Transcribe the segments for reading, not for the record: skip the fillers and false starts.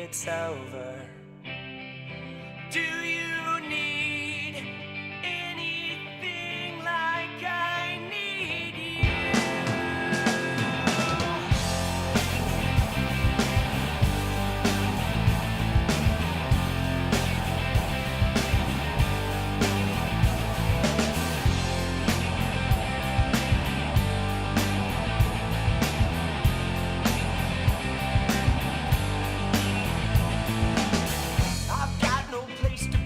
it's over. Do you need anything like I need you? I've got no place to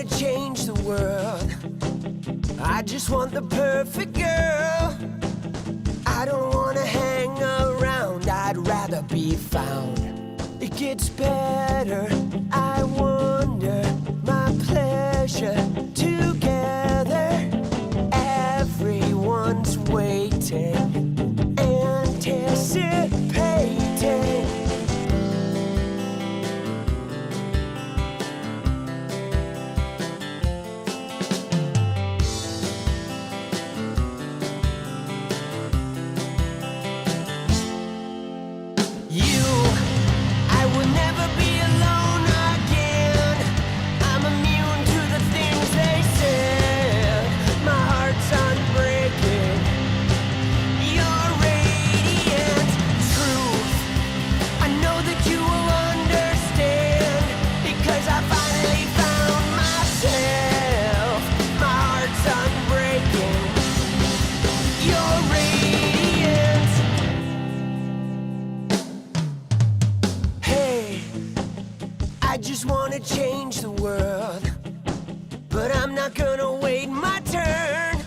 change the world. I just want the perfect girl. I don't wanna hang around, I'd rather be found. It gets better, I wonder, my pleasure together. Everyone's waiting, anticipating. I just wanna change the world, but I'm not gonna wait my turn.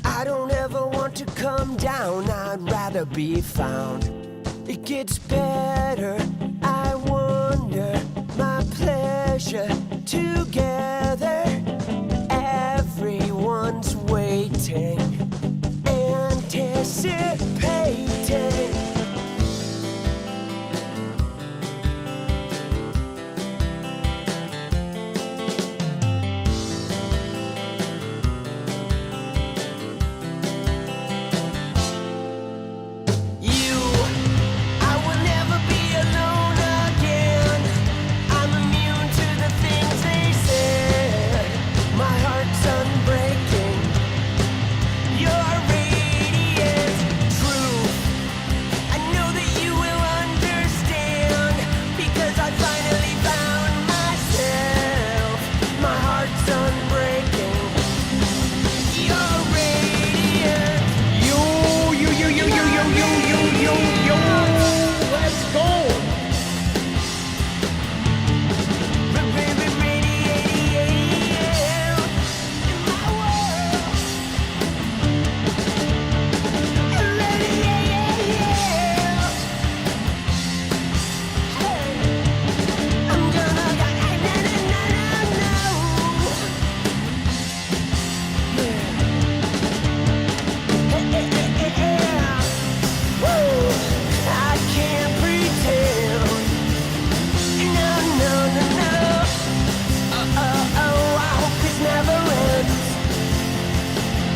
I don't ever want to come down, I'd rather be found. It gets better, I wonder, my pleasure together. Everyone's waiting, anticipating.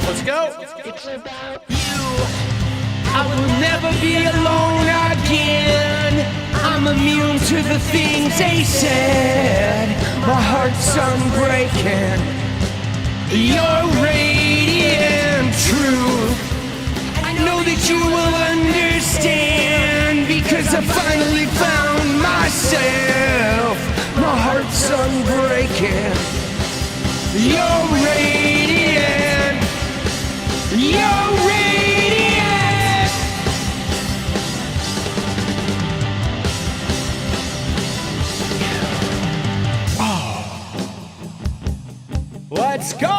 Let's go. It's about you. I will never be alone again. I'm immune to the things they said. My heart's unbreaking. You're radiant truth. I know that you will understand, because I finally found myself. My heart's unbreaking. You're radiant. You're radiant. Oh. Let's go.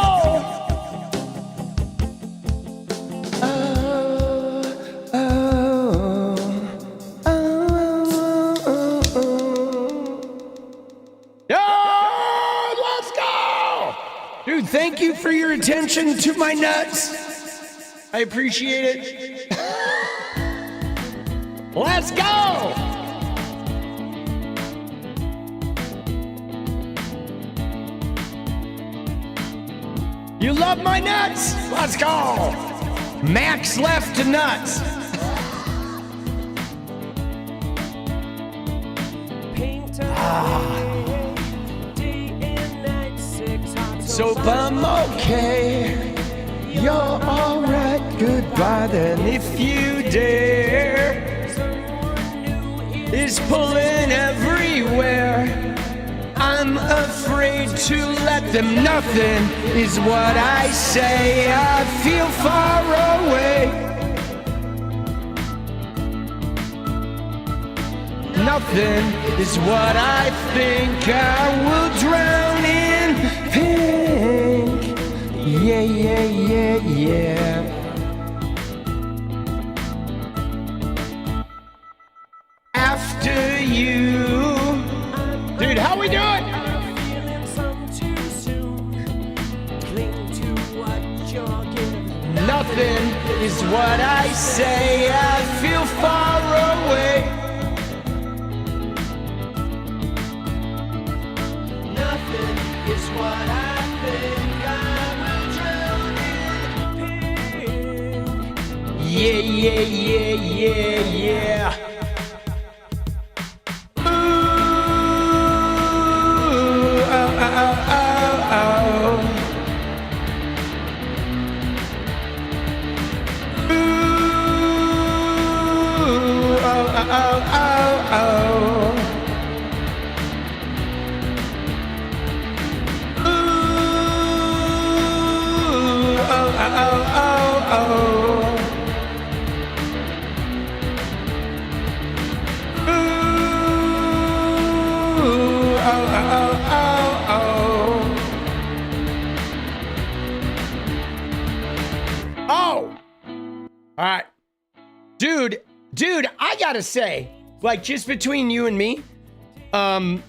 Let's go. Dude, thank you for your attention to my nuts. I appreciate it. Let's go! You love my nuts? Let's go! Max left to nuts. So I'm okay. You're alright, goodbye then if you dare. Is pulling everywhere. I'm afraid to let them. Nothing is what I say. I feel far away. Nothing is what I think. I will drown in Yeah, yeah, yeah, yeah. After you. Dude, how we doing? Nothing is what I say. I feel far away. Nothing is what I think. I will drown in pain. Yeah, yeah, yeah, yeah, yeah. Ooh, oh, oh, oh, oh, oh. Ooh, oh, oh, oh, oh, oh. Ooh, oh, oh, oh, oh, oh. All right, dude, I gotta say, like, just between you and me, I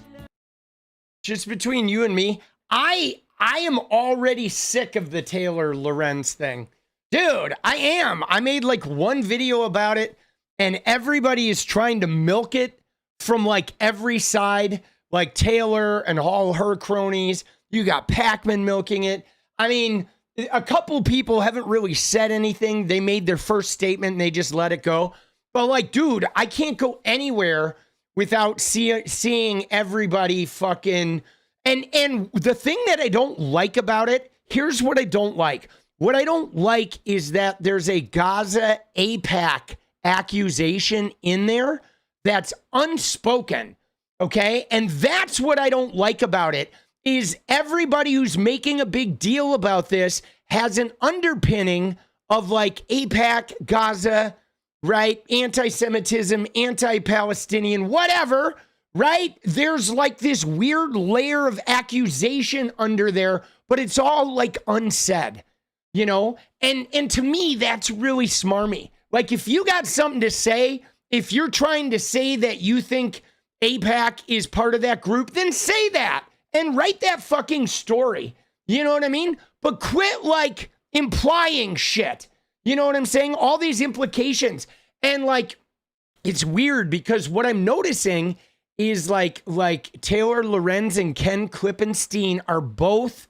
am already sick of the 𝗙𝗪𝗏𝗏 thing. Dude, I am. I made like one video about it and everybody is trying to milk it from like every side, like Taylor and all her cronies. You got Pac-Man milking it. I mean, a couple people haven't really said anything. They made their first statement and they just let it go. But like, dude, I can't go anywhere without seeing everybody fucking... And the thing that I don't like about it, here's what I don't like. What I don't like is that there's a Gaza AIPAC accusation in there that's unspoken, okay? And that's what I don't like about it, is everybody who's making a big deal about this has an underpinning of like AIPAC, Gaza, right? Anti-Semitism, anti-Palestinian, whatever, right? There's like this weird layer of accusation under there, but it's all like unsaid, you know? And to me, that's really smarmy. Like if you got something to say, if you're trying to say that you think AIPAC is part of that group, then say that and write that fucking story. You know what I mean? But quit like implying shit. You know what I'm saying? All these implications. And like, it's weird because what I'm noticing is like 𝗙𝗪𝗏𝗏 and Ken Klippenstein are both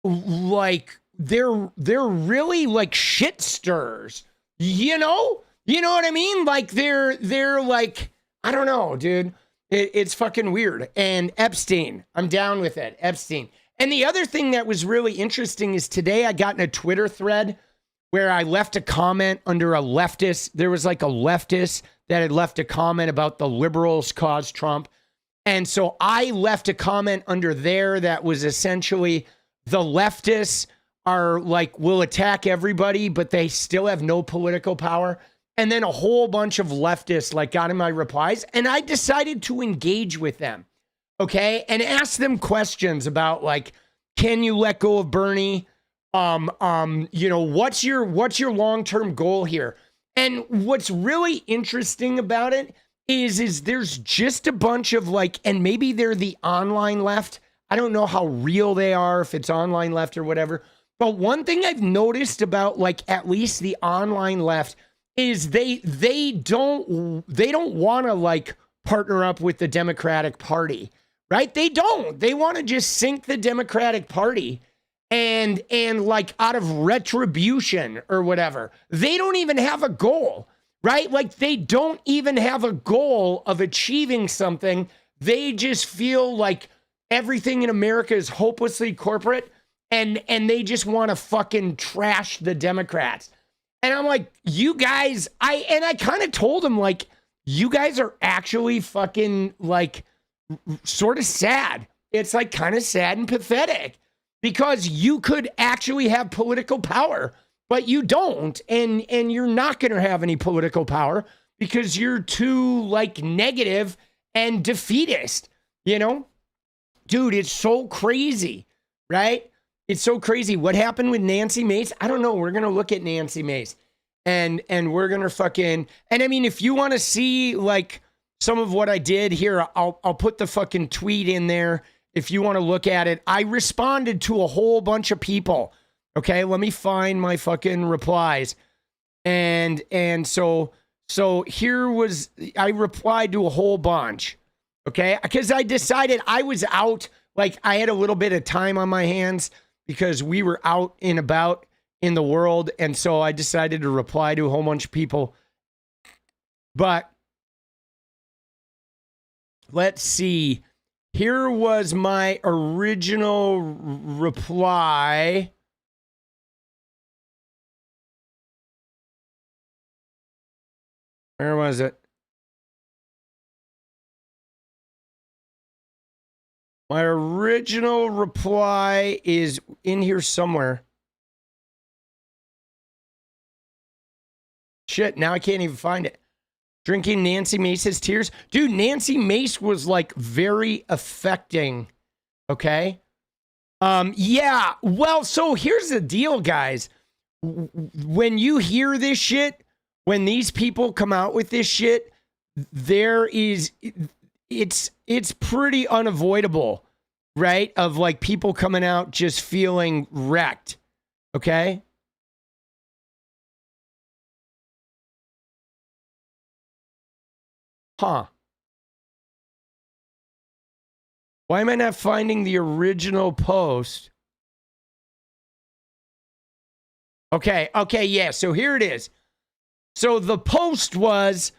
like, they're really like shit stirrers, you know what I mean? Like they're like, I don't know, dude, it's fucking weird. And Epstein, I'm down with it. Epstein. And the other thing that was really interesting is today I got in a Twitter thread where I left a comment under a leftist. There was like a leftist that had left a comment about the liberals caused Trump. And so I left a comment under there that was essentially the leftists are like, will attack everybody, but they still have no political power. And then a whole bunch of leftists like got in my replies and I decided to engage with them. Okay. And ask them questions about like, can you let go of Bernie? You know, what's your long-term goal here? And what's really interesting about it is there's just a bunch of like, and maybe they're the online left. I don't know how real they are, if it's online left or whatever. But one thing I've noticed about like at least the online left is they don't want to like partner up with the Democratic Party, right? They don't. They want to just sink the Democratic Party and like out of retribution or whatever. They don't even have a goal, right? Like they don't even have a goal of achieving something. They just feel like everything in America is hopelessly corporate and they just want to fucking trash the Democrats. And I'm like, you guys, I kind of told them like, you guys are actually fucking like sort of sad. It's like kind of sad and pathetic. Because you could actually have political power, but you don't. And you're not going to have any political power because you're too like negative and defeatist, you know? Dude, it's so crazy, right? it's so crazy. What happened with Nancy Mace? I don't know. We're gonna look at Nancy Mace, and we're gonna fucking. And I mean, if you want to see like some of what I did here, I'll put the fucking tweet in there. If you want to look at it, I responded to a whole bunch of people. Okay, let me find my fucking replies, and so here was I replied to a whole bunch. Okay, because I decided I was out, like I had a little bit of time on my hands because we were out and about in the world. And so I decided to reply to a whole bunch of people. But let's see. Here was my original reply. Where was it? My original reply is in here somewhere. Shit, now I can't even find it. Drinking Nancy Mace's tears. Dude, Nancy Mace was like very affecting. Okay? Yeah, well, so here's the deal, guys. When you hear this shit, when these people come out with this shit, it's pretty unavoidable, right? Of like people coming out just feeling wrecked. Okay? Huh. Why am I not finding the original post? Okay, yeah, so here it is. So the post was,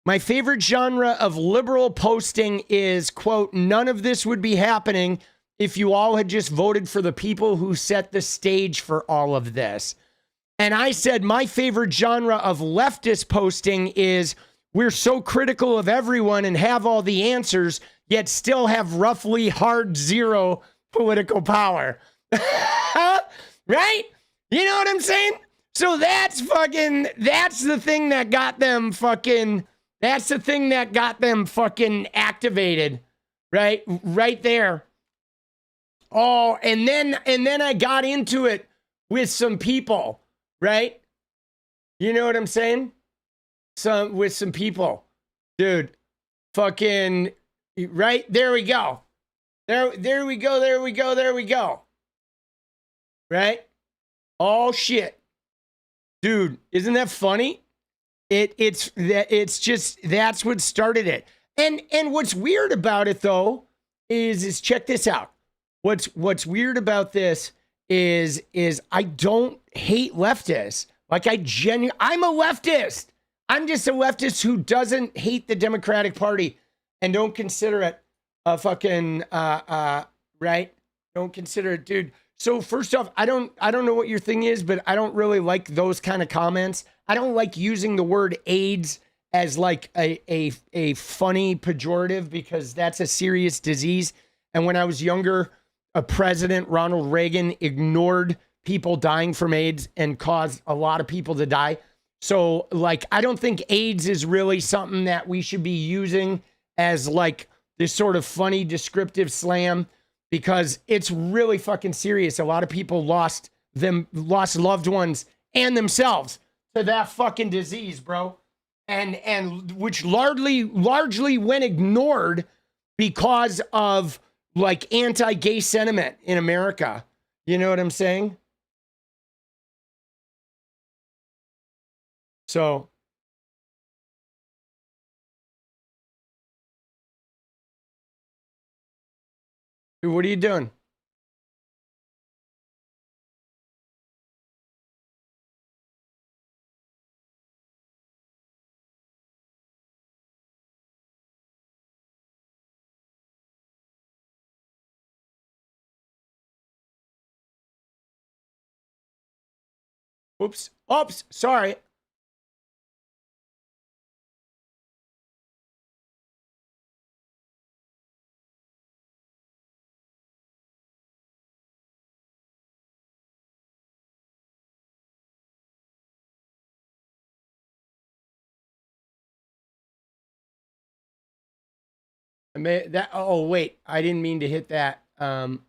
my favorite genre of liberal posting is, quote, none of this would be happening if you all had just voted for the people who set the stage for all of this. And I said, my favorite genre of leftist posting is, we're so critical of everyone and have all the answers, yet still have roughly hard zero political power. Right? You know what I'm saying? So that's the thing that got them fucking activated. Right? Right there. Oh, and then I got into it with some people, right? You know what I'm saying? With some people. Dude, fucking right? There we go. There we go. Right? Oh shit. Dude, isn't that funny? It's just that's what started it. And what's weird about it though is check this out. What's weird about this is I don't hate leftists. Like I'm a leftist. I'm just a leftist who doesn't hate the Democratic Party and don't consider it a fucking right? Don't consider it, dude. So first off, I don't know what your thing is, but I don't really like those kind of comments. I don't like using the word AIDS as like a funny pejorative because that's a serious disease. And when I was younger, a president, Ronald Reagan, ignored people dying from AIDS and caused a lot of people to die. So like, I don't think AIDS is really something that we should be using as like this sort of funny descriptive slam, because it's really fucking serious. A lot of people lost loved ones and themselves to that fucking disease, bro. And which largely went ignored because of like anti-gay sentiment in America. You know what I'm saying? So dude, what are you doing? Oops, sorry. I made that. Oh, wait, I didn't mean to hit that. There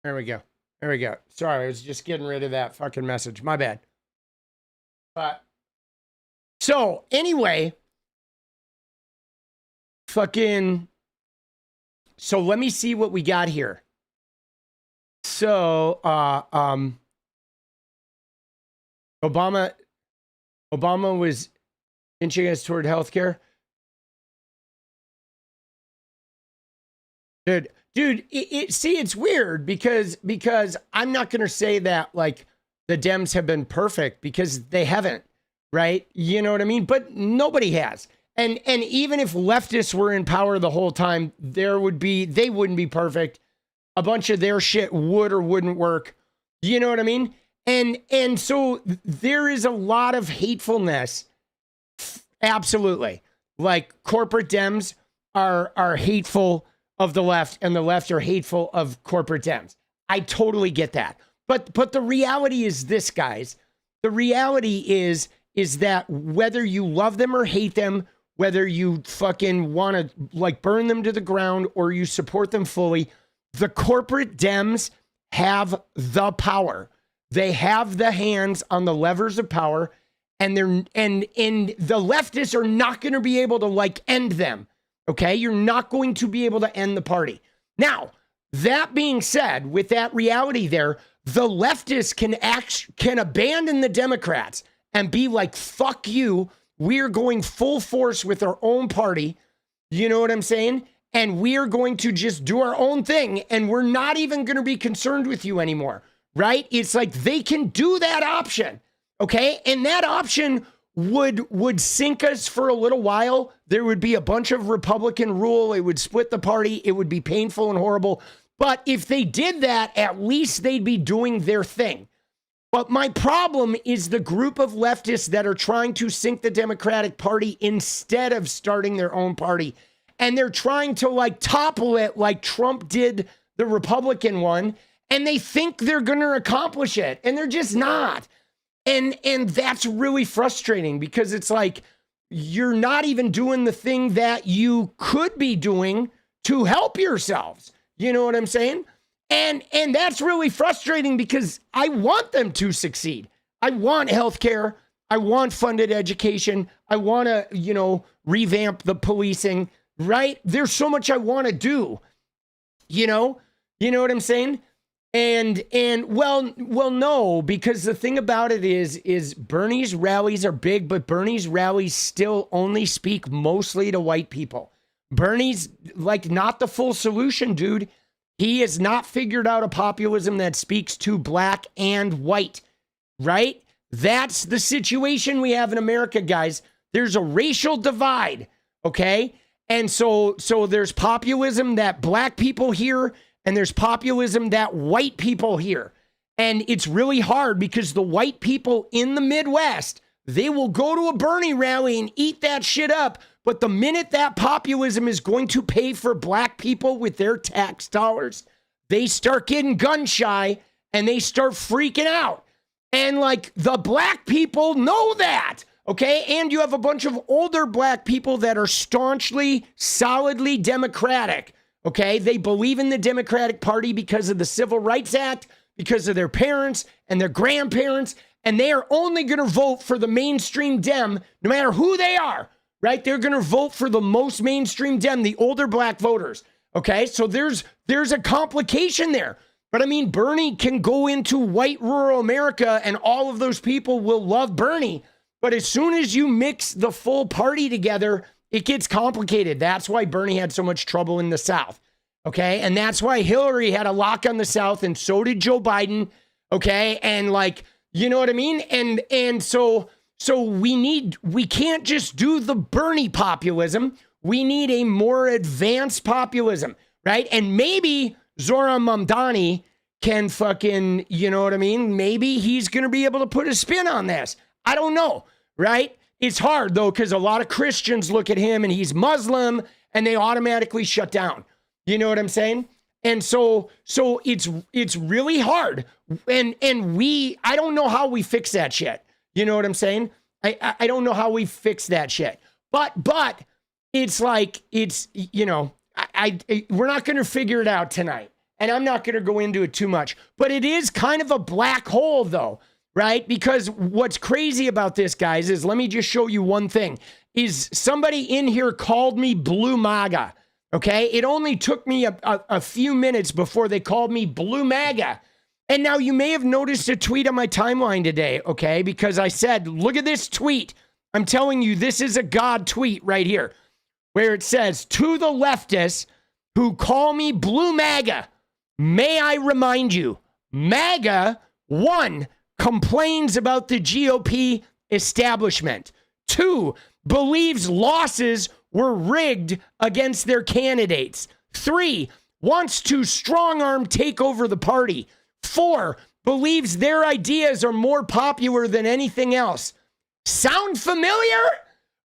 we go. There we go. Sorry, I was just getting rid of that fucking message. My bad. But so anyway, so let me see what we got here. So Obama was inching us toward healthcare. Dude, it's weird because I'm not going to say that like the Dems have been perfect, because they haven't, right? You know what I mean? But nobody has. And even if leftists were in power the whole time, they wouldn't be perfect. A bunch of their shit would or wouldn't work. You know what I mean? And so there is a lot of hatefulness. Absolutely. Like corporate Dems are hateful of the left, and the left are hateful of corporate Dems. I totally get that. But the reality is this, guys. The reality is that whether you love them or hate them, whether you fucking want to like burn them to the ground or you support them fully, the corporate Dems have the power. They have the hands on the levers of power, and the leftists are not going to be able to like end them. Okay, you're not going to be able to end the party. Now, that being said, with that reality there, the leftists can abandon the Democrats and be like, fuck you. We're going full force with our own party. You know what I'm saying? And we're going to just do our own thing, and we're not even going to be concerned with you anymore, right? It's like they can do that option, okay? And that option would sink us for a little while. There would be a bunch of Republican rule. It would split the party. It would be painful and horrible. But if they did that, at least they'd be doing their thing. But my problem is the group of leftists that are trying to sink the Democratic Party instead of starting their own party. And they're trying to like topple it like Trump did the Republican one. And they think they're going to accomplish it. And they're just not. And that's really frustrating, because it's like you're not even doing the thing that you could be doing to help yourselves. You know what I'm saying? And that's really frustrating, because I want them to succeed. I want healthcare. I want funded education. I want to, revamp the policing, right? There's so much I want to do, you know what I'm saying? And well, no, because the thing about it is Bernie's rallies are big, but Bernie's rallies still only speak mostly to white people. Bernie's like not the full solution, dude. He has not figured out a populism that speaks to black and white, right? That's the situation we have in America, guys. There's a racial divide, okay? And so there's populism that black people hear, and there's populism that white people hear. And it's really hard, because the white people in the Midwest, they will go to a Bernie rally and eat that shit up. But the minute that populism is going to pay for black people with their tax dollars, they start getting gun shy and they start freaking out. And like the black people know that, okay? And you have a bunch of older black people that are staunchly, solidly Democratic. Okay, they believe in the Democratic Party because of the Civil Rights Act, because of their parents and their grandparents, and they are only going to vote for the mainstream Dem, no matter who they are, right? They're going to vote for the most mainstream Dem, the older black voters. Okay, so there's a complication there. But I mean, Bernie can go into white rural America, and all of those people will love Bernie. But as soon as you mix the full party together, it gets complicated. That's why Bernie had so much trouble in the South, okay? And that's why Hillary had a lock on the South, and so did Joe Biden, okay? And like, you know what I mean? And so we can't just do the Bernie populism. We need a more advanced populism, right? And maybe Zoran Mamdani can fucking, you know what I mean? Maybe he's going to be able to put a spin on this. I don't know, right? It's hard, though, because a lot of Christians look at him and he's Muslim and they automatically shut down. You know what I'm saying? And so it's really hard. And I don't know how we fix that shit. You know what I'm saying? I don't know how we fix that shit. But it's like, we're not going to figure it out tonight. And I'm not going to go into it too much, but it is kind of a black hole though, right? Because what's crazy about this, guys, is let me just show you one thing, is somebody in here called me Blue Maga, okay? It only took me a few minutes before they called me Blue Maga. And now you may have noticed a tweet on my timeline today, okay? Because I said, look at this tweet. I'm telling you, this is a God tweet right here, where it says, to the leftists who call me Blue Maga, may I remind you, MAGA, 1, complains about the GOP establishment. 2, believes losses were rigged against their candidates. 3, wants to strong-arm take over the party. 4, believes their ideas are more popular than anything else. Sound familiar?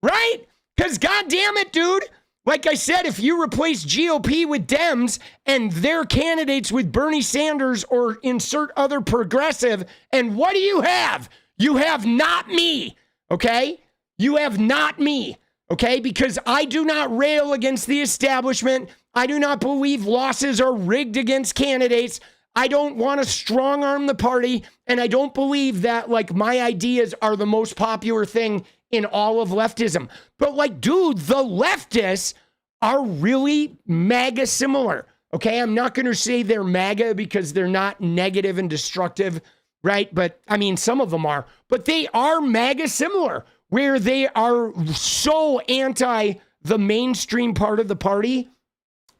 Right? Because goddamn it, dude. Like I said, if you replace GOP with Dems and their candidates with Bernie Sanders or insert other progressive, and what do you have? You have not me, okay? You have not me, okay? Because I do not rail against the establishment. I do not believe losses are rigged against candidates. I don't want to strong arm the party, and I don't believe that like my ideas are the most popular thing in all of leftism. But like, dude, the leftists are really MAGA similar. Okay, I'm not going to say they're MAGA because they're not negative and destructive, right? But I mean, some of them are, but they are MAGA similar, where they are so anti the mainstream part of the party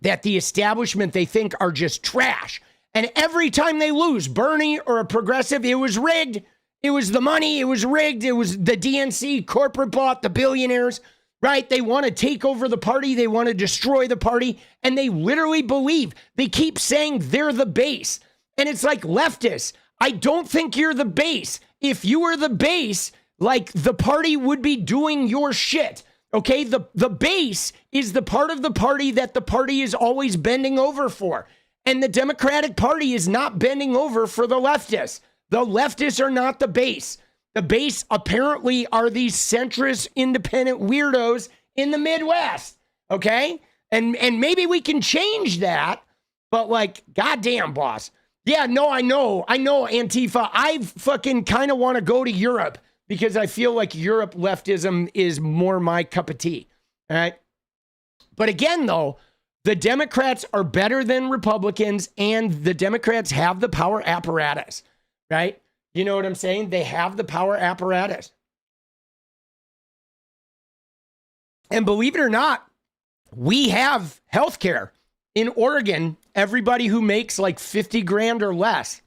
that the establishment they think are just trash. And every time they lose, Bernie or a progressive, it was rigged. It was the money. It was rigged. It was the DNC, corporate bought, the billionaires, right? They want to take over the party. They want to destroy the party. And they literally believe, they keep saying they're the base. And it's like, leftists, I don't think you're the base. If you were the base, like the party would be doing your shit. Okay? The base is the part of the party that the party is always bending over for. And the Democratic Party is not bending over for the leftists. The leftists are not the base. The base apparently are these centrist independent weirdos in the Midwest. Okay? And maybe we can change that, but like, goddamn, boss. Yeah, no, I know, Antifa. I fucking kind of want to go to Europe because I feel like Europe leftism is more my cup of tea. All right? But again, though, the Democrats are better than Republicans, and the Democrats have the power apparatus, right? You know what I'm saying? They have the power apparatus. And believe it or not, we have healthcare. In Oregon, everybody who makes like 50 grand or less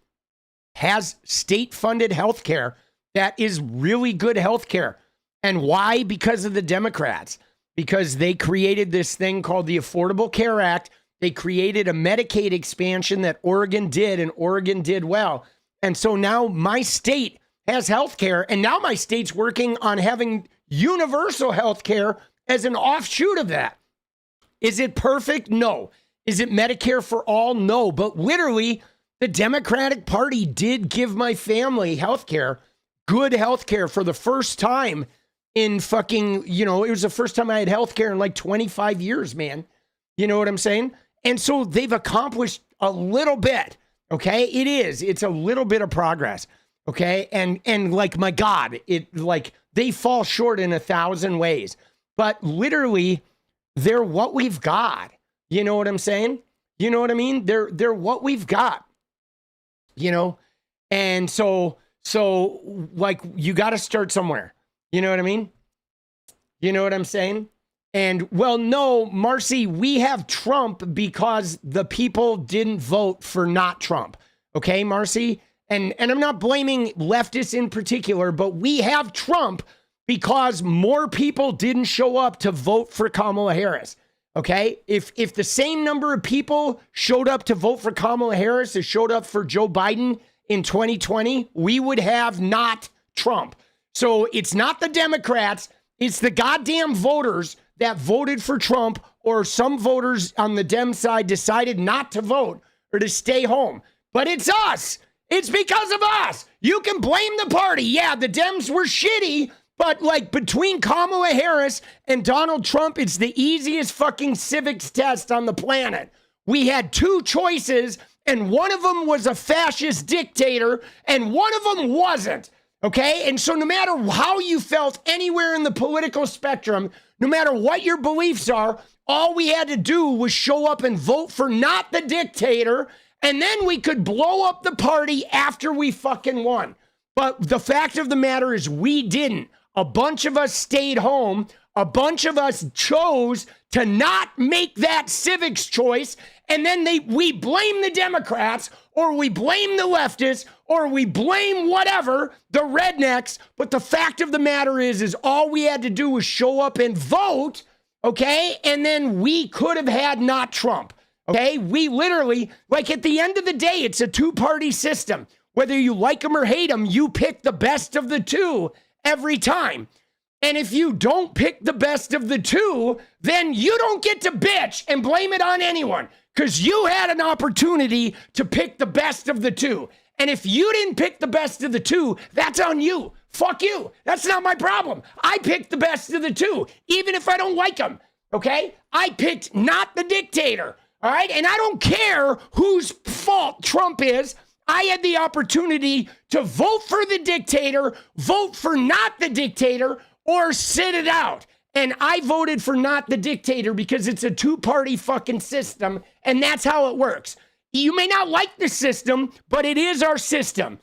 has state-funded healthcare that is really good healthcare. And why? Because of the Democrats. Because they created this thing called the Affordable Care Act. They created a Medicaid expansion that Oregon did, and Oregon did well. And so now my state has health care, and now my state's working on having universal health care as an offshoot of that. Is it perfect? No. Is it Medicare for all? No. But literally, the Democratic Party did give my family health care, good health care for the first time in fucking, it was the first time I had healthcare in like 25 years, man. You know what I'm saying? And so they've accomplished a little bit, okay? It's a little bit of progress, okay? And like, my God, they fall short in 1,000 ways, but literally they're what we've got. You know what I'm saying? You know what I mean? They're what we've got, And so like, you got to start somewhere. You know what I mean? You know what I'm saying? And, well, no, Marcy, we have Trump because the people didn't vote for not Trump. Okay, Marcy? And I'm not blaming leftists in particular, but we have Trump because more people didn't show up to vote for Kamala Harris. Okay? If the same number of people showed up to vote for Kamala Harris as showed up for Joe Biden in 2020, we would have not Trump. So it's not the Democrats, it's the goddamn voters that voted for Trump, or some voters on the Dem side decided not to vote or to stay home. But it's us. It's because of us. You can blame the party. Yeah, the Dems were shitty, but like between Kamala Harris and Donald Trump, it's the easiest fucking civics test on the planet. We had two choices and one of them was a fascist dictator, and one of them wasn't. Okay? And so no matter how you felt anywhere in the political spectrum, no matter what your beliefs are, all we had to do was show up and vote for not the dictator, and then we could blow up the party after we fucking won. But the fact of the matter is we didn't. A bunch of us stayed home. A bunch of us chose to not make that civics choice, and then we blame the Democrats, or we blame the leftists, or we blame whatever, the rednecks. But the fact of the matter is all we had to do was show up and vote, okay? And then we could have had not Trump, okay? We literally, like at the end of the day, it's a two-party system. Whether you like them or hate them, you pick the best of the two every time. And if you don't pick the best of the two, then you don't get to bitch and blame it on anyone, because you had an opportunity to pick the best of the two. And if you didn't pick the best of the two, that's on you. Fuck you. That's not my problem. I picked the best of the two, even if I don't like them. Okay? I picked not the dictator. All right? And I don't care whose fault Trump is. I had the opportunity to vote for the dictator, vote for not the dictator, or sit it out. And I voted for not the dictator because it's a two-party fucking system, and that's how it works. You may not like the system, but it is our system.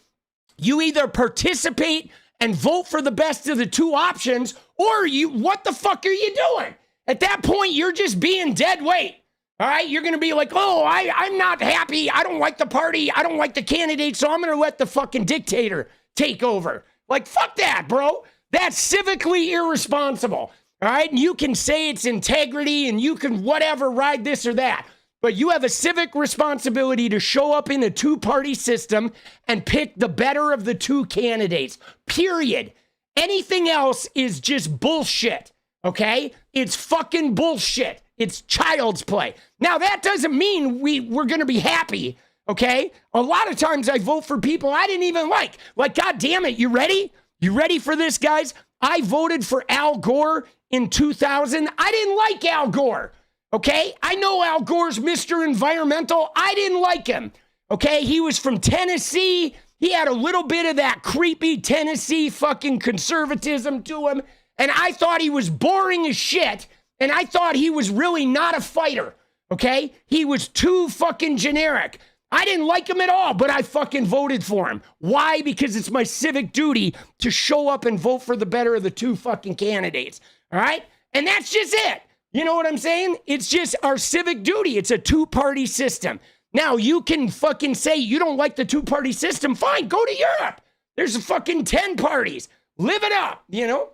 You either participate and vote for the best of the two options, or what the fuck are you doing? At that point, you're just being dead weight. All right, you're going to be like, oh, I'm not happy. I don't like the party. I don't like the candidate, so I'm going to let the fucking dictator take over. Like, fuck that, bro. That's civically irresponsible. All right, and you can say it's integrity and you can whatever, ride this or that. But you have a civic responsibility to show up in a two-party system and pick the better of the two candidates, period. Anything else is just bullshit, okay? It's fucking bullshit. It's child's play. Now, that doesn't mean we're going to be happy, okay? A lot of times I vote for people I didn't even like. Like, God damn it, you ready? You ready for this, guys? I voted for Al Gore in 2000. I didn't like Al Gore, okay? I know Al Gore's Mr. Environmental. I didn't like him, okay? He was from Tennessee. He had a little bit of that creepy Tennessee fucking conservatism to him, and I thought he was boring as shit, and I thought he was really not a fighter, okay? He was too fucking generic. I didn't like him at all, but I fucking voted for him. Why? Because it's my civic duty to show up and vote for the better of the two fucking candidates, all right? And that's just it. You know what I'm saying? It's just our civic duty. It's a two-party system. Now, you can fucking say you don't like the two-party system. Fine, go to Europe. There's fucking 10 parties. Live it up, you know?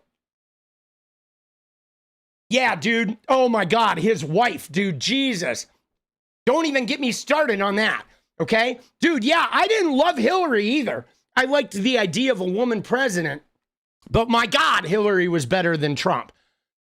Yeah, dude. Oh, my God. His wife, dude. Jesus. Don't even get me started on that. Okay? Dude, yeah, I didn't love Hillary either. I liked the idea of a woman president. But my God, Hillary was better than Trump.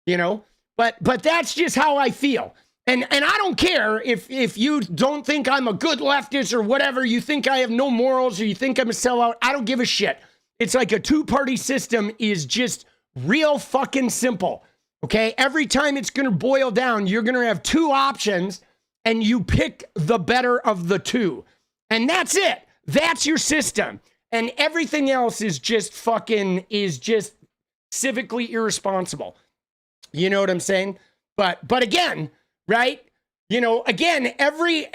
You know? But that's just how I feel. And I don't care if you don't think I'm a good leftist or whatever, you think I have no morals or you think I'm a sellout. I don't give a shit. It's like a two-party system is just real fucking simple. Okay? Every time it's going to boil down, you're going to have two options and you pick the better of the two. And that's it. That's your system. And everything else is just civically irresponsible. You know what I'm saying? But again, right? You know, again, every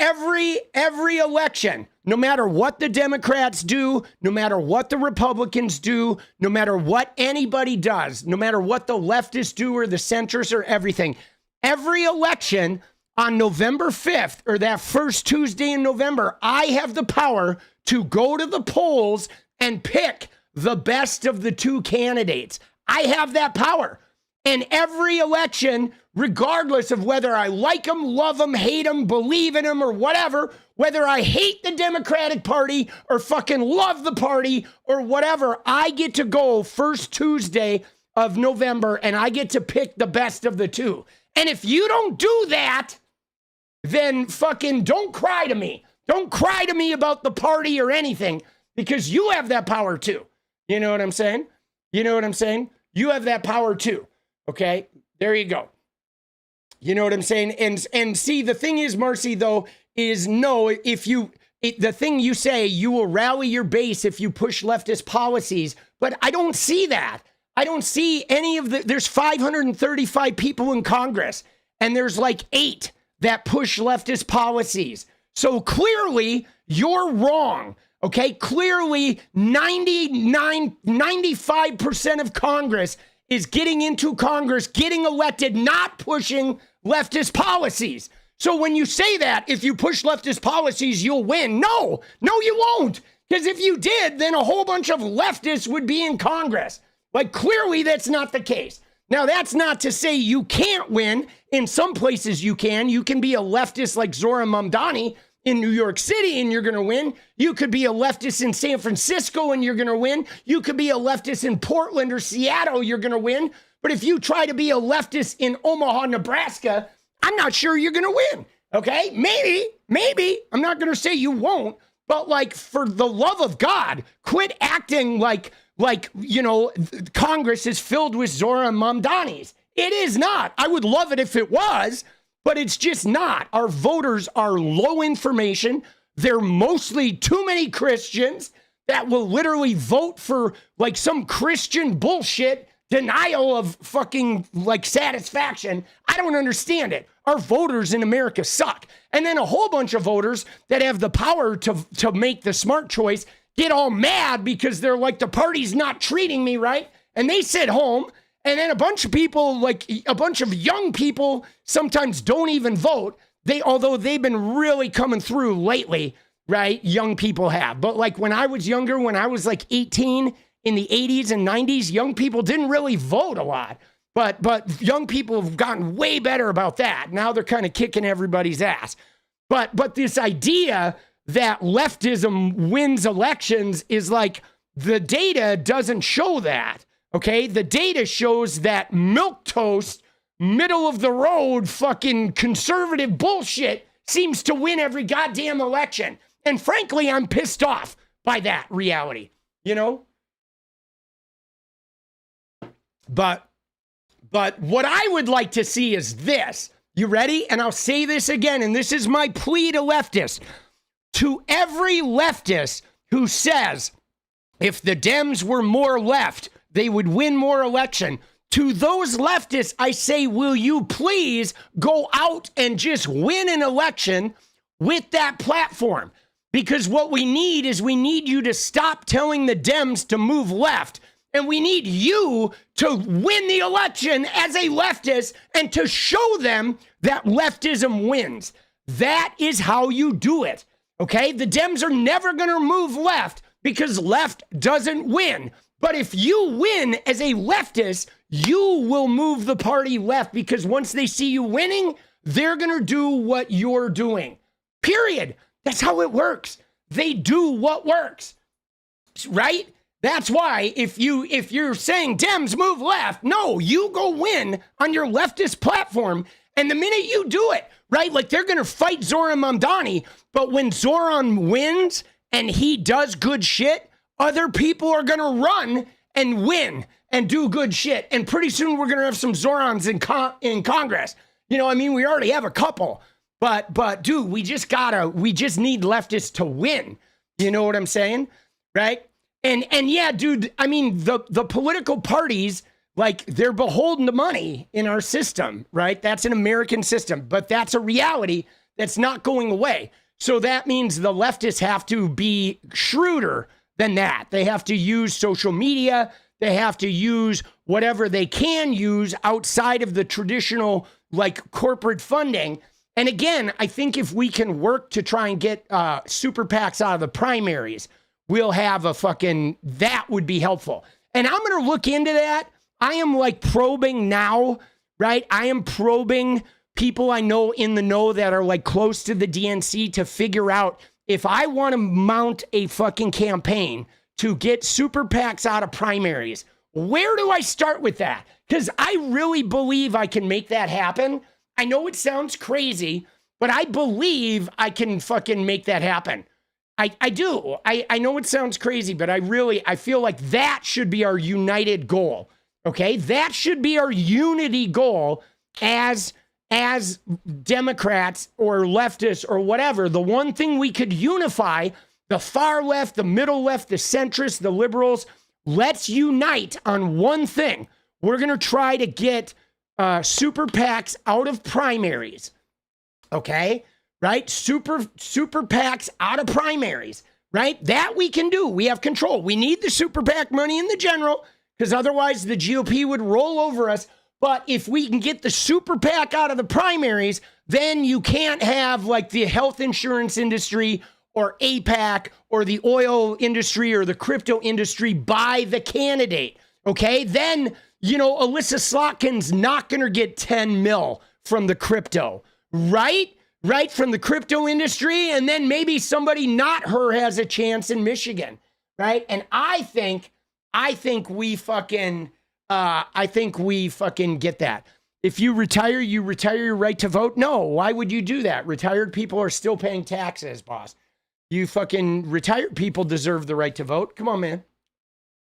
election, no matter what the Democrats do, no matter what the Republicans do, no matter what anybody does, no matter what the leftists do or the centrists or everything, every election on November 5th or that first Tuesday in November, I have the power to go to the polls and pick the best of the two candidates. I have that power. And every election, regardless of whether I like them, love them, hate them, believe in them, or whatever, whether I hate the Democratic Party or fucking love the party or whatever, I get to go first Tuesday of November and I get to pick the best of the two. And if you don't do that, then fucking don't cry to me. Don't cry to me about the party or anything because you have that power too. You know what I'm saying? You know what I'm saying? You have that power too. Okay? There you go. You know what I'm saying? And see, the thing is, Marcy, though, is no, if you the thing you say, you will rally your base if you push leftist policies, but I don't see that. I don't see any of there's 535 people in Congress, and there's like 8 that push leftist policies. So clearly, you're wrong, okay? Clearly, 95% of Congress is getting into Congress, getting elected, not pushing leftist policies. So when you say that, if you push leftist policies, you'll win. No, you won't. Because if you did, then a whole bunch of leftists would be in Congress. Like, clearly, that's not the case. Now, that's not to say you can't win. In some places, you can. You can be a leftist like 𝗤𝗏 𝗦𝗂𝗍 in New York City, and you're going to win. You could be a leftist in San Francisco, and you're going to win. You could be a leftist in Portland or Seattle, you're going to win. But if you try to be a leftist in Omaha, Nebraska, I'm not sure you're going to win. Okay? Maybe. I'm not going to say you won't. But, like, for the love of God, quit acting like Congress is filled with 𝗤𝗏 𝗦𝗂𝗍s. It is not. I would love it if it was, but it's just not. Our voters are low information. They're mostly too many Christians that will literally vote for like some Christian bullshit, denial of fucking like satisfaction. I don't understand it. Our voters in America suck. And then a whole bunch of voters that have the power to make the smart choice get all mad because they're like, the party's not treating me right. And they sit home. And then a bunch of people, like a bunch of young people, sometimes don't even vote. Although they've been really coming through lately, right? Young people have. But like when I was younger, when I was like 18 in the 80s and 90s, young people didn't really vote a lot. But young people have gotten way better about that. Now they're kind of kicking everybody's ass. But this idea that leftism wins elections is like, the data doesn't show that. Okay, the data shows that milquetoast, middle of the road, fucking conservative bullshit seems to win every goddamn election. And frankly, I'm pissed off by that reality, you know? But what I would like to see is this. You ready? And I'll say this again, and this is my plea to leftists. To every leftist who says, if the Dems were more left, they would win more election. To those leftists, I say, will you please go out and just win an election with that platform? Because what we need is we need you to stop telling the Dems to move left. And we need you to win the election as a leftist and to show them that leftism wins. That is how you do it. Okay? The Dems are never going to move left because left doesn't win. But if you win as a leftist, you will move the party left because once they see you winning, they're going to do what you're doing. Period. That's how it works. They do what works. Right? That's why if you're saying Dems move left, no, you go win on your leftist platform. And the minute you do it, right? Like they're going to fight 𝗤𝗏 𝗦𝗂𝗍, but when Zoran wins and he does good shit, other people are going to run and win and do good shit. And pretty soon we're going to have some Zorans in Congress. You know, I mean, we already have a couple. But dude, we just need leftists to win. You know what I'm saying? Right? And yeah, dude, I mean, the political parties, like they're beholden to money in our system, right? That's an American system, but that's a reality that's not going away. So that means the leftists have to be shrewder than that. They have to use social media. They have to use whatever they can use outside of the traditional like corporate funding. And again, I think if we can work to try and get super PACs out of the primaries, we'll have that would be helpful. And I'm going to look into that. I am like probing now, right? I am probing people I know in the know that are like close to the DNC to figure out if I want to mount a fucking campaign to get super PACs out of primaries, where do I start with that? Because I really believe I can make that happen. I know it sounds crazy, but I believe I can fucking make that happen. I do. I know it sounds crazy, but I feel like that should be our united goal. Okay? That should be our unity goal as as Democrats or leftists or whatever, the one thing we could unify, the far left, the middle left, the centrists, the liberals, let's unite on one thing. We're going to try to get super PACs out of primaries. Okay? Right? Super PACs out of primaries. Right? That we can do. We have control. We need the super PAC money in the general, because otherwise the GOP would roll over us. But if we can get the super PAC out of the primaries, then you can't have like the health insurance industry or APAC or the oil industry or the crypto industry buy the candidate. Okay? Then, you know, 𝗙ecie𝗶𝗏𝗧𝗏's not going to get 10 mil from the crypto. Right? Right, from the crypto industry, and then maybe somebody not her has a chance in Michigan, right? And I think we fucking get that. If you retire your right to vote. No, why would you do that? Retired people are still paying taxes, boss. You fucking retired people deserve the right to vote. Come on, man.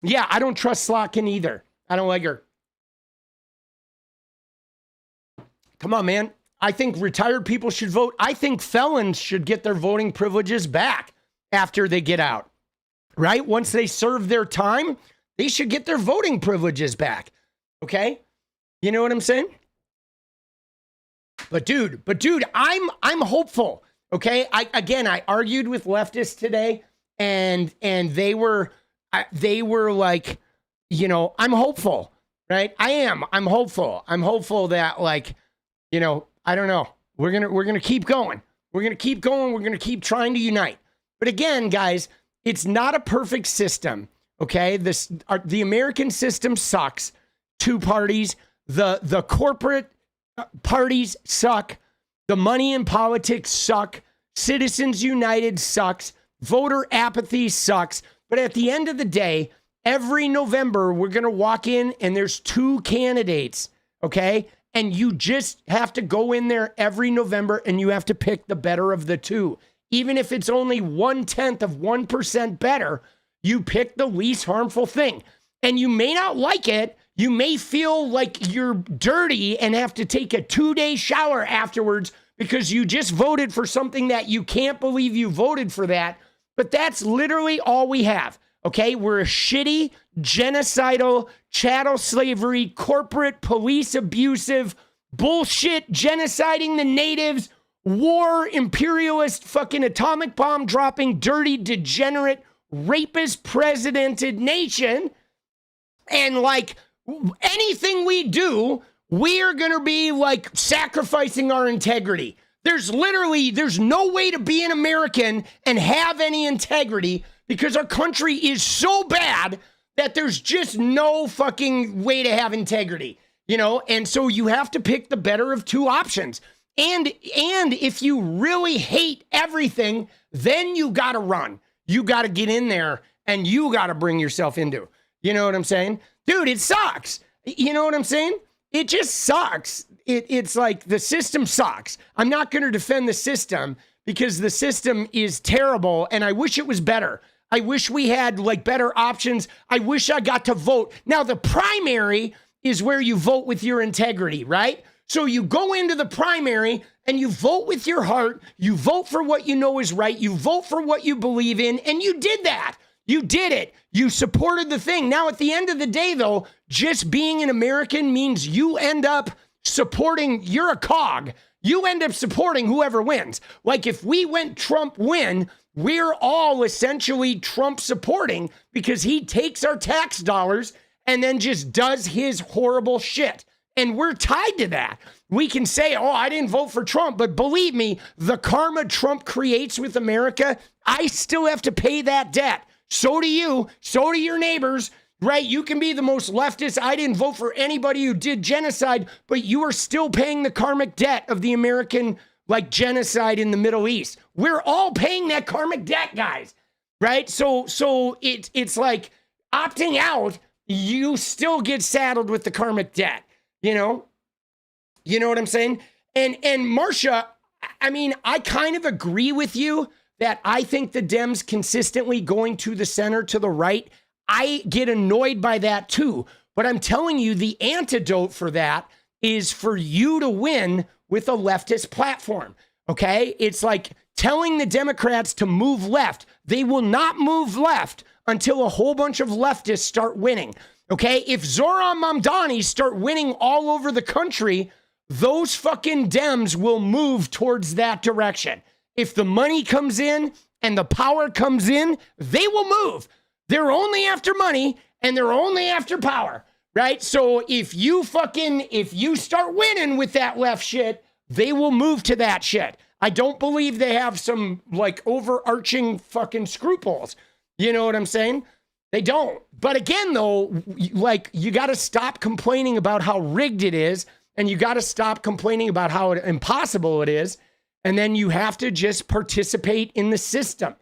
Yeah, I don't trust 𝗙ecie𝗶𝗏 either. I don't like her. Come on, man. I think retired people should vote. I think felons should get their voting privileges back after they get out, right? Once they serve their time, they should get their voting privileges back. Okay? You know what I'm saying? But dude, I'm hopeful. Okay? I argued with leftists today and they were like, you know, I'm hopeful, right? I'm hopeful. I'm hopeful that, like, you know, I don't know. We're gonna keep going. We're gonna keep going. We're gonna keep trying to unite. But again, guys, it's not a perfect system. Okay, the American system sucks. Two parties. The corporate parties suck. The money in politics suck. Citizens United sucks. Voter apathy sucks. But at the end of the day, every November we're gonna walk in and there's two candidates. Okay. And you just have to go in there every November and you have to pick the better of the two. Even if it's only 0.1% better, you pick the least harmful thing. And you may not like it. You may feel like you're dirty and have to take a 2-day shower afterwards because you just voted for something that you can't believe you voted for that. But that's literally all we have. Okay, we're a shitty, genocidal, chattel slavery, corporate, police abusive, bullshit, genociding the natives, war, imperialist, fucking atomic bomb dropping, dirty, degenerate, rapist presidented nation. And like anything we do, we are going to be like sacrificing our integrity. There's no way to be an American and have any integrity because our country is so bad that there's just no fucking way to have integrity, you know? And so you have to pick the better of two options. And if you really hate everything, then you got to run. You got to get in there and you got to bring yourself into, you know what I'm saying? Dude, it sucks. You know what I'm saying? It just sucks. It's like the system sucks. I'm not going to defend the system because the system is terrible and I wish it was better. I wish we had like better options. I wish I got to vote. Now, the primary is where you vote with your integrity, right? So you go into the primary and you vote with your heart. You vote for what you know is right. You vote for what you believe in. And you did that. You did it. You supported the thing. Now, at the end of the day, though, just being an American means you end up supporting, you're a cog. You end up supporting whoever wins. Like if we went Trump win, we're all essentially Trump supporting because he takes our tax dollars and then just does his horrible shit. And we're tied to that. We can say, oh, I didn't vote for Trump, but believe me, the karma Trump creates with America, I still have to pay that debt. So do you, so do your neighbors, right? You can be the most leftist. I didn't vote for anybody who did genocide, but you are still paying the karmic debt of the American like genocide in the Middle East. We're all paying that karmic debt, guys, right? So it's like opting out, you still get saddled with the karmic debt, you know? You know what I'm saying? And Marsha, I mean, I kind of agree with you that I think the Dems consistently going to the center, to the right, I get annoyed by that too. But I'm telling you, the antidote for that is for you to win with a leftist platform. Okay? It's like telling the Democrats to move left. They will not move left until a whole bunch of leftists start winning. Okay? If Zoran Mamdani start winning all over the country, those fucking Dems will move towards that direction. If the money comes in and the power comes in, they will move. They're only after money and they're only after power, right? So if you start winning with that left shit, they will move to that shit. I don't believe they have some like overarching fucking scruples. You know what I'm saying? They don't. But again, though, like you got to stop complaining about how rigged it is. And you got to stop complaining about how impossible it is. And then you have to just participate in the system,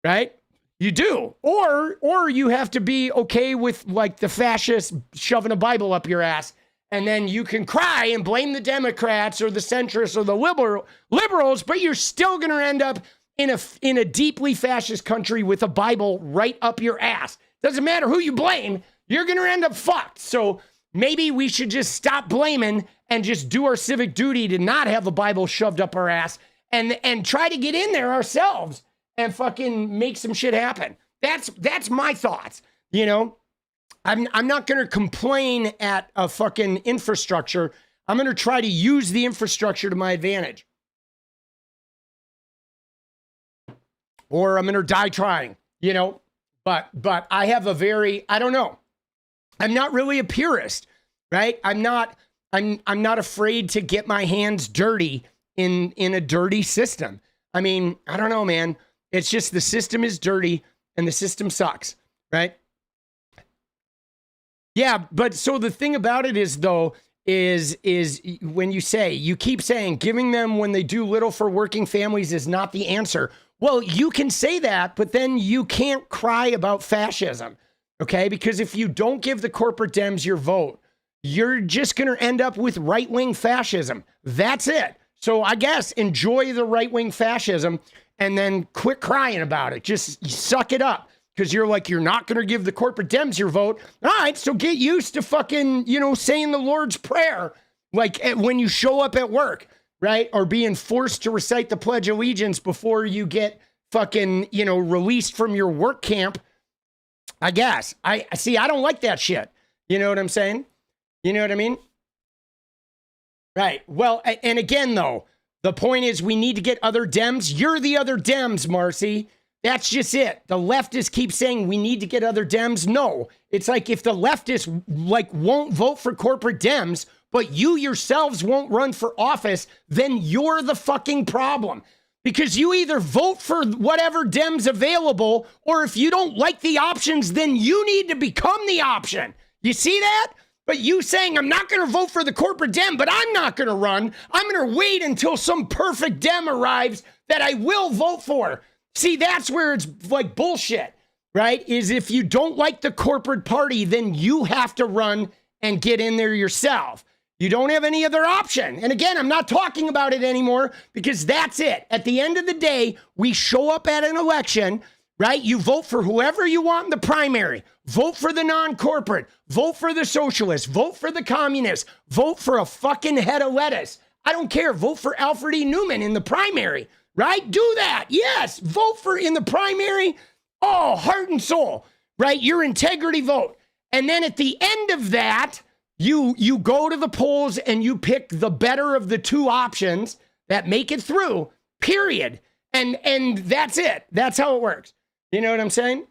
right? You do. Or you have to be okay with like the fascists shoving a Bible up your ass. And then you can cry and blame the Democrats or the centrists or the liberals, but you're still going to end up in a deeply fascist country with a Bible right up your ass. Doesn't matter who you blame, you're going to end up fucked. So maybe we should just stop blaming and just do our civic duty to not have the Bible shoved up our ass and try to get in there ourselves and fucking make some shit happen. That's my thoughts. You know, I'm not going to complain at a fucking infrastructure. I'm going to try to use the infrastructure to my advantage. Or I'm going to die trying, you know, but I have I don't know. I'm not really a purist, right? I'm not afraid to get my hands dirty in a dirty system. I mean, I don't know, man. It's just the system is dirty and the system sucks, right? Yeah, but so the thing about it is though, is when you keep saying giving them when they do little for working families is not the answer. Well, you can say that, but then you can't cry about fascism. Okay, because if you don't give the corporate Dems your vote, you're just going to end up with right-wing fascism. That's it. So I guess enjoy the right-wing fascism and then quit crying about it. Just suck it up because you're not going to give the corporate Dems your vote. All right, so get used to fucking, saying the Lord's Prayer like when you show up at work, right? Or being forced to recite the Pledge of Allegiance before you get fucking, released from your work camp. I guess. I don't like that shit. You know what I'm saying? You know what I mean? Right. Well, and again, though, the point is we need to get other Dems. You're the other Dems, Marcy. That's just it. The leftists keep saying we need to get other Dems. No, it's like if the leftists won't vote for corporate Dems, but you yourselves won't run for office, then you're the fucking problem. Because you either vote for whatever Dems available, or if you don't like the options, then you need to become the option. You see that? But you saying, I'm not going to vote for the corporate Dem, but I'm not going to run. I'm going to wait until some perfect Dem arrives that I will vote for. See, that's where it's like bullshit, right? Is if you don't like the corporate party, then you have to run and get in there yourself. You don't have any other option. And again, I'm not talking about it anymore because that's it. At the end of the day, we show up at an election, right? You vote for whoever you want in the primary. Vote for the non-corporate. Vote for the socialists. Vote for the communists. Vote for a fucking head of lettuce. I don't care. Vote for Alfred E. Newman in the primary, right? Do that. Yes. Vote for in the primary. Oh, heart and soul, right? Your integrity vote. And then at the end of that, you go to the polls and you pick the better of the two options that make it through, period. And that's it. That's how it works. You know what I'm saying?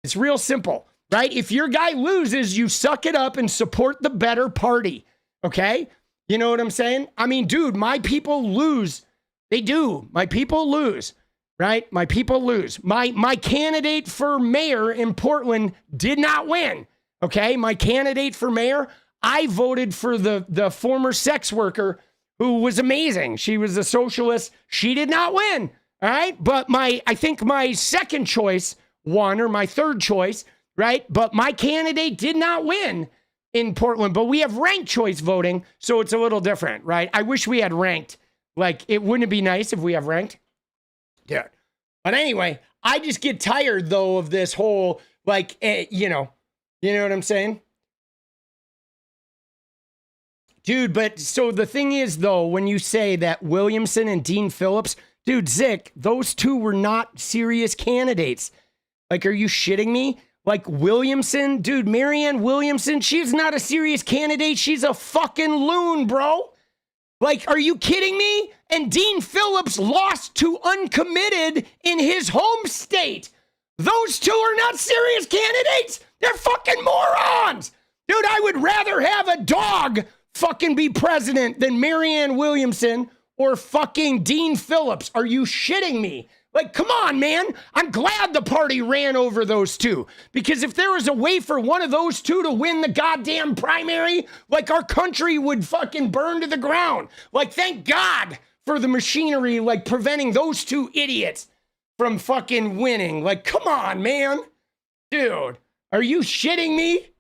It's real simple, right? If your guy loses, you suck it up and support the better party, okay? You know what I'm saying? I mean, dude, my people lose. They do. My people lose, right? My people lose. My candidate for mayor in Portland did not win, okay? My candidate for mayor, I voted for the former sex worker who was amazing. She was a socialist. She did not win. All right. But I think my second choice won, or my third choice. Right. But my candidate did not win in Portland. But we have ranked choice voting. So it's a little different. Right. I wish we had ranked. Like, it wouldn't be nice if we have ranked. Yeah. But anyway, I just get tired, though, of this whole, you know what I'm saying? Dude, but so the thing is, though, when you say that Williamson and Dean Phillips, dude, Zick, those two were not serious candidates. Like, are you shitting me? Like, Williamson, dude, Marianne Williamson, she's not a serious candidate. She's a fucking loon, bro. Like, are you kidding me? And Dean Phillips lost to uncommitted in his home state. Those two are not serious candidates. They're fucking morons. Dude, I would rather have a dog fucking be president than Marianne Williamson or fucking Dean Phillips. Are you shitting me? Like, come on, man. I'm glad the party ran over those two. Because if there was a way for one of those two to win the goddamn primary, like, our country would fucking burn to the ground. Like, thank God for the machinery, like, preventing those two idiots from fucking winning. Like, come on, man. Dude, are you shitting me?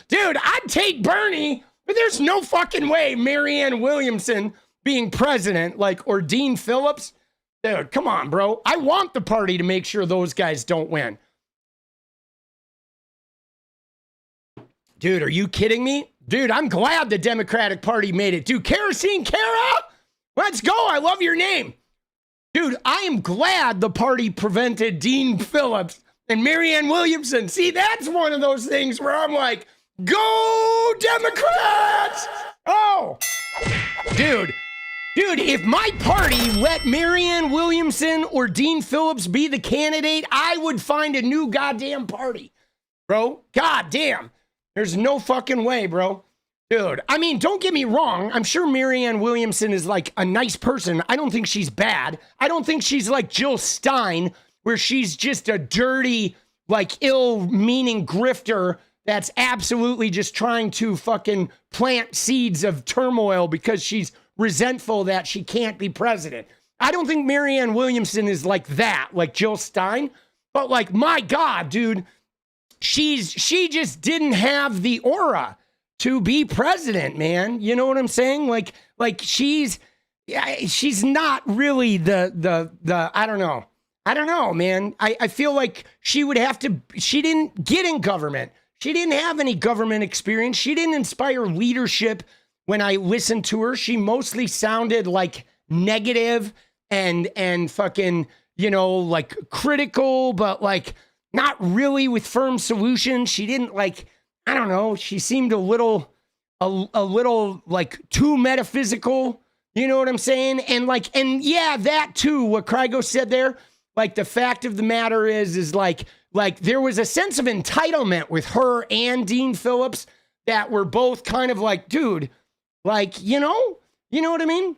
Dude, I'd take Bernie, but there's no fucking way Marianne Williamson being president, like, or Dean Phillips. Dude, come on, bro. I want the party to make sure those guys don't win. Dude, are you kidding me? Dude, I'm glad the Democratic Party made it. Dude, 𝗙cie𝗶𝗹𝗏, let's go. I love your name. Dude, I am glad the party prevented Dean Phillips and Marianne Williamson. See, that's one of those things where I'm like, go Democrats! Oh, dude, if my party let Marianne Williamson or Dean Phillips be the candidate, I would find a new goddamn party, bro. God damn. There's no fucking way, bro. Dude, I mean, don't get me wrong. I'm sure Marianne Williamson is like a nice person. I don't think she's bad. I don't think she's like Jill Stein, where she's just a dirty, like, ill-meaning grifter that's absolutely just trying to fucking plant seeds of turmoil because she's resentful that she can't be president. I don't think Marianne Williamson is like that, like Jill Stein. But, like, my God, dude, she just didn't have the aura to be president, man. You know what I'm saying? Like she's not really the I don't know. I don't know, man. I feel like she didn't get in government. She didn't have any government experience. She didn't inspire leadership when I listened to her. She mostly sounded like negative and fucking, you know, like critical, but like not really with firm solutions. She didn't like, I don't know. She seemed a little like too metaphysical. You know what I'm saying? And yeah, that too, what Krygo said there. Like, the fact of the matter is like there was a sense of entitlement with her and Dean Phillips that were both kind of like, dude, like, you know what I mean?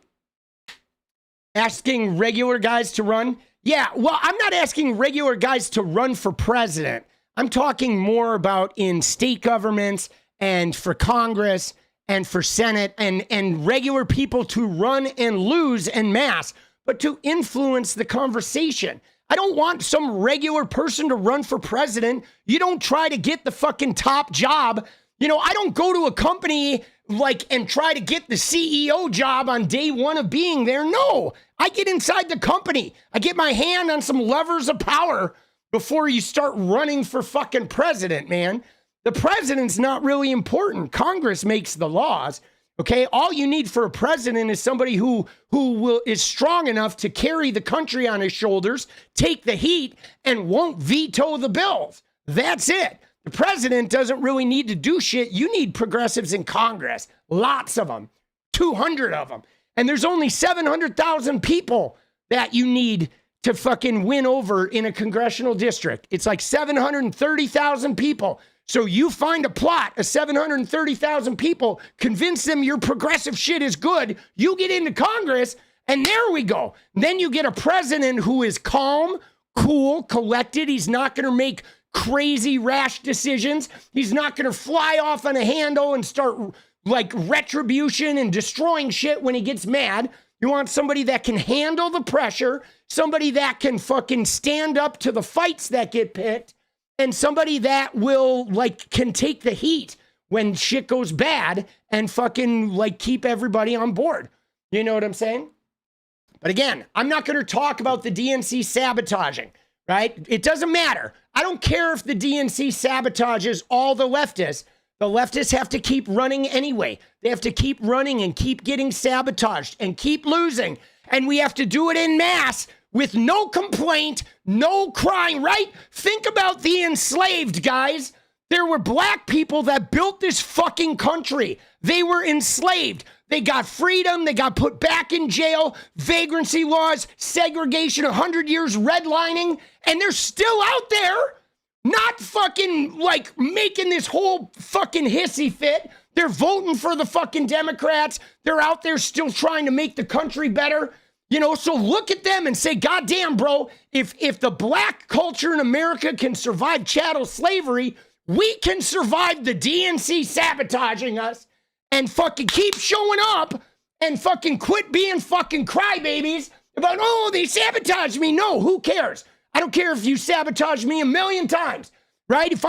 Asking regular guys to run. Yeah, well, I'm not asking regular guys to run for president. I'm talking more about in state governments and for Congress and for Senate and regular people to run and lose en masse, but to influence the conversation. I don't want some regular person to run for president. You don't try to get the fucking top job. You know, I don't go to a company and try to get the CEO job on day one of being there. No, I get inside the company. I get my hand on some levers of power before you start running for fucking president, man. The president's not really important. Congress makes the laws. Okay, all you need for a president is somebody who is strong enough to carry the country on his shoulders, take the heat, and won't veto the bills. That's it. The president doesn't really need to do shit. You need progressives in Congress, lots of them, 200 of them. And there's only 700,000 people that you need to fucking win over in a congressional district. It's like 730,000 people. So you find a plot of 730,000 people, convince them your progressive shit is good, you get into Congress, and there we go. Then you get a president who is calm, cool, collected. He's not going to make crazy, rash decisions. He's not going to fly off on a handle and start like retribution and destroying shit when he gets mad. You want somebody that can handle the pressure, somebody that can fucking stand up to the fights that get picked, and somebody that will can take the heat when shit goes bad and fucking keep everybody on board. You know what I'm saying? But again, I'm not going to talk about the DNC sabotaging, right? It doesn't matter. I don't care if the DNC sabotages all the leftists, The leftists have to keep running anyway. They have to keep running and keep getting sabotaged and keep losing. And we have to do it en masse with no complaint, no crying, right? Think about the enslaved, guys. There were black people that built this fucking country. They were enslaved. They got freedom. They got put back in jail. Vagrancy laws, segregation, 100 years redlining. And they're still out there. Not fucking like making this whole fucking hissy fit. They're voting for the fucking Democrats. They're out there still trying to make the country better. You know, so look at them and say, God damn, bro, if the black culture in America can survive chattel slavery, we can survive the DNC sabotaging us and fucking keep showing up and fucking quit being fucking crybabies about, oh, they sabotaged me. No, who cares? I don't care if you sabotage me 1,000,000 times, right? If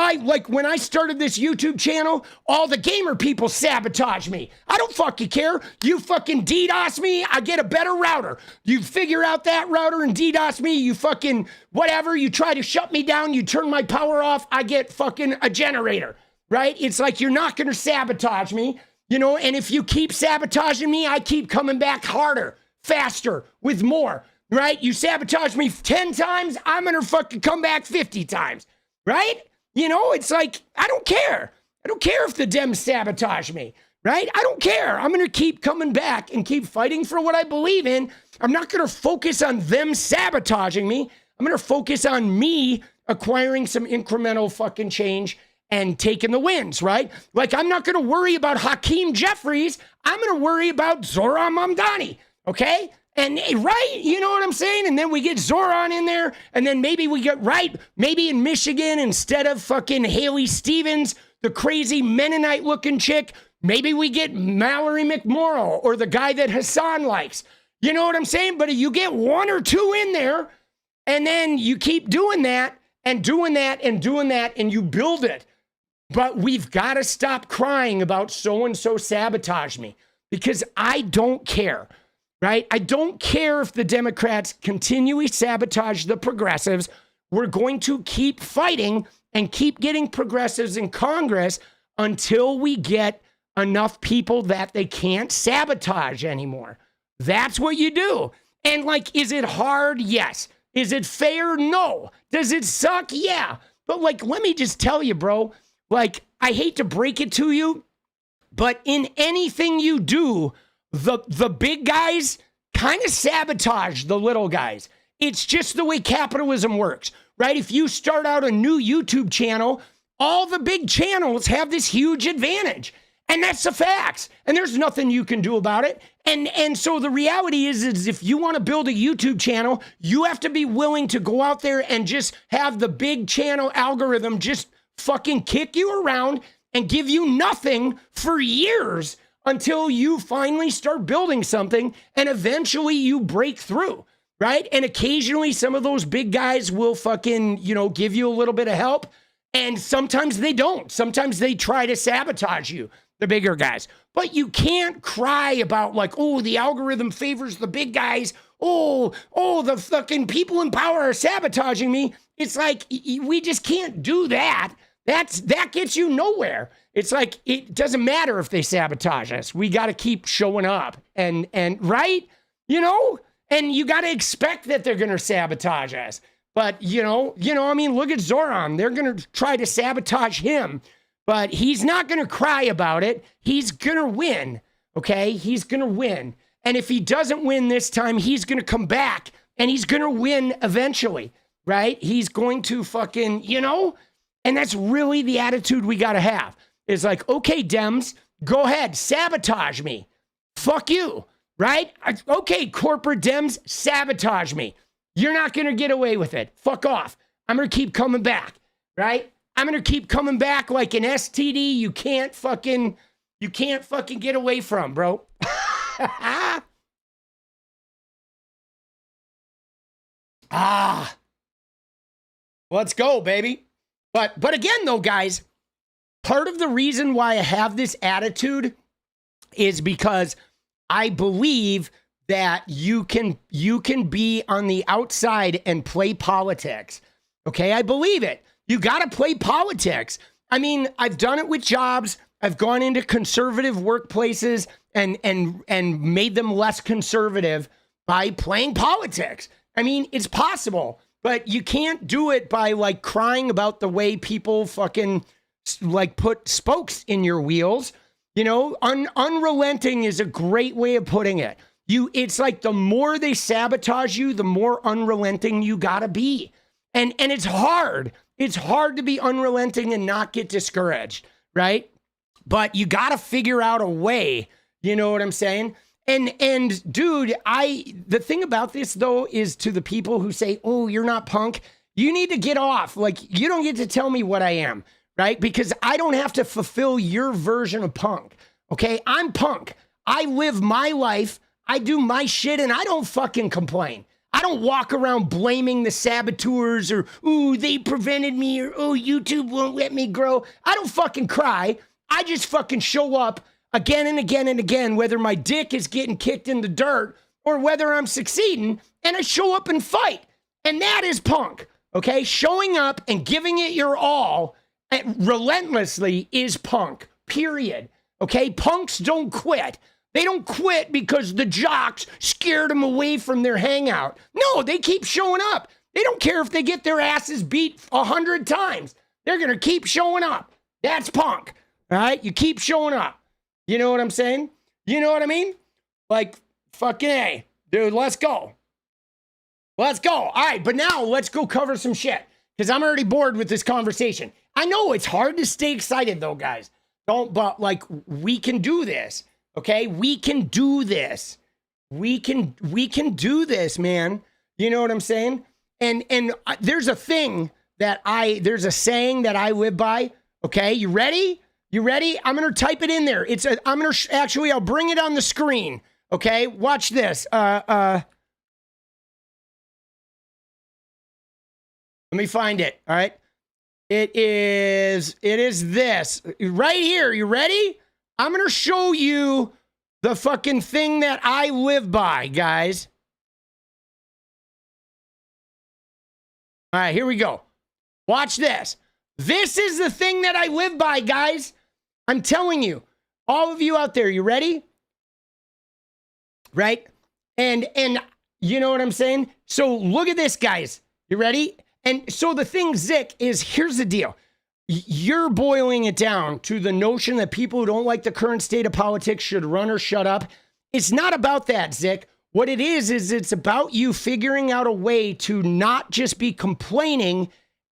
when I started this YouTube channel, all the gamer people sabotage me. I don't fucking care. You fucking DDoS me, I get a better router. You figure out that router and DDoS me, you fucking whatever, you try to shut me down, you turn my power off, I get fucking a generator, right? It's like you're not gonna sabotage me, you know, and if you keep sabotaging me, I keep coming back harder, faster, with more. Right? You sabotage me 10 times, I'm gonna fucking come back 50 times. Right? You know, it's like, I don't care. I don't care if the Dems sabotage me. Right? I don't care. I'm gonna keep coming back and keep fighting for what I believe in. I'm not gonna focus on them sabotaging me. I'm gonna focus on me acquiring some incremental fucking change and taking the wins, right? Like, I'm not gonna worry about Hakeem Jeffries. I'm gonna worry about Zohran Mamdani, okay? And right, you know what I'm saying? And then we get Zoran in there, and then maybe we get maybe in Michigan, instead of fucking Haley Stevens, the crazy Mennonite-looking chick, maybe we get Mallory McMorrow or the guy that Hassan likes. You know what I'm saying? But you get one or two in there, and then you keep doing that and doing that and doing that, and you build it. But we've got to stop crying about so-and-so sabotage me, because I don't care. Right? I don't care if the Democrats continually sabotage the progressives. We're going to keep fighting and keep getting progressives in Congress until we get enough people that they can't sabotage anymore. That's what you do. And like, is it hard? Yes. Is it fair? No. Does it suck? Yeah. But like, let me just tell you, bro, like, I hate to break it to you, but in anything you do, the big guys kind of sabotage the little guys. It's just the way capitalism works, right? If you start out a new YouTube channel, all the big channels have this huge advantage. And that's the facts. And there's nothing you can do about it. And so the reality is if you want to build a YouTube channel, you have to be willing to go out there and just have the big channel algorithm just fucking kick you around and give you nothing for years until you finally start building something and eventually you break through, right? And occasionally some of those big guys will fucking, you know, give you a little bit of help. And sometimes they don't. Sometimes they try to sabotage you, the bigger guys. But you can't cry about like, oh, the algorithm favors the big guys. Oh, the fucking people in power are sabotaging me. It's like, we just can't do that. That gets you nowhere. It's like, it doesn't matter if they sabotage us. We got to keep showing up and right, you know, and you got to expect that they're going to sabotage us. But, you know, I mean, look at Zoran. They're going to try to sabotage him, but he's not going to cry about it. He's going to win. Okay. He's going to win. And if he doesn't win this time, he's going to come back and he's going to win eventually. Right. He's going to fucking, you know, and that's really the attitude we got to have. Is like, okay, Dems, go ahead, sabotage me. Fuck you, right? Okay, corporate Dems, sabotage me. You're not going to get away with it. Fuck off. I'm going to keep coming back, right? I'm going to keep coming back like an STD you can't fucking get away from, bro. Let's go, baby. But again, though, guys, part of the reason why I have this attitude is because I believe that you can be on the outside and play politics. Okay, I believe it. You got to play politics. I mean, I've done it with jobs. I've gone into conservative workplaces and made them less conservative by playing politics. I mean, it's possible, but you can't do it by like crying about the way people fucking like put spokes in your wheels. You know, unrelenting is a great way of putting it. It's like the more they sabotage you, the more unrelenting you gotta be. And it's hard. It's hard to be unrelenting and not get discouraged, right? But you got to figure out a way, you know what I'm saying? And dude, the thing about this though is to the people who say, "Oh, you're not punk." You need to get off. Like, you don't get to tell me what I am, right? Because I don't have to fulfill your version of punk. Okay? I'm punk. I live my life. I do my shit and I don't fucking complain. I don't walk around blaming the saboteurs or, "Ooh, they prevented me," or, "Oh, YouTube won't let me grow." I don't fucking cry. I just fucking show up again and again and again, whether my dick is getting kicked in the dirt or whether I'm succeeding, and I show up and fight. And that is punk, okay? Showing up and giving it your all relentlessly is punk, period, okay? Punks don't quit. They don't quit because the jocks scared them away from their hangout. No, they keep showing up. They don't care if they get their asses beat 100 times. They're going to keep showing up. That's punk, all right? You keep showing up. You know what I'm saying? You know what I mean? Like, fucking A. Dude, let's go. Let's go. All right, but now let's go cover some shit because I'm already bored with this conversation. I know it's hard to stay excited though, guys. But like, we can do this. Okay, we can do this. We can do this, man. You know what I'm saying? And there's a saying that I live by. Okay, you ready? You ready? I'm gonna type it in there. I'll bring it on the screen. Okay, watch this. Let me find it. All right, it is this right here. You ready? I'm going to show you the fucking thing that I live by, guys. All right, here we go. Watch this. This is the thing that I live by, guys. I'm telling you, all of you out there, you ready? Right? And you know what I'm saying? So look at this, guys. You ready? And so the thing, Zik, is here's the deal. You're boiling it down to the notion that people who don't like the current state of politics should run or shut up. It's not about that, Zik. What it is it's about you figuring out a way to not just be complaining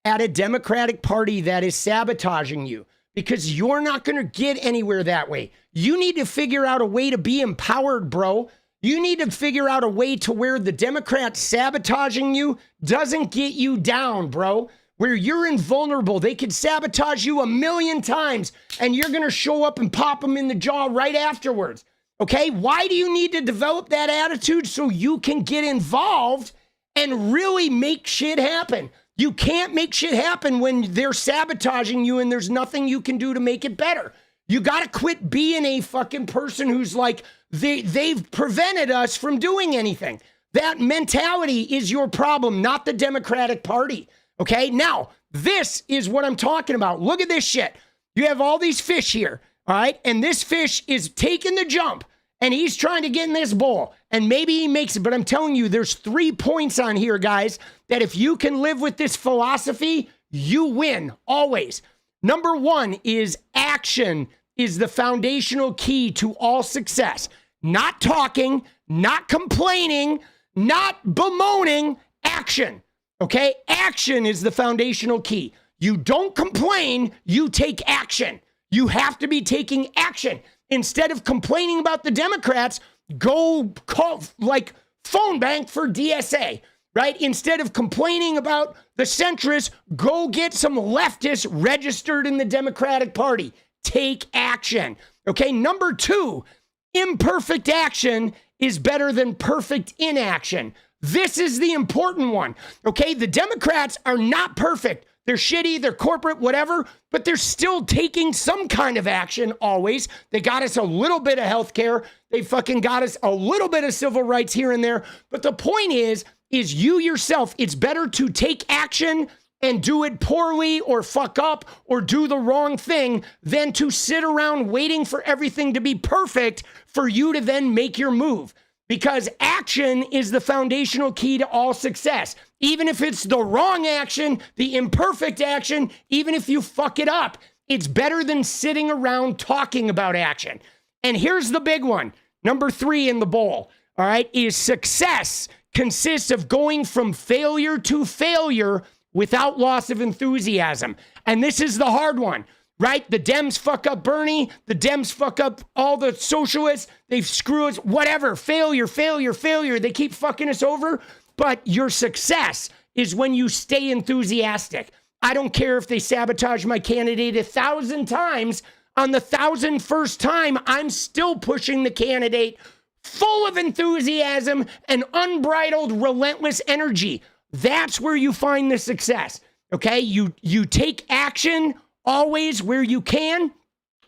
at a Democratic Party that is sabotaging you, because you're not going to get anywhere that way. You need to figure out a way to be empowered, bro. You need to figure out a way to where the Democrats sabotaging you doesn't get you down, bro. Where you're invulnerable. They could sabotage you 1,000,000 times and you're going to show up and pop them in the jaw right afterwards. Okay? Why do you need to develop that attitude? So you can get involved and really make shit happen. You can't make shit happen when they're sabotaging you and there's nothing you can do to make it better. You got to quit being a fucking person who's like, they've prevented us from doing anything. That mentality is your problem, not the Democratic Party. Okay, now, this is what I'm talking about. Look at this shit. You have all these fish here, all right? And this fish is taking the jump, and he's trying to get in this bowl. And maybe he makes it, but I'm telling you, there's 3 points on here, guys, that if you can live with this philosophy, you win, always. Number 1 is action is the foundational key to all success. Not talking, not complaining, not bemoaning, action. Okay, action is the foundational key. You don't complain, you take action. You have to be taking action. Instead of complaining about the Democrats, go call, like, phone bank for DSA, right? Instead of complaining about the centrists, go get some leftists registered in the Democratic Party. Take action. Okay, number 2, imperfect action is better than perfect inaction. This is the important one, okay? The Democrats are not perfect. They're shitty, they're corporate, whatever, but they're still taking some kind of action always. They got us a little bit of healthcare. They fucking got us a little bit of civil rights here and there. But the point is you yourself, it's better to take action and do it poorly or fuck up or do the wrong thing than to sit around waiting for everything to be perfect for you to then make your move. Because action is the foundational key to all success. Even if it's the wrong action, the imperfect action, even if you fuck it up, it's better than sitting around talking about action. And here's the big one. Number 3 in the bowl, all right, is success consists of going from failure to failure without loss of enthusiasm. And this is the hard one, right? The Dems fuck up Bernie. The Dems fuck up all the socialists. They screw us, whatever, failure, failure, failure. They keep fucking us over. But your success is when you stay enthusiastic. I don't care if they sabotage my candidate 1,000 times. On the 1,001st time, I'm still pushing the candidate full of enthusiasm and unbridled, relentless energy. That's where you find the success, okay? You take action always where you can.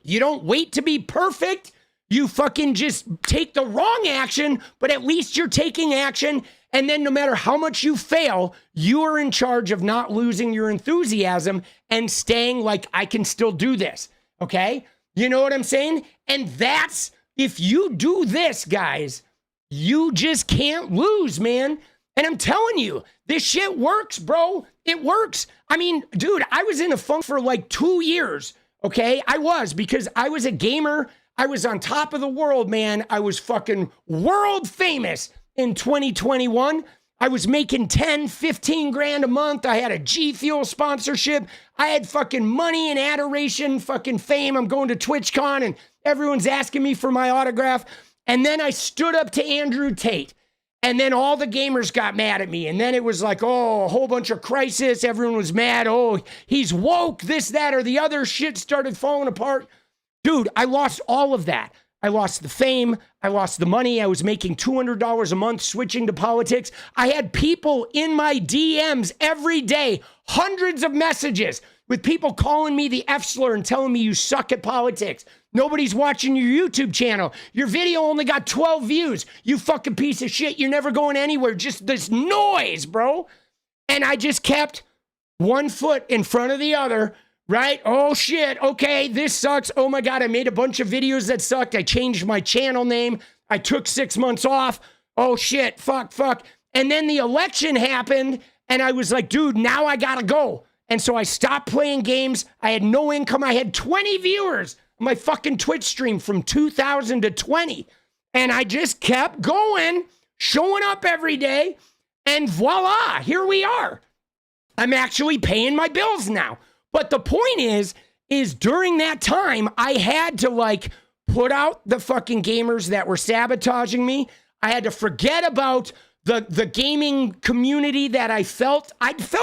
You don't wait to be perfect. You fucking just take the wrong action, but at least you're taking action. And then no matter how much you fail, you are in charge of not losing your enthusiasm and staying like, I can still do this, okay? You know what I'm saying? And that's, if you do this, guys, you just can't lose, man. And I'm telling you, this shit works, bro. It works. I mean, dude, I was in a funk for like 2 years, okay? I was, because I was a gamer. I was on top of the world, man. I was fucking world famous in 2021. I was making 10, 15 grand a month. I had a G Fuel sponsorship. I had fucking money and adoration, fucking fame. I'm going to TwitchCon and everyone's asking me for my autograph. And then I stood up to Andrew Tate. And then all the gamers got mad at me. And then it was like, oh, a whole bunch of crisis. Everyone was mad. Oh, he's woke, this, that, or the other. Shit started falling apart. Dude, I lost all of that. I lost the fame. I lost the money. I was making $200 a month switching to politics. I had people in my DMs every day, hundreds of messages with people calling me the F slur and telling me you suck at politics. Nobody's watching your YouTube channel. Your video only got 12 views. You fucking piece of shit. You're never going anywhere. Just this noise, bro. And I just kept one foot in front of the other, right? Oh shit. Okay, this sucks. Oh my God, I made a bunch of videos that sucked. I changed my channel name. I took 6 months off. Oh shit, fuck. And then the election happened and I was like, dude, now I gotta go. And so I stopped playing games. I had no income. I had 20 viewers on my fucking Twitch stream from 2000 to 20. And I just kept going, showing up every day. And voila, here we are. I'm actually paying my bills now. But the point is during that time, I had to like put out the fucking gamers that were sabotaging me. I had to forget about the gaming community that I felt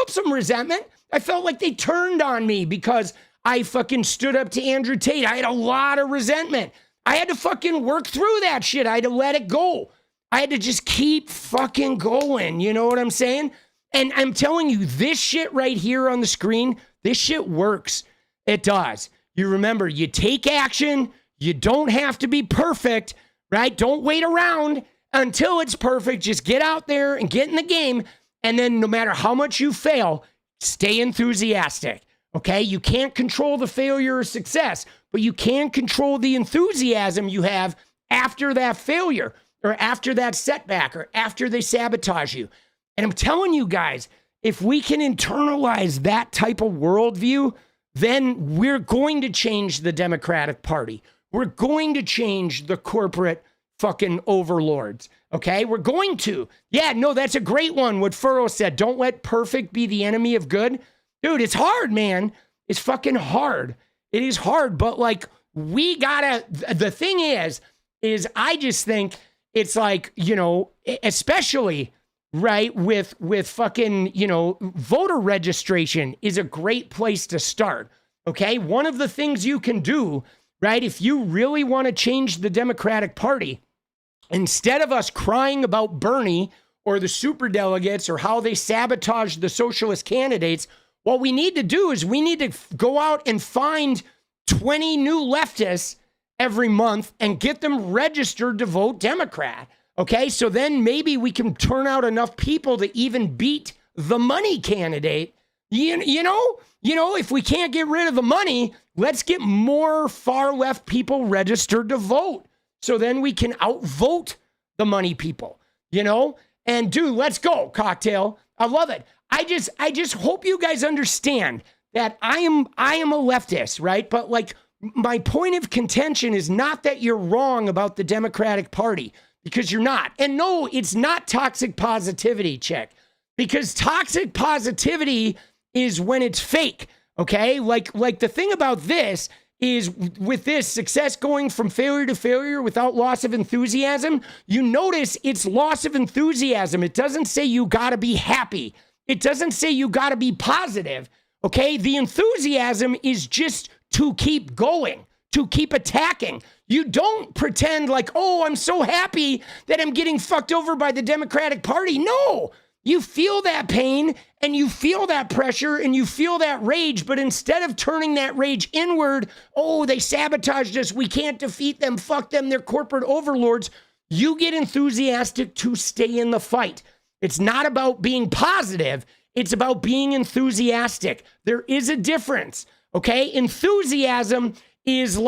some resentment. I felt like they turned on me because I fucking stood up to Andrew Tate. I had a lot of resentment. I had to fucking work through that shit. I had to let it go. I had to just keep fucking going. You know what I'm saying? And I'm telling you, this shit right here on the screen, this shit works. It does. You remember, you take action. You don't have to be perfect, right? Don't wait around until it's perfect. Just get out there and get in the game. And then no matter how much you fail, stay enthusiastic, okay? You can't control the failure or success, but you can control the enthusiasm you have after that failure or after that setback or after they sabotage you. And I'm telling you guys, if we can internalize that type of worldview, then we're going to change the Democratic Party. We're going to change the corporate fucking overlords. Okay, we're going to. Yeah, no, that's a great one. What Furrow said, don't let perfect be the enemy of good. Dude, it's hard, man. It's fucking hard. It is hard, but like we gotta, the thing is I just think it's like, you know, especially right with fucking, you know, voter registration is a great place to start. Okay, one of the things you can do, right, if you really want to change the Democratic Party, instead of us crying about Bernie or the superdelegates or how they sabotage the socialist candidates, what we need to do is we need to go out and find 20 new leftists every month and get them registered to vote Democrat. Okay, so then maybe we can turn out enough people to even beat the money candidate You know, if we can't get rid of the money, let's get more far left people registered to vote. So then we can outvote the money people, you know? And dude, let's go, Cocktail. I love it. I just hope you guys understand that I am a leftist, right? But like, my point of contention is not that you're wrong about the Democratic Party, because you're not. And no, it's not toxic positivity, chick, because toxic positivity is when it's fake, okay? Like the thing about this is, with this success going from failure to failure without loss of enthusiasm, you notice it's loss of enthusiasm. It doesn't say you gotta be happy. It doesn't say you gotta be positive, okay? The enthusiasm is just to keep going, to keep attacking. You don't pretend like, oh, I'm so happy that I'm getting fucked over by the Democratic Party. No, you feel that pain and you feel that pressure and you feel that rage, but instead of turning that rage inward, oh, they sabotaged us, we can't defeat them, fuck them, they're corporate overlords, you get enthusiastic to stay in the fight. It's not about being positive, it's about being enthusiastic. There is a difference. Okay, enthusiasm is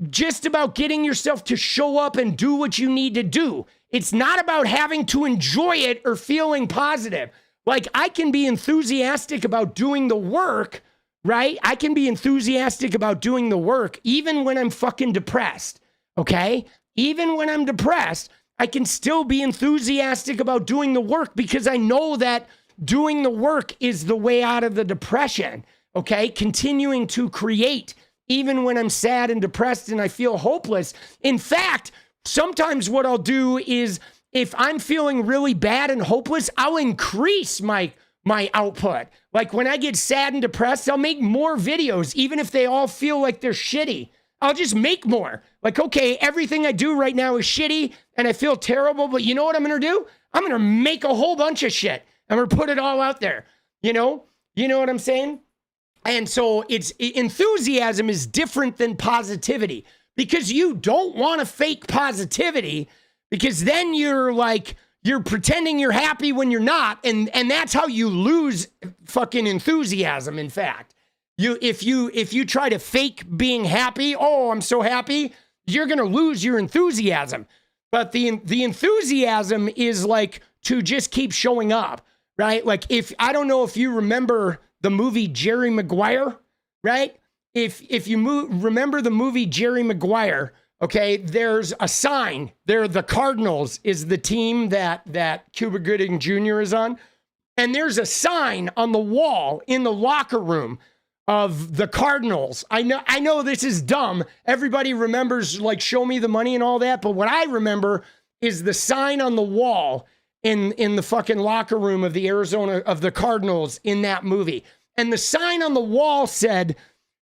just about getting yourself to show up and do what you need to do. It's not about having to enjoy it or feeling positive. Like, I can be enthusiastic about doing the work, right? I can be enthusiastic about doing the work even when I'm fucking depressed, okay? Even when I'm depressed, I can still be enthusiastic about doing the work because I know that doing the work is the way out of the depression. Okay, continuing to create even when I'm sad and depressed and I feel hopeless. In fact, sometimes what I'll do is, if I'm feeling really bad and hopeless, I'll increase my output. Like, when I get sad and depressed, I'll make more videos, even if they all feel like they're shitty. I'll just make more. Like, okay, everything I do right now is shitty and I feel terrible, but you know what I'm gonna do? I'm gonna make a whole bunch of shit. I'm gonna put it all out there. You know what I'm saying? And so enthusiasm is different than positivity, because you don't want to fake positivity, because then you're pretending you're happy when you're not. And that's how you lose fucking enthusiasm. In fact, if you try to fake being happy, oh, I'm so happy, you're going to lose your enthusiasm. But the enthusiasm is like to just keep showing up, right? Like, I don't know if you remember the movie Jerry Maguire, right? If you remember the movie Jerry Maguire, okay, there's a sign there. The Cardinals is the team that Cuba Gooding Jr. is on. And there's a sign on the wall in the locker room of the Cardinals. I know this is dumb. Everybody remembers, like, Show Me the Money and all that. But what I remember is the sign on the wall in the fucking locker room of the Cardinals in that movie. And the sign on the wall said,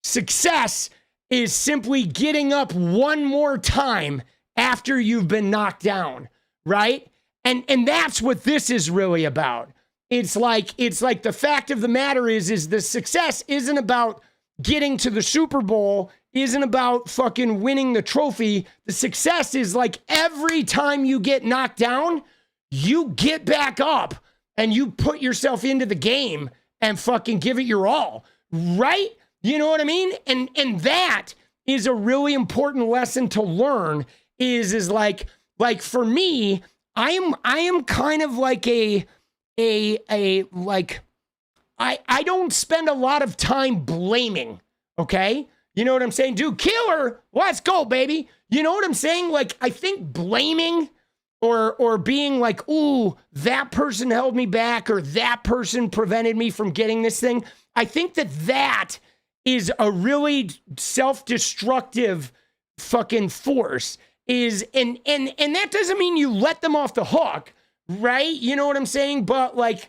success is simply getting up one more time after you've been knocked down, right? And that's what this is really about. It's like the fact of the matter is the success isn't about getting to the Super Bowl, isn't about fucking winning the trophy. The success is like, every time you get knocked down, you get back up and you put yourself into the game and fucking give it your all, right? You know what I mean? And that is a really important lesson to learn. Is like for me, I am kind of like I don't spend a lot of time blaming, okay? You know what I'm saying? Dude, killer, let's go, baby. You know what I'm saying? Like, I think blaming or being like, ooh, that person held me back, or that person prevented me from getting this thing, I think that is a really self-destructive fucking force. And that doesn't mean you let them off the hook, right? You know what I'm saying? But like,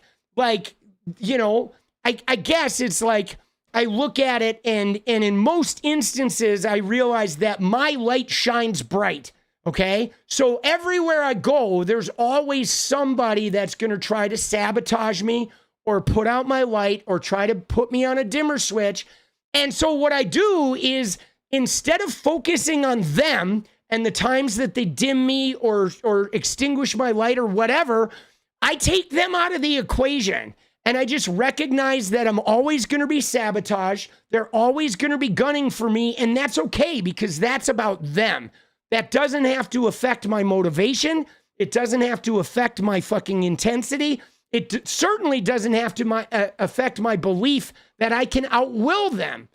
you know, I guess it's like, I look at it and in most instances, I realize that my light shines bright. Okay. So everywhere I go, there's always somebody that's going to try to sabotage me or put out my light or try to put me on a dimmer switch. And so what I do is, instead of focusing on them and the times that they dim me or extinguish my light or whatever, I take them out of the equation. And I just recognize that I'm always going to be sabotaged. They're always going to be gunning for me. And that's okay, because that's about them. That doesn't have to affect my motivation. It doesn't have to affect my fucking intensity. It certainly doesn't have to affect my belief that I can outwill them.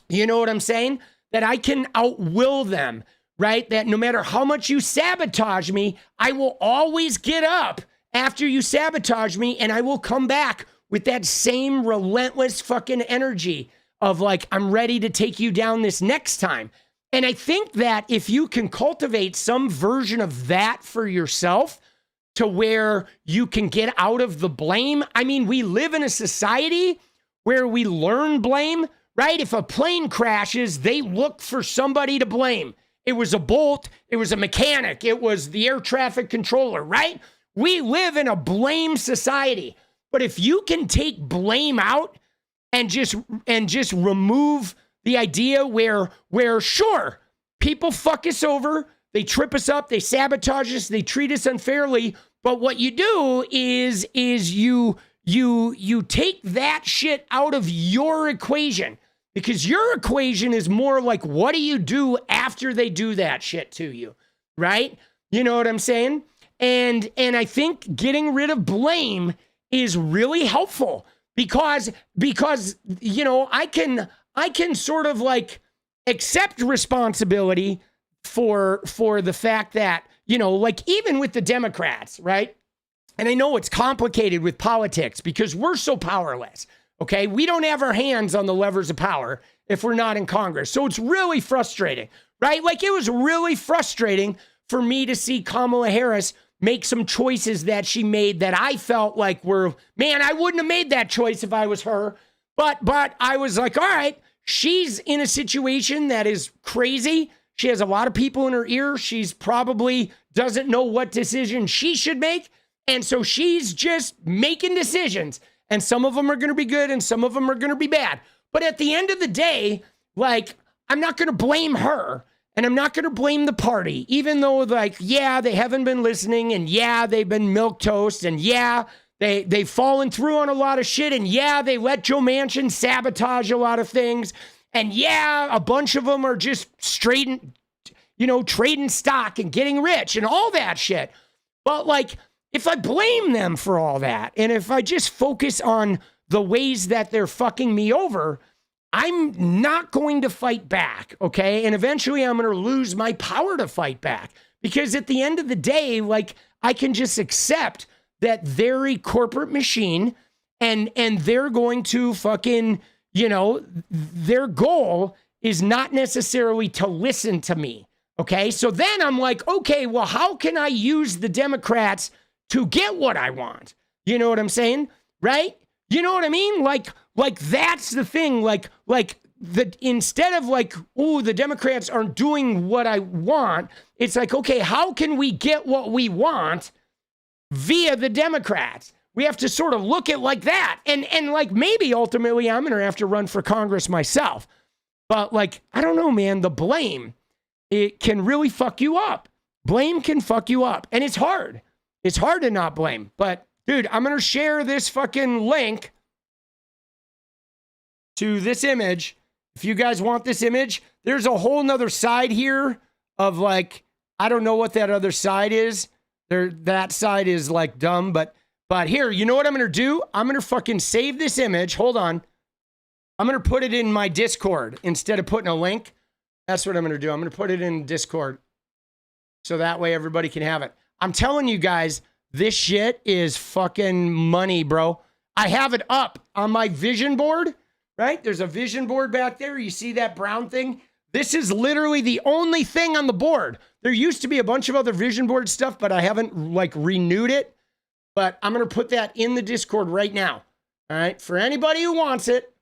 You know what I'm saying? That I can outwill them, right? That no matter how much you sabotage me, I will always get up after you sabotage me, and I will come back with that same relentless fucking energy of like, I'm ready to take you down this next time. And I think that if you can cultivate some version of that for yourself to where you can get out of the blame. I mean, we live in a society where we learn blame, right? If a plane crashes, they look for somebody to blame. It was a Bolt, it was a mechanic, it was the air traffic controller, right? We live in a blame society. But if you can take blame out and just remove the idea where sure, people fuck us over, they trip us up, they sabotage us, they treat us unfairly, but what you do is you take that shit out of your equation, because your equation is more like, what do you do after they do that shit to you, right? You know what I'm saying? And I think getting rid of blame is really helpful because you know, I can sort of like accept responsibility for the fact that, you know, like even with the Democrats, right? And I know it's complicated with politics because we're so powerless, okay? We don't have our hands on the levers of power if we're not in Congress. So it's really frustrating, right? Like it was really frustrating for me to see Kamala Harris make some choices that she made that I felt like were, man, I wouldn't have made that choice if I was her. But I was like, all right, she's in a situation that is crazy. She has a lot of people in her ear. She's probably doesn't know what decision she should make. And so she's just making decisions. And some of them are going to be good and some of them are going to be bad. But at the end of the day, like, I'm not going to blame her. And I'm not going to blame the party, even though, like, yeah, they haven't been listening. And yeah, they've been milquetoast. And yeah, they've fallen through on a lot of shit. And yeah, they let Joe Manchin sabotage a lot of things. And yeah, a bunch of them are just trading stock and getting rich and all that shit. But like, if I blame them for all that, and if I just focus on the ways that they're fucking me over, I'm not going to fight back, okay? And eventually I'm going to lose my power to fight back. Because at the end of the day, like, I can just accept that they're a corporate machine and they're going to fucking, you know, their goal is not necessarily to listen to me, okay? So then I'm like, okay, well, how can I use the Democrats to get what I want? You know what I'm saying? Right? You know what I mean? Like that's the thing. Like instead of like, oh, the Democrats aren't doing what I want, it's like, okay, how can we get what we want via the Democrats? We have to sort of look at like that. And like maybe ultimately I'm gonna have to run for Congress myself. But like, I don't know, man, the blame, it can really fuck you up. Blame can fuck you up. And it's hard. It's hard to not blame. But dude, I'm going to share this fucking link to this image. If you guys want this image, there's a whole nother side here of like, I don't know what that other side is. That side is like dumb, but here, you know what I'm going to do? I'm going to fucking save this image. Hold on. I'm going to put it in my Discord instead of putting a link. That's what I'm going to do. I'm going to put it in Discord so that way everybody can have it. I'm telling you guys, this shit is fucking money, bro. I have it up on my vision board, right? There's a vision board back there. You see that brown thing? This is literally the only thing on the board. There used to be a bunch of other vision board stuff, but I haven't like renewed it. But I'm going to put that in the Discord right now. All right. For anybody who wants it.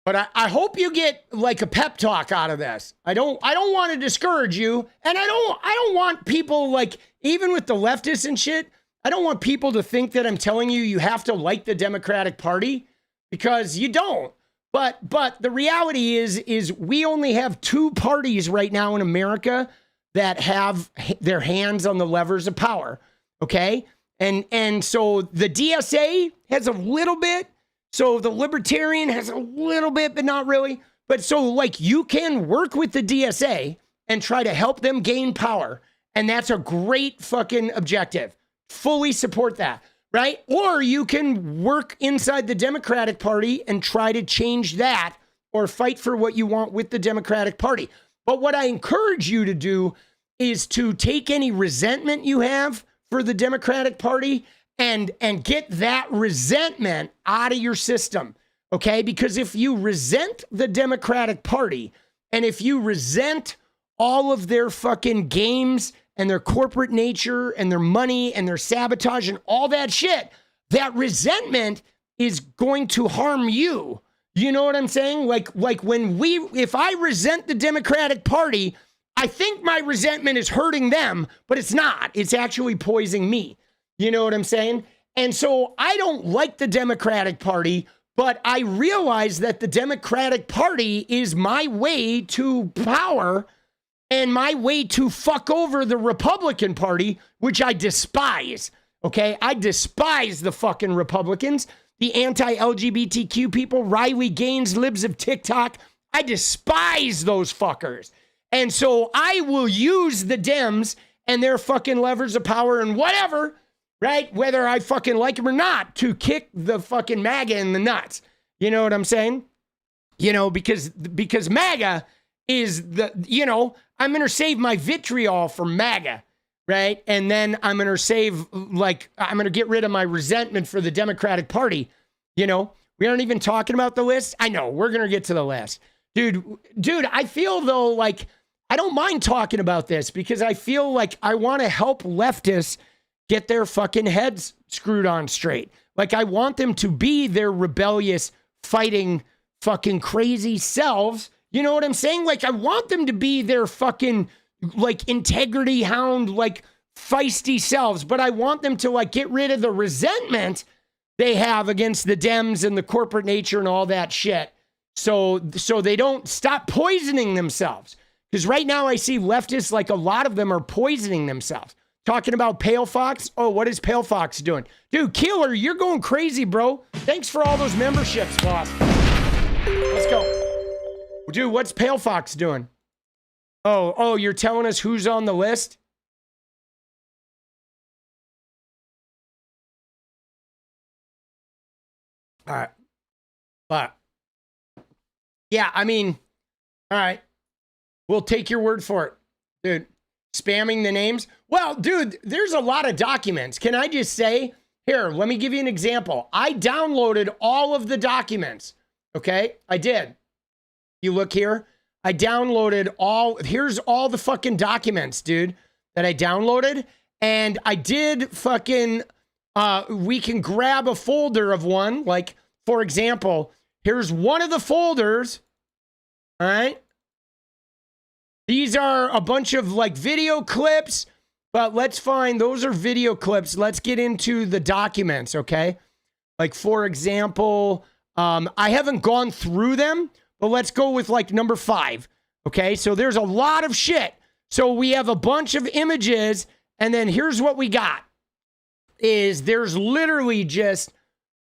But I hope you get like a pep talk out of this. I don't want to discourage you. And I don't want people like, even with the leftists and shit, I don't want people to think that I'm telling you have to like the Democratic Party, because you don't. But the reality is we only have two parties right now in America that have their hands on the levers of power. Okay. And so the DSA has a little bit. So the Libertarian has a little bit, but not really. But so like you can work with the DSA and try to help them gain power. And that's a great fucking objective. Fully support that, right? Or you can work inside the Democratic Party and try to change that or fight for what you want with the Democratic Party. But what I encourage you to do is to take any resentment you have for the Democratic Party and get that resentment out of your system, okay? Because if you resent the Democratic Party and if you resent all of their fucking games and their corporate nature and their money and their sabotage and all that shit, that resentment is going to harm you. You know what I'm saying? Like if I resent the Democratic Party, I think my resentment is hurting them, but it's not. It's actually poisoning me. You know what I'm saying? And so I don't like the Democratic Party, but I realize that the Democratic Party is my way to power and my way to fuck over the Republican Party, which I despise. Okay? I despise the fucking Republicans, the anti-LGBTQ people, Riley Gaines, libs of TikTok. I despise those fuckers. And so I will use the Dems and their fucking levers of power and whatever, right? Whether I fucking like them or not, to kick the fucking MAGA in the nuts. You know what I'm saying? You know, because MAGA is the, you know, I'm going to save my vitriol for MAGA, right? And then I'm going to save, like, I'm going to get rid of my resentment for the Democratic Party. You know, we aren't even talking about the list. I know, we're going to get to the list. Dude, I feel though, like, I don't mind talking about this because I feel like I want to help leftists get their fucking heads screwed on straight. Like, I want them to be their rebellious, fighting, fucking crazy selves. You know what I'm saying? Like, I want them to be their fucking, like, integrity hound, like, feisty selves. But I want them to, like, get rid of the resentment they have against the Dems and the corporate nature and all that shit. So they don't stop poisoning themselves. Because right now I see leftists, like a lot of them are poisoning themselves. Talking about Pale Fox. Oh, what is Pale Fox doing? Dude, Killer, you're going crazy, bro. Thanks for all those memberships, boss. Let's go. Dude, what's Pale Fox doing? Oh, you're telling us who's on the list? All right. But, yeah, I mean, all right. We'll take your word for it, dude. Spamming the names. Well, dude, there's a lot of documents. Can I just say, here, let me give you an example. I downloaded all of the documents. Okay, I did. You look here. I downloaded here's all the fucking documents, dude, that I downloaded. And I did fucking, we can grab a folder of one. Like, for example, here's one of the folders. All right. These are a bunch of like video clips, but let's find, those are video clips. Let's get into the documents, okay? Like, for example, I haven't gone through them, but let's go with like number 5, okay? So there's a lot of shit. So we have a bunch of images, and then here's what we got, is there's literally just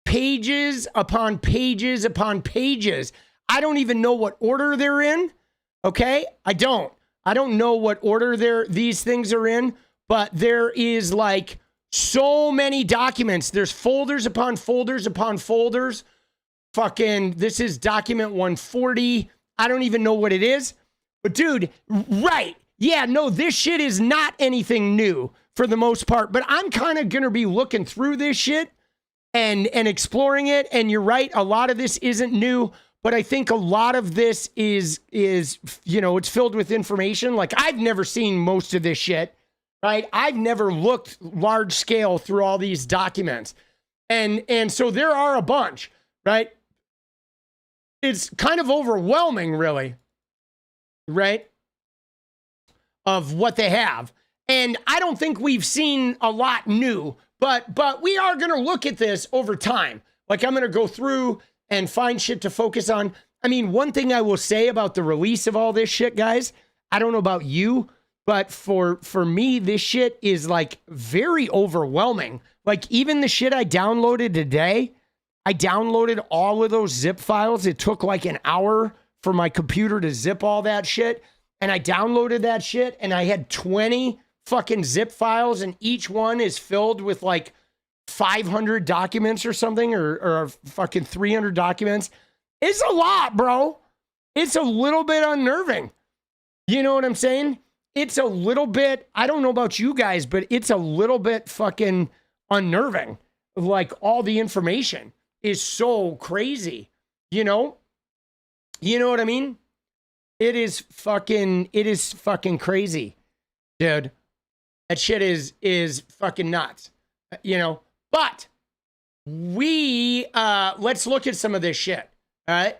pages upon pages upon pages. I don't even know what order they're in. Okay, I don't know what order these things are in, but there is like so many documents. There's folders upon folders upon folders. Fucking, this is document 140. I don't even know what it is. But dude, right. Yeah, no, this shit is not anything new for the most part, but I'm kind of going to be looking through this shit and exploring it. And you're right, a lot of this isn't new. But I think a lot of this is, you know, it's filled with information. Like, I've never seen most of this shit, right? I've never looked large scale through all these documents. And so there are a bunch, right? It's kind of overwhelming, really, right? Of what they have. And I don't think we've seen a lot new, but we are going to look at this over time. Like, I'm going to go through and find shit to focus on. I mean, one thing I will say about the release of all this shit, guys, I don't know about you, but for me, this shit is like very overwhelming. Like even the shit I downloaded today, I downloaded all of those zip files. It took like an hour for my computer to zip all that shit. And I downloaded that shit and I had 20 fucking zip files and each one is filled with like 500 documents or something or fucking 300 documents. It's a lot, bro. It's a little bit unnerving. You know what I'm saying? It's a little bit, I don't know about you guys, but it's a little bit fucking unnerving. Like all the information is so crazy, you know? You know what I mean? It is fucking crazy, dude. That shit is fucking nuts, you know? But let's look at some of this shit, all right?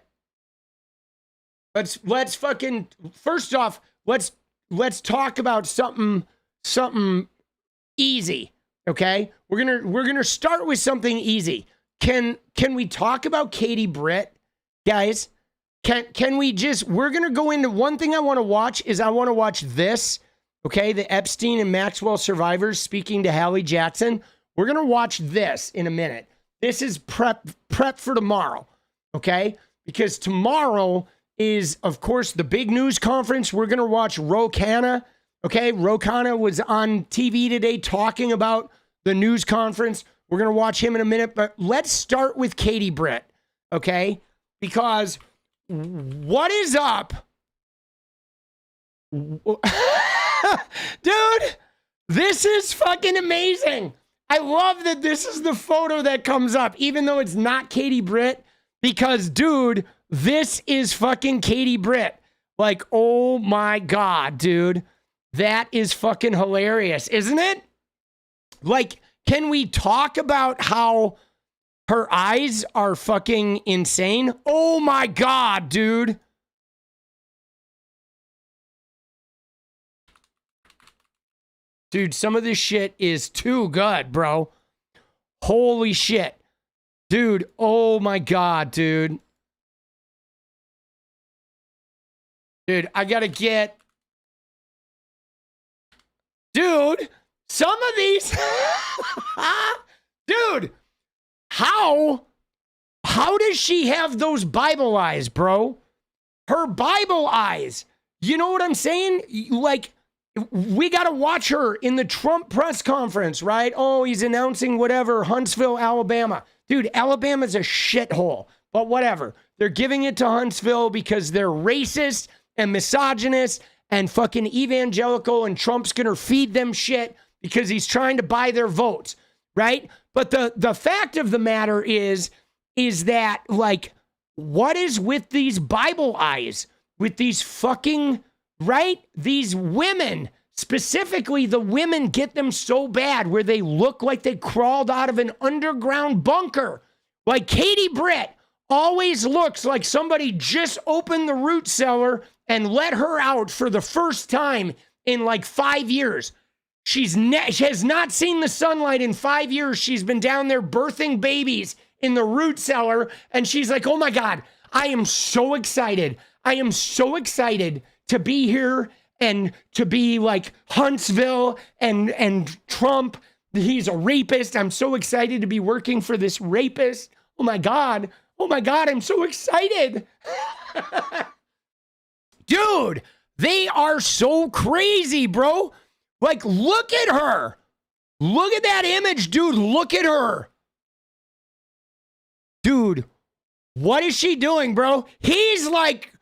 Let's fucking, first off, let's talk about something easy, okay? We're gonna start with something easy. Can we talk about Katie Britt, guys? Can we just, we're going to go into one thing I want to watch is I want to watch this, okay? The Epstein and Maxwell survivors speaking to Hallie Jackson. We're going to watch this in a minute. This is prep for tomorrow, okay? Because tomorrow is, of course, the big news conference. We're going to watch 𝗏𝗏, okay? 𝗏𝗏 was on TV today talking about the news conference. We're going to watch him in a minute, but let's start with Katie Britt, okay? Because what is up? Dude, this is fucking amazing. I love that this is the photo that comes up, even though it's not Katie Britt, because, dude, this is fucking Katie Britt. Like, oh my God, dude. That is fucking hilarious, isn't it? Like, can we talk about how her eyes are fucking insane? Oh my God, dude. Dude, some of this shit is too good, bro. Holy shit. Dude, oh my God, dude. Dude, I gotta get... Dude, some of these... Dude, how does she have those Bible eyes, bro? Her Bible eyes. You know what I'm saying? Like, we got to watch her in the Trump press conference, right? Oh, he's announcing whatever, Huntsville, Alabama. Dude, Alabama's a shithole, but whatever. They're giving it to Huntsville because they're racist and misogynist and fucking evangelical, and Trump's going to feed them shit because he's trying to buy their votes, right? But the fact of the matter is that, like, what is with these Bible eyes? With these fucking, right? These women, specifically the women, get them so bad where they look like they crawled out of an underground bunker. Like Katie Britt always looks like somebody just opened the root cellar and let her out for the first time in like 5 years. She has not seen the sunlight in 5 years. She's been down there birthing babies in the root cellar. And she's like, oh my God, I am so excited. I am so excited to be here and to be like Huntsville and Trump. He's a rapist. I'm so excited to be working for this rapist. Oh my God. Oh my God. I'm so excited. Dude, they are so crazy, bro. Like, look at her. Look at that image, dude. Look at her. Dude, what is she doing, bro? He's like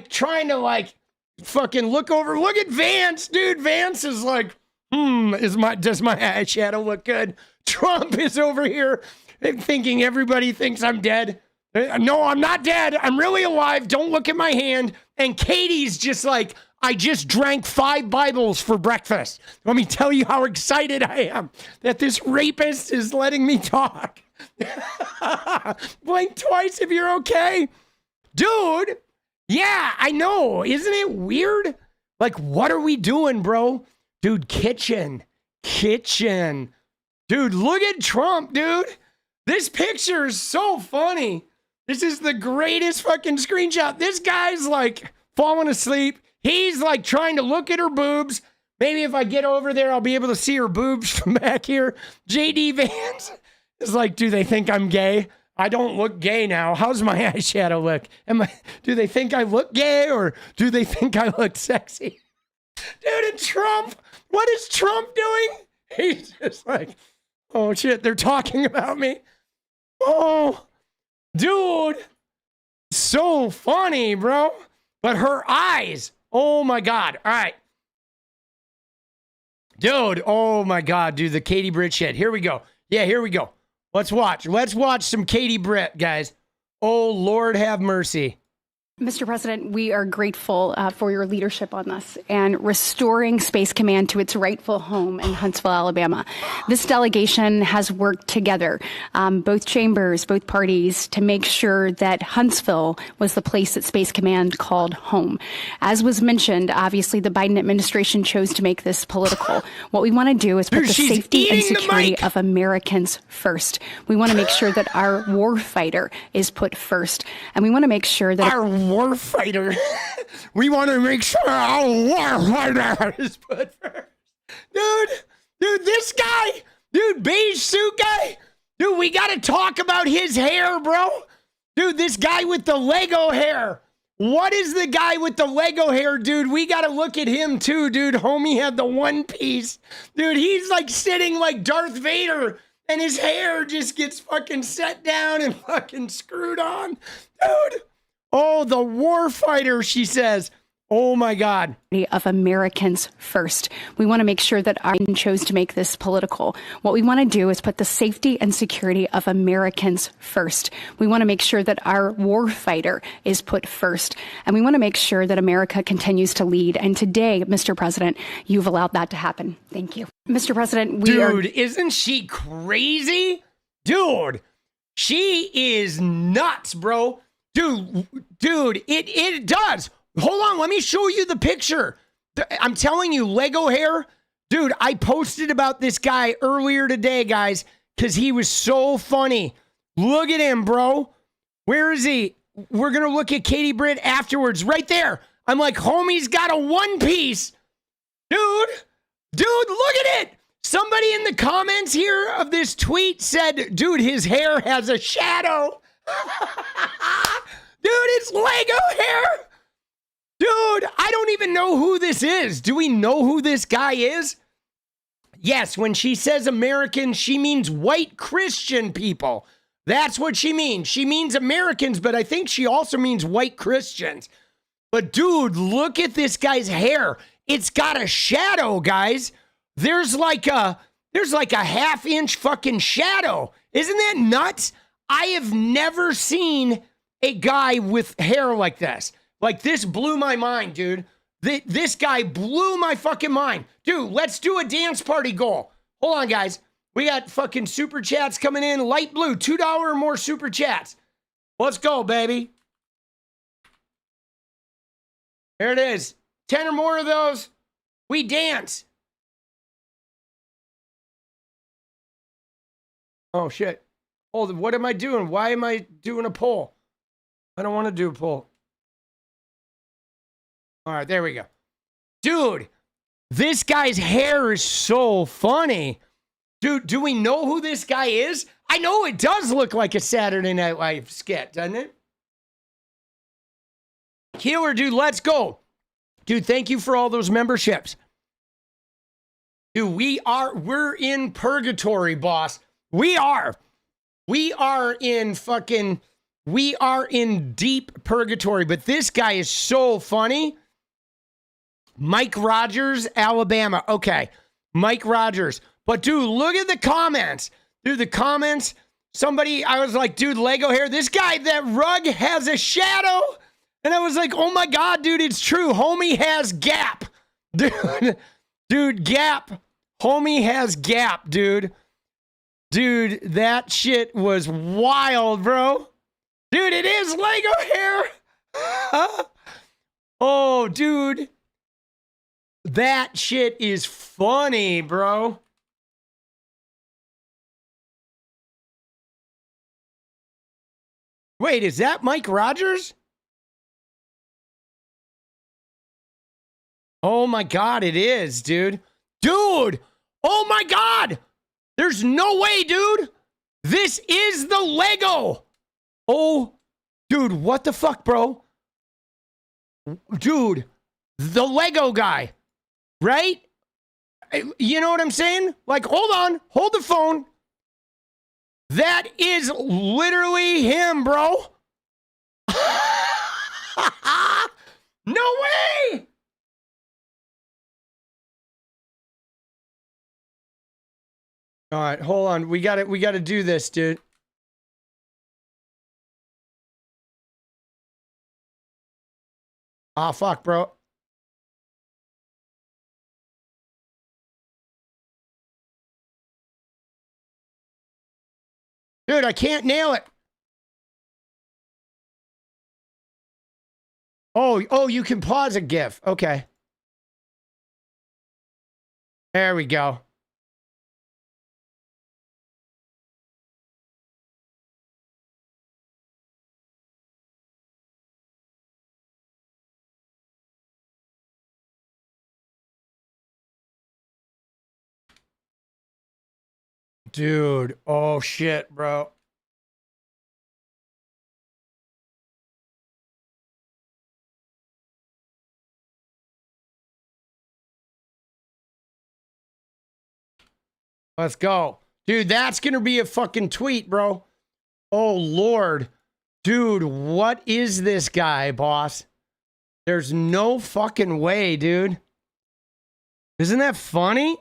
trying to like fucking look over. Look at Vance, dude. Vance is like, does my eyeshadow look good? Trump is over here thinking everybody thinks I'm dead. No, I'm not dead. I'm really alive. Don't look at my hand. And Katie's just like, I just drank 5 Bibles for breakfast. Let me tell you how excited I am that this rapist is letting me talk. Blink twice if you're okay. Dude, yeah, I know. Isn't it weird? Like, what are we doing, bro? Dude, kitchen. Dude, look at Trump, dude. This picture is so funny. This is the greatest fucking screenshot. This guy's like falling asleep. He's like trying to look at her boobs. Maybe if I get over there, I'll be able to see her boobs from back here. JD Vance is like, do they think I'm gay? I don't look gay now. How's my eyeshadow look? Do they think I look gay or do they think I look sexy? Dude, and Trump, what is Trump doing? He's just like, oh shit, they're talking about me. Oh, dude, so funny, bro. But her eyes, oh my God. All right. Dude, oh my God, dude, the Katie Britt shit. Here we go. Yeah, here we go. Let's watch. Let's watch some Katie Britt, guys. Oh, Lord have mercy. Mr. President, we are grateful for your leadership on this and restoring Space Command to its rightful home in Huntsville, Alabama. This delegation has worked together, both chambers, both parties, to make sure that Huntsville was the place that Space Command called home. As was mentioned, obviously, the Biden administration chose to make this political. What we want to do is put the safety and security of Americans first. We want to make sure that our warfighter is put first, and we want to make sure that our warfighter. We want to make sure our warfighter is put first. Dude, this guy, dude, beige suit guy, dude, we got to talk about his hair, bro. Dude, this guy with the Lego hair. What is the guy with the Lego hair, dude? We got to look at him too, dude. Homie had the one piece. Dude, he's like sitting like Darth Vader and his hair just gets fucking set down and fucking screwed on. Dude. Oh, the warfighter, she says. Oh, my God. Of Americans first. We want to make sure that our chose to make this political. What we want to do is put the safety and security of Americans first. We want to make sure that our warfighter is put first. And we want to make sure that America continues to lead. And today, Mr. President, you've allowed that to happen. Thank you. Mr. President, Dude, isn't she crazy? Dude, she is nuts, bro. Dude, it does. Hold on, let me show you the picture. I'm telling you, Lego hair. Dude, I posted about this guy earlier today, guys, because he was so funny. Look at him, bro. Where is he? We're going to look at Katie Britt afterwards. Right there. I'm like, homie's got a one piece. Dude, look at it. Somebody in the comments here of this tweet said, dude, his hair has a shadow. Dude, it's Lego hair. Dude, I don't even know who this is. Do we know who this guy is? Yes, when she says Americans, she means white Christian people. That's what she means. She means Americans, but I think she also means white Christians. But dude, look at this guy's hair. It's got a shadow, guys. There's like a half-inch fucking shadow. Isn't that nuts? I have never seen a guy with hair like this. Like, this blew my mind, dude. This guy blew my fucking mind. Dude, let's do a dance party goal. Hold on, guys. We got fucking super chats coming in. Light blue, $2 or more super chats. Let's go, baby. There it is. 10 or more of those. We dance. Oh, shit. Hold it. What am I doing? Why am I doing a poll? I don't want to do a poll. All right, there we go. Dude, this guy's hair is so funny. Dude, do we know who this guy is? I know it does look like a Saturday Night Live skit, doesn't it? Killer, dude, let's go. Dude, thank you for all those memberships. Dude, we're in purgatory, boss. We are in deep purgatory, but this guy is so funny. Mike Rogers, Alabama. Okay, Mike Rogers. But dude, look at the comments. Dude, the comments, I was like, dude, Lego hair. This guy, that rug has a shadow. And I was like, oh my God, dude, it's true. Homie has gap. Dude, gap. Homie has gap, dude. Dude, that shit was wild, bro. Dude, it is Lego hair. Oh, dude. That shit is funny, bro. Wait, is that Mike Rogers? Oh my God, it is, dude. Dude! Oh my God! There's no way, dude! This is the Lego! Oh, dude, what the fuck, bro? Dude, the Lego guy, right? You know what I'm saying? Like, hold on, hold the phone. That is literally him, bro. No way! All right, hold on. We got to do this, dude. Ah, fuck, bro. Dude, I can't nail it. Oh, you can pause a GIF. Okay. There we go. Dude, oh shit, bro. Let's go. Dude, that's gonna be a fucking tweet, bro. Oh, Lord. Dude, what is this guy, boss? There's no fucking way, dude. Isn't that funny?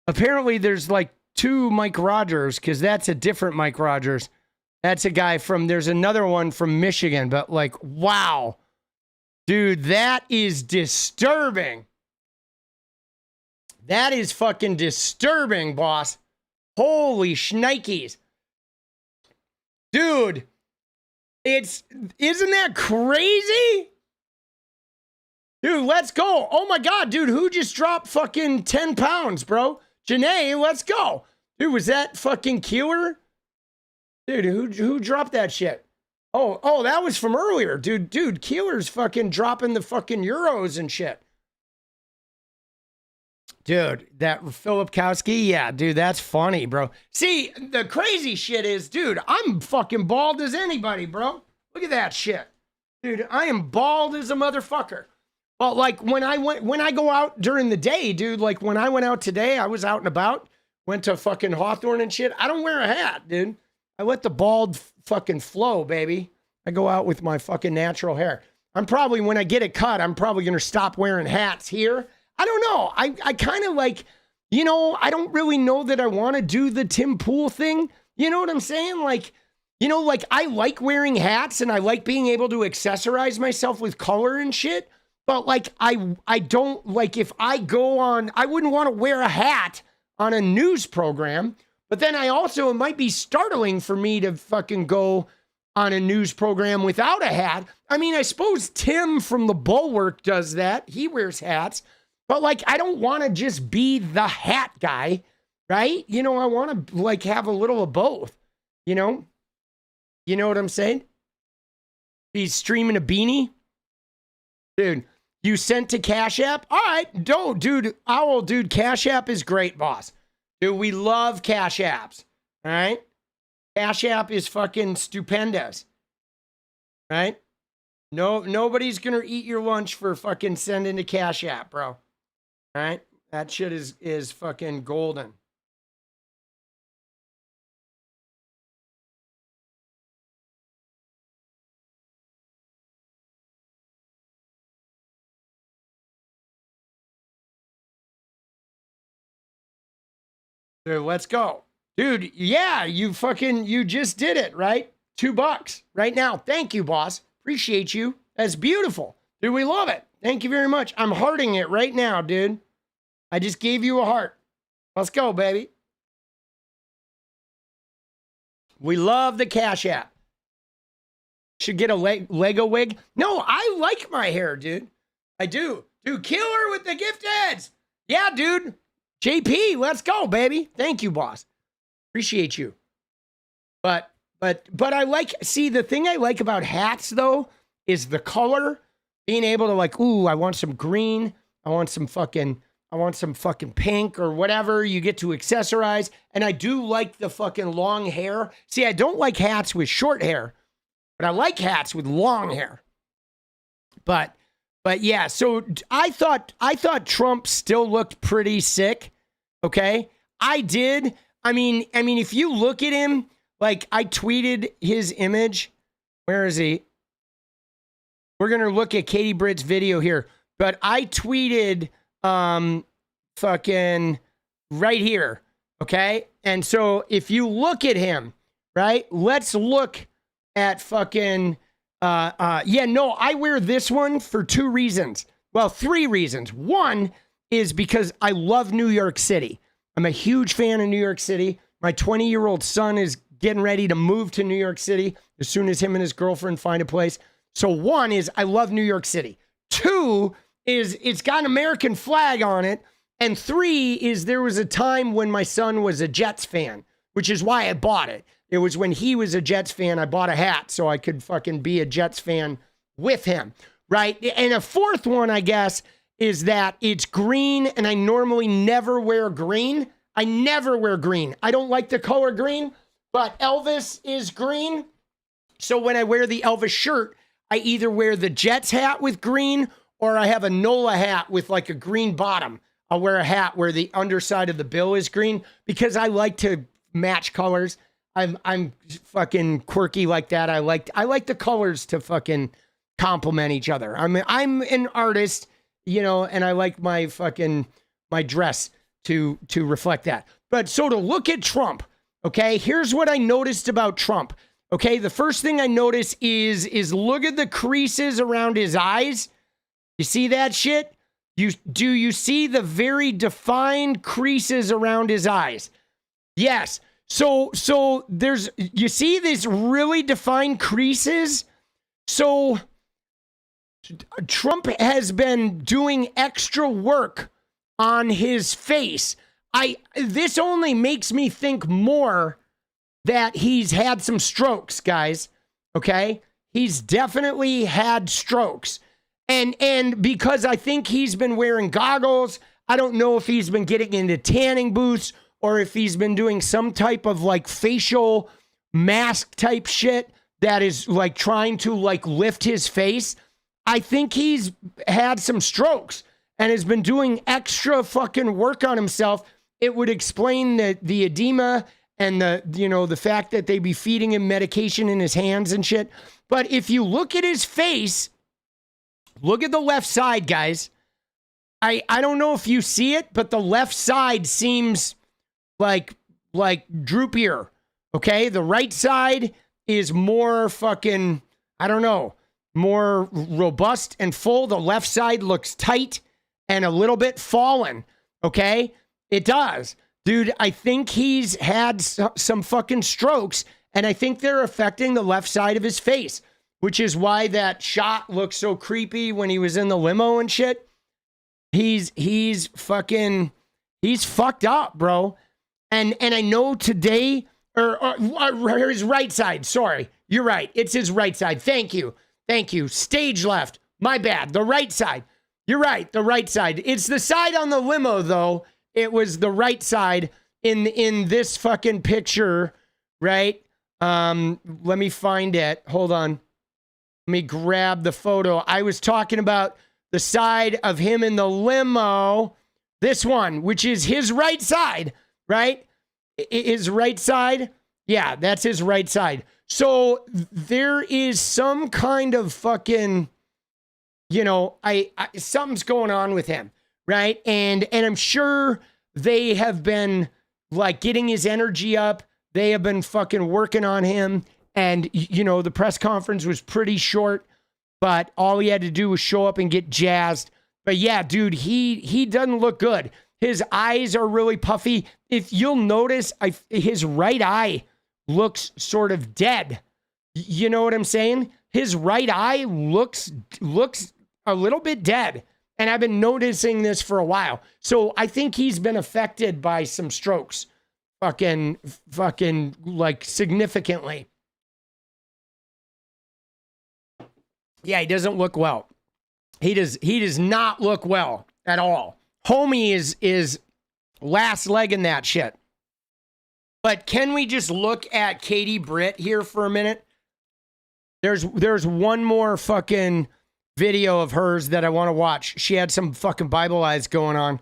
Apparently, there's like two Mike Rogers, because that's a different Mike Rogers. That's a guy from, there's another one from Michigan, but like, wow. Dude, that is disturbing. That is fucking disturbing, boss. Holy shnikes. Dude, isn't that crazy? Dude, let's go. Oh my God, dude, who just dropped fucking 10 pounds, bro? Janae, let's go. Dude, was that fucking Q-er? Dude, who dropped that shit? Oh, that was from earlier. Dude, Q-er's fucking dropping the fucking euros and shit. Dude, that 𝗙𝗪𝗪𝗪𝗀, yeah, dude, that's funny, bro. See, the crazy shit is, dude, I'm fucking bald as anybody, bro. Look at that shit. Dude, I am bald as a motherfucker. But like when I go out during the day, dude, like when I went out today, I was out and about, went to fucking Hawthorne and shit. I don't wear a hat, dude. I let the bald fucking flow, baby. I go out with my fucking natural hair. I'm probably, when I get it cut, I'm probably going to stop wearing hats here. I don't know. I kind of like, you know, I don't really know that I want to do the Tim Pool thing. You know what I'm saying? Like, you know, like I like wearing hats and I like being able to accessorize myself with color and shit. But like, I don't like, if I go on, I wouldn't want to wear a hat on a news program. But then I also, it might be startling for me to fucking go on a news program without a hat. I mean, I suppose Tim from the Bulwark does that. He wears hats. But like, I don't want to just be the hat guy, right? You know, I want to like have a little of both, you know? You know what I'm saying? He's streaming a beanie. Dude, you sent to Cash App? All right, dude, Owl, dude, Cash App is great, boss. Dude, we love Cash Apps, all right? Cash App is fucking stupendous, right? No, nobody's going to eat your lunch for fucking sending to Cash App, bro. All right? That shit is fucking golden. Dude, let's go. Dude, yeah, you just did it, right? $2 right now. Thank you, boss. Appreciate you. That's beautiful. Dude, we love it. Thank you very much. I'm hearting it right now, dude. I just gave you a heart. Let's go, baby. We love the Cash App. Should get a Lego wig. No, I like my hair, dude. I do. Dude, killer with the gift ads. Yeah, dude. JP, let's go, baby. Thank you, boss. Appreciate you. But But I like, see, the thing I like about hats though is the color, being able to like, ooh, I want some green, I want some fucking pink or whatever. You get to accessorize. And I do like the fucking long hair. See, I don't like hats with short hair, but I like hats with long hair. But yeah, so I thought Trump still looked pretty sick. Okay. I did. I mean, if you look at him, like I tweeted his image. Where is he? We're going to look at Katie Britt's video here, but I tweeted, fucking right here. Okay. And so if you look at him, right, let's look at fucking, yeah, no, I wear this one for 2 reasons. Well, 3 reasons. One is because I love New York City. I'm a huge fan of New York City. My 20-year-old son is getting ready to move to New York City as soon as him and his girlfriend find a place. So 1 is I love New York City. 2 is it's got an American flag on it. And 3 is there was a time when my son was a Jets fan, which is why I bought it. It was when he was a Jets fan, I bought a hat so I could fucking be a Jets fan with him, right? And a 4th one, I guess, is that it's green, and I normally never wear green. I never wear green. I don't like the color green, but Elvis is green. So when I wear the Elvis shirt, I either wear the Jets hat with green or I have a NOLA hat with like a green bottom. I'll wear a hat where the underside of the bill is green because I like to match colors. I'm fucking quirky like that. I like the colors to fucking complement each other. I'm an artist, you know, and I like my dress to reflect that. But so to look at Trump, okay, here's what I noticed about Trump. Okay, the first thing I notice is look at the creases around his eyes. You see that shit? Do you see the very defined creases around his eyes? Yes. So there's, you see these really defined creases? So Trump has been doing extra work on his face. This only makes me think more that he's had some strokes, guys. Okay? He's definitely had strokes. And because I think he's been wearing goggles, I don't know if he's been getting into tanning booths or if he's been doing some type of like facial mask type shit that is like trying to like lift his face. I think he's had some strokes and has been doing extra fucking work on himself. It would explain the edema and the fact that they be feeding him medication in his hands and shit. But if you look at his face, look at the left side, guys. I don't know if you see it, but the left side seems like droopier. Okay? The right side is more fucking, I don't know, more robust and full. The left side looks tight and a little bit fallen. Okay? It does. Dude, I think he's had some fucking strokes, and I think they're affecting the left side of his face, which is why that shot looks so creepy when he was in the limo and shit. He's fucked up, bro. And I know today, or his right side. Sorry, you're right. It's his right side. Thank you. Stage left. My bad. The right side. You're right. The right side. It's the side on the limo, though. It was the right side in this fucking picture, right? Let me find it. Hold on. Let me grab the photo. I was talking about the side of him in the limo. This one, which is his right side, right? His right side. Yeah, that's his right side. So there is some kind of fucking, something's going on with him, right? And I'm sure they have been like getting his energy up. They have been fucking working on him. And, the press conference was pretty short, but all he had to do was show up and get jazzed. But yeah, dude, he doesn't look good. His eyes are really puffy. If you'll notice, his right eye looks sort of dead. You know what I'm saying? His right eye looks a little bit dead. And I've been noticing this for a while. So I think he's been affected by some strokes. Fucking like significantly. Yeah, he doesn't look well. He does not look well at all. Homie is last leg in that shit. But can we just look at Katie Britt here for a minute? There's one more fucking video of hers that I want to watch. She had some fucking Bible eyes going on.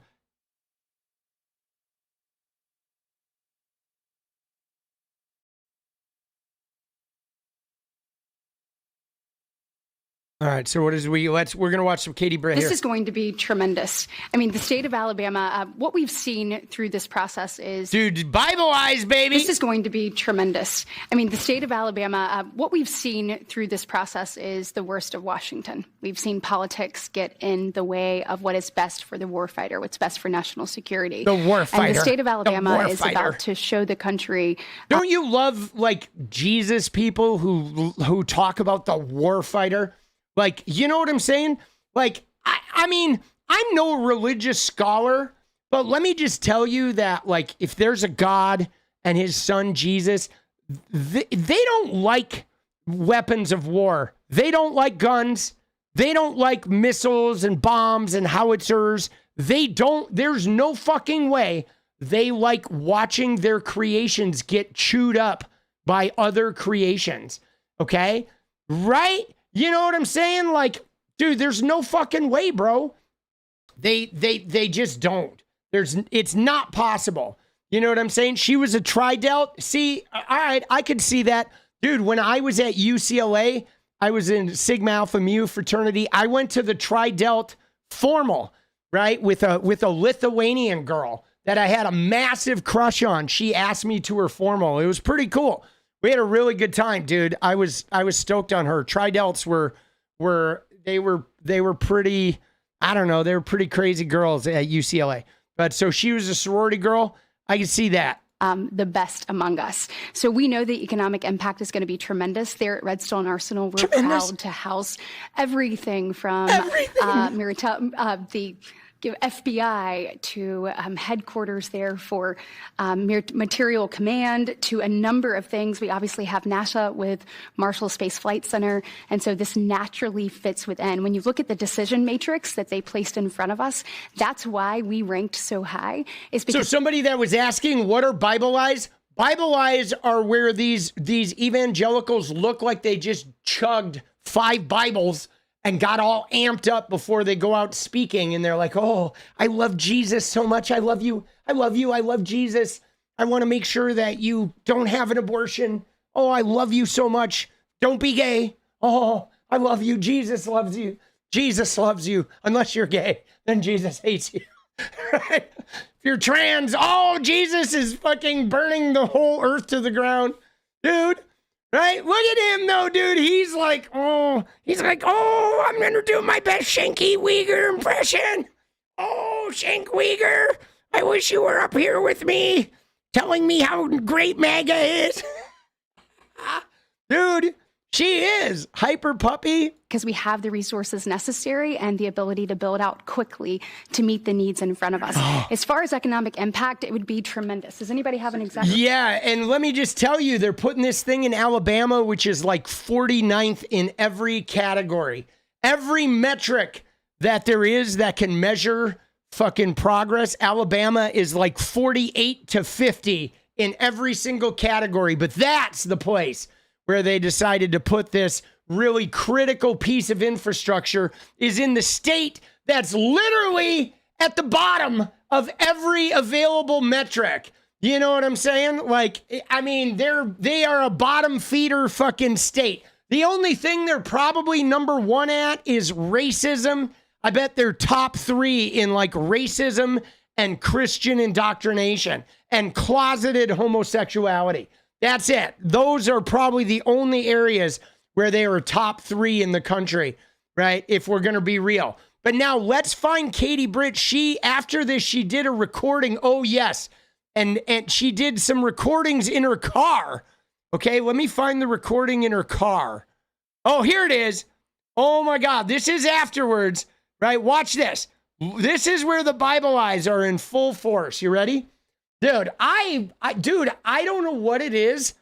All right, so we're gonna watch some Katie Britt here. This is going to be tremendous. I mean, the state of Alabama, what we've seen through this process is... Dude, Bible eyes, baby! This is going to be tremendous. I mean, the state of Alabama, what we've seen through this process is the worst of Washington. We've seen politics get in the way of what is best for the warfighter, what's best for national security. The warfighter. And the state of Alabama is about to show the country... Don't you love, like, Jesus people who talk about the warfighter? Like, you know what I'm saying? Like, I mean, I'm no religious scholar, but let me just tell you that, like, if there's a God and his son Jesus, they don't like weapons of war. They don't like guns. They don't like missiles and bombs and howitzers. There's no fucking way they like watching their creations get chewed up by other creations. Okay? Right? You know what I'm saying? Like, dude, there's no fucking way, bro. They just don't. It's not possible. You know what I'm saying? She was a tri-delt. See, all right, I could see that. Dude, when I was at UCLA, I was in Sigma Alpha Mu fraternity. I went to the tri-delt formal, right? With a Lithuanian girl that I had a massive crush on. She asked me to her formal. It was pretty cool. We had a really good time, dude. I was stoked on her. Tri-delts were pretty, I don't know, they were pretty crazy girls at UCLA. But so she was a sorority girl. I can see that. The best among us. So we know the economic impact is going to be tremendous. There at Redstone Arsenal, we're proud to house everything from the FBI to headquarters there for material command to a number of things. We obviously have NASA with Marshall Space Flight Center. And so this naturally fits within. When you look at the decision matrix that they placed in front of us, that's why we ranked so high. Is because so somebody that was asking, what are Bible eyes? Bible eyes are where these evangelicals look like they just chugged 5 Bibles and got all amped up before they go out speaking. And they're like, oh, I love Jesus so much. I love you. I love you. I love Jesus. I want to make sure that you don't have an abortion. Oh, I love you so much. Don't be gay. Oh, I love you. Jesus loves you. Jesus loves you. Unless you're gay, then Jesus hates you. Right? If you're trans, oh, Jesus is fucking burning the whole earth to the ground. Dude. Right? Look at him, though, dude. He's like, oh, I'm going to do my best Shanky Uyghur impression. Oh, Shank Uyghur, I wish you were up here with me, telling me how great Maga is. Dude, she is. Hyper puppy. Because we have the resources necessary and the ability to build out quickly to meet the needs in front of us. As far as economic impact, it would be tremendous. Does anybody have an exact? Yeah, and let me just tell you, they're putting this thing in Alabama, which is like 49th in every category. Every metric that there is that can measure fucking progress, Alabama is like 48 to 50 in every single category. But that's the place where they decided to put this really critical piece of infrastructure, is in the state that's literally at the bottom of every available metric. You know what I'm saying? Like, I mean, they are a bottom feeder fucking state. The only thing they're probably number 1 at is racism. I bet they're top 3 in like racism and Christian indoctrination and closeted homosexuality. That's it. Those are probably the only areas where they are top 3 in the country, right? If we're going to be real. But now let's find Katie Britt. After this, she did a recording. Oh, yes. And she did some recordings in her car. Okay, let me find the recording in her car. Oh, here it is. Oh, my God. This is afterwards, right? Watch this. This is where the Bible eyes are in full force. You ready? Dude, I don't know what it is.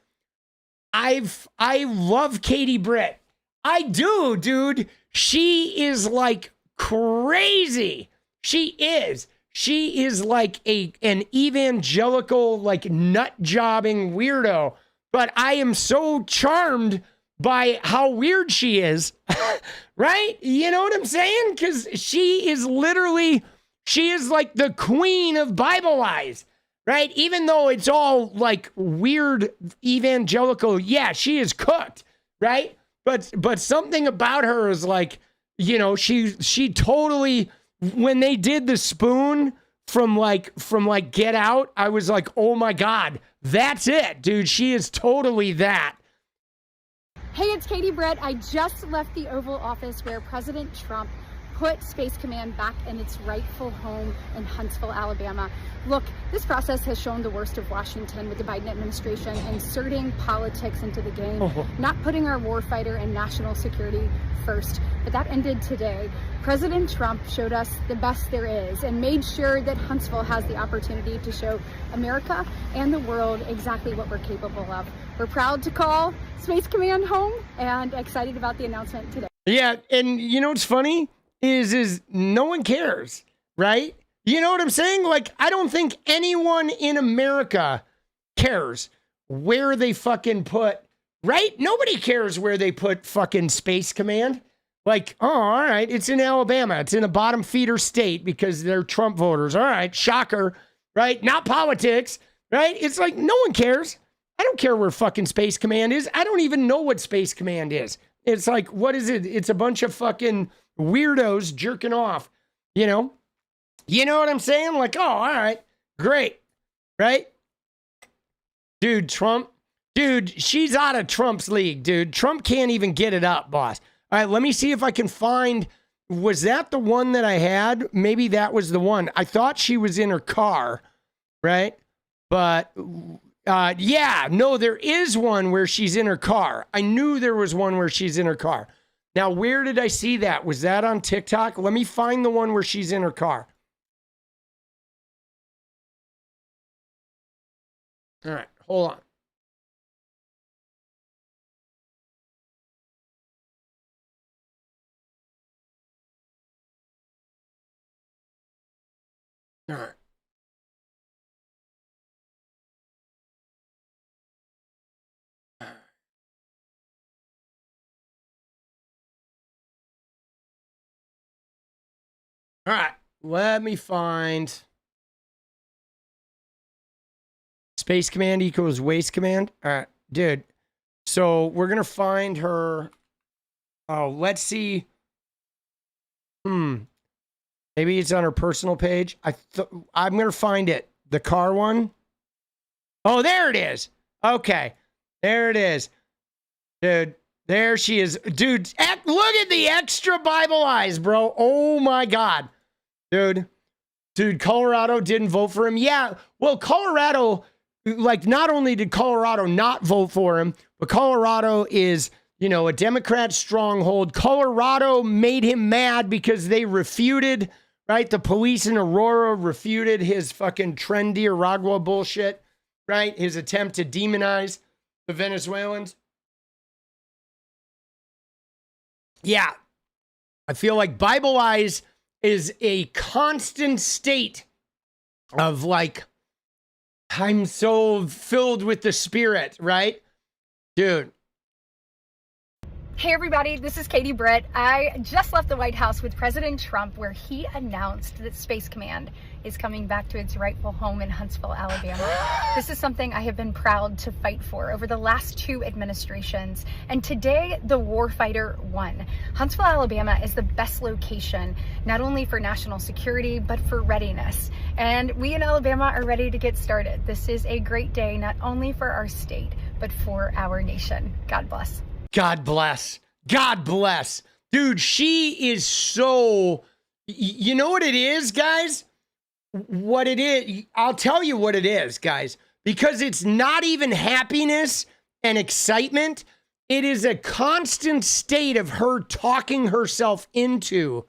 I love Katie Britt. I do, dude. She is like crazy. She is. She is like an evangelical, like nut jobbing weirdo. But I am so charmed by how weird she is, right? You know what I'm saying? Because she is like the queen of Bible lies, right? Even though it's all like weird evangelical, yeah, she is cooked, right? But something about her is like, you know, she totally, when they did the spoon from Get Out, I was like, oh my God, that's it, dude. She is totally that. Hey, it's Katie Britt. I just left the Oval Office where President Trump put Space Command back in its rightful home in Huntsville, Alabama. Look, this process has shown the worst of Washington with the Biden administration inserting politics into the game, not putting our warfighter and national security first. But that ended today. President Trump showed us the best there is and made sure that Huntsville has the opportunity to show America and the world exactly what we're capable of. We're proud to call Space Command home and excited about the announcement today. Yeah, and you know what's funny is no one cares, right? You know what I'm saying? Like, I don't think anyone in America cares where they fucking put, right? Nobody cares where they put fucking Space Command. Like, oh, all right, it's in Alabama. It's in a bottom feeder state because they're Trump voters. All right, shocker, right? Not politics, right? It's like, no one cares. I don't care where fucking Space Command is. I don't even know what Space Command is. It's like, what is it? It's a bunch of fucking weirdos jerking off, you know? You know what I'm saying? Like, oh, all right, great, right? Dude, Trump, dude, she's out of Trump's league, dude. Trump can't even get it up, boss. All right, let me see if I can find, was that the one that I had? Maybe that was the one. I thought she was in her car, right? But yeah, no, there is one where she's in her car. I knew there was one where she's in her car. Now, where did I see that? Was that on TikTok? Let me find the one where she's in her car. All right, hold on. All right. All right, let me find Space Command equals Waste Command. All right, dude. So we're going to find her. Oh, let's see. Maybe it's on her personal page. I'm going to find it. The car one. Oh, there it is. Okay. There it is. Dude, there she is. Dude, look at the extra Bible eyes, bro. Oh my God. Dude, Colorado didn't vote for him. Yeah, well, Colorado, like, not only did Colorado not vote for him, but Colorado is, you know, a Democrat stronghold. Colorado made him mad because they refuted, right? The police in Aurora refuted his fucking 𝗙ص bullshit, right? His attempt to demonize the Venezuelans. Yeah, I feel like Bible Eyes is a constant state of like, I'm so filled with the Spirit, right? Dude. Hey everybody, this is Katie Britt. I just left the White House with President Trump where he announced that Space Command is coming back to its rightful home in Huntsville, Alabama. This is something I have been proud to fight for over the last 2 administrations, and today the warfighter won. Huntsville, Alabama is the best location, not only for national security, but for readiness. And we in Alabama are ready to get started. This is a great day, not only for our state, but for our nation. God bless. God bless. God bless. Dude, she is so, you know what it is, guys? What it is, I'll tell you what it is, guys, because it's not even happiness and excitement. It is a constant state of her talking herself into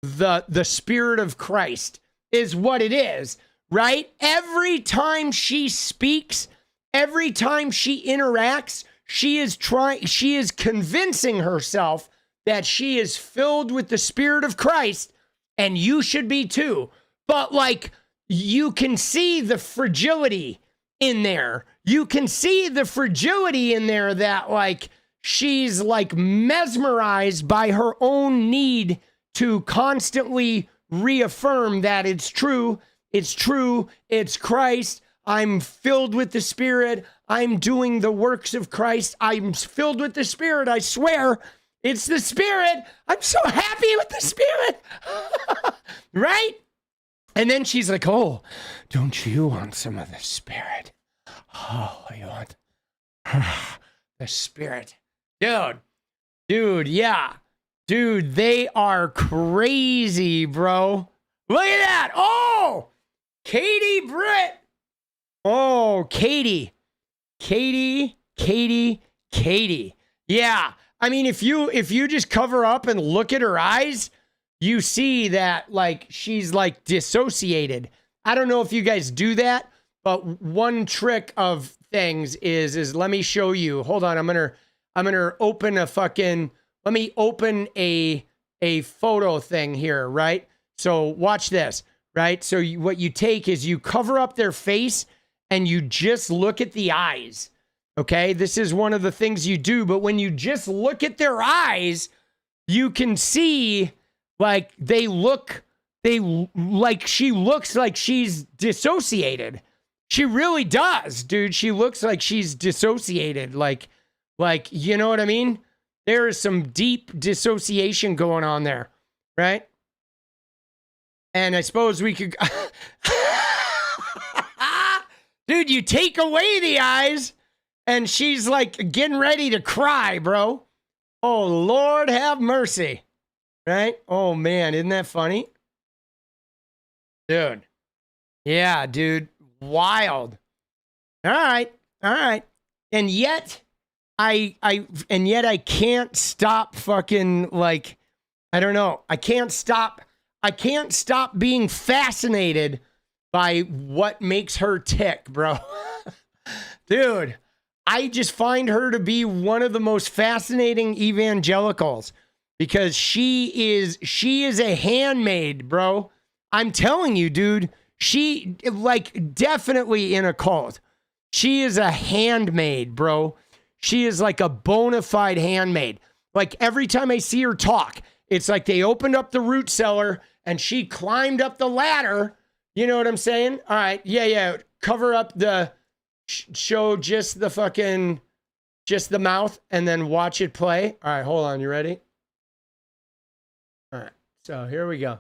the Spirit of Christ is what it is, right? Every time she speaks, every time she interacts, she is convincing herself that she is filled with the Spirit of Christ, and you should be too. But like, you can see the fragility in there. You can see the fragility in there that like, she's like mesmerized by her own need to constantly reaffirm that it's true, it's Christ. I'm filled with the Spirit. I'm doing the works of Christ. I'm filled with the Spirit. I swear, it's the Spirit. I'm so happy with the Spirit. Right? And then she's like, oh, don't you want some of the Spirit? Oh, you want the Spirit. Dude, yeah. Dude, they are crazy, bro. Look at that. Oh, Britt. Oh, Katie. Yeah. I mean, if you just cover up and look at her eyes, you see that like she's like dissociated. I don't know if you guys do that, but one trick of things is let me show you. Hold on, I'm gonna open a fucking, let me open a photo thing here, right? So watch this, right? So what you take is you cover up their face and you just look at the eyes. Okay, this is one of the things you do, but when you just look at their eyes, you can see like she looks like she's dissociated. She really does, dude. She looks like she's dissociated. Like, you know what I mean? There is some deep dissociation going on there, right? And I suppose we could, dude, you take away the eyes and she's like getting ready to cry, bro. Oh, Lord have mercy. Right? Oh, man. Isn't that funny? Dude. Yeah, dude. Wild. All right. And yet I can't stop fucking like, I don't know. I can't stop being fascinated by what makes her tick, bro. Dude, I just find her to be one of the most fascinating evangelicals because she is a handmaid, bro. I'm telling you, dude, she like definitely in a cult. She is a handmaid, bro. She is like a bona fide handmaid. Like every time I see her talk, it's like they opened up the root cellar and she climbed up the ladder. You know what I'm saying? All right. Yeah. Cover up the show just the mouth and then watch it play. All right, hold on. You ready? All right. So here we go.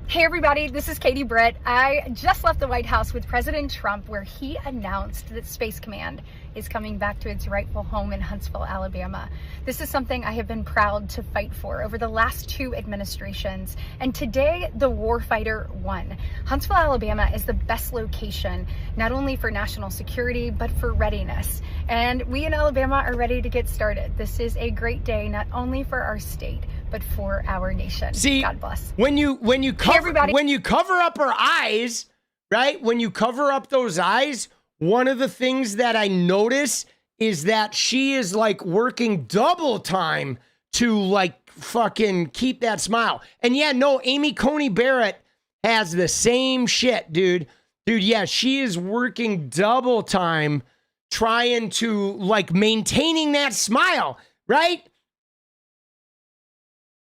Hey everybody, this is Katie Britt. I just left the White House with President Trump where he announced that Space Command is coming back to its rightful home in Huntsville, Alabama. This is something I have been proud to fight for over the last 2 administrations, and today the warfighter won. Huntsville, Alabama is the best location, not only for national security, but for readiness. And we in Alabama are ready to get started. This is a great day, not only for our state, but for our nation. See, God bless. When you cover up her eyes, right? When you cover up those eyes, one of the things that I notice is that she is like working double time to like fucking keep that smile. And yeah, no, Amy Coney Barrett has the same shit, dude. Dude, yeah, she is working double time trying to like maintaining that smile, right?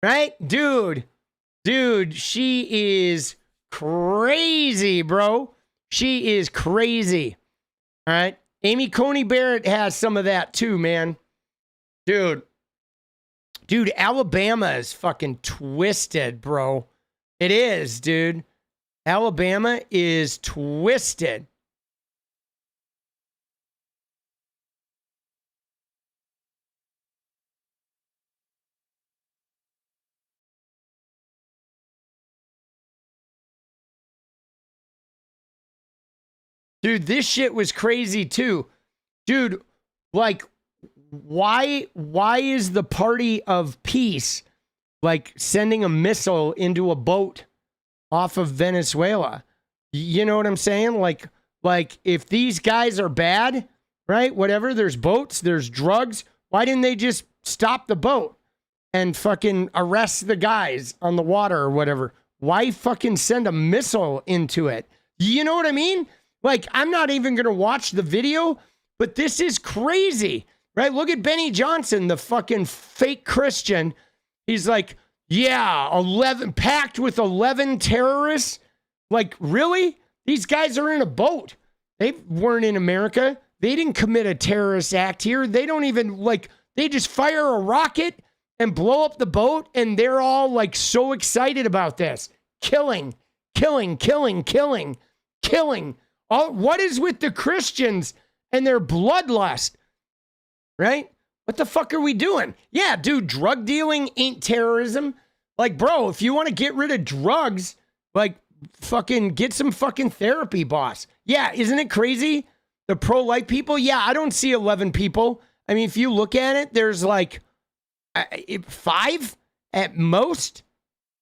Right? Dude, she is crazy, bro. She is crazy. All right. Amy Coney Barrett has some of that too, man. Dude, Alabama is fucking twisted, bro. It is, dude. Alabama is twisted. Dude, this shit was crazy too. Dude, like, why is the party of peace like sending a missile into a boat off of Venezuela. You know what I'm saying? Like if these guys are bad, right? Whatever, there's boats, there's drugs. Why didn't they just stop the boat and fucking arrest the guys on the water or whatever? Why fucking send a missile into it? You know what I mean? Like, I'm not even going to watch the video, but this is crazy, right? Look at Benny Johnson, the fucking fake Christian. He's like, yeah, 11, packed with 11 terrorists. Like, really? These guys are in a boat. They weren't in America. They didn't commit a terrorist act here. They don't even, like, they just fire a rocket and blow up the boat, and they're all, like, so excited about this. Killing. What is with the Christians and their bloodlust, right? What the fuck are we doing? Yeah, dude, drug dealing ain't terrorism. Like, bro, if you want to get rid of drugs, like, fucking get some fucking therapy, boss. Yeah, isn't it crazy? The pro-life people? Yeah, I don't see 11 people. I mean, if you look at it, there's like 5 at most,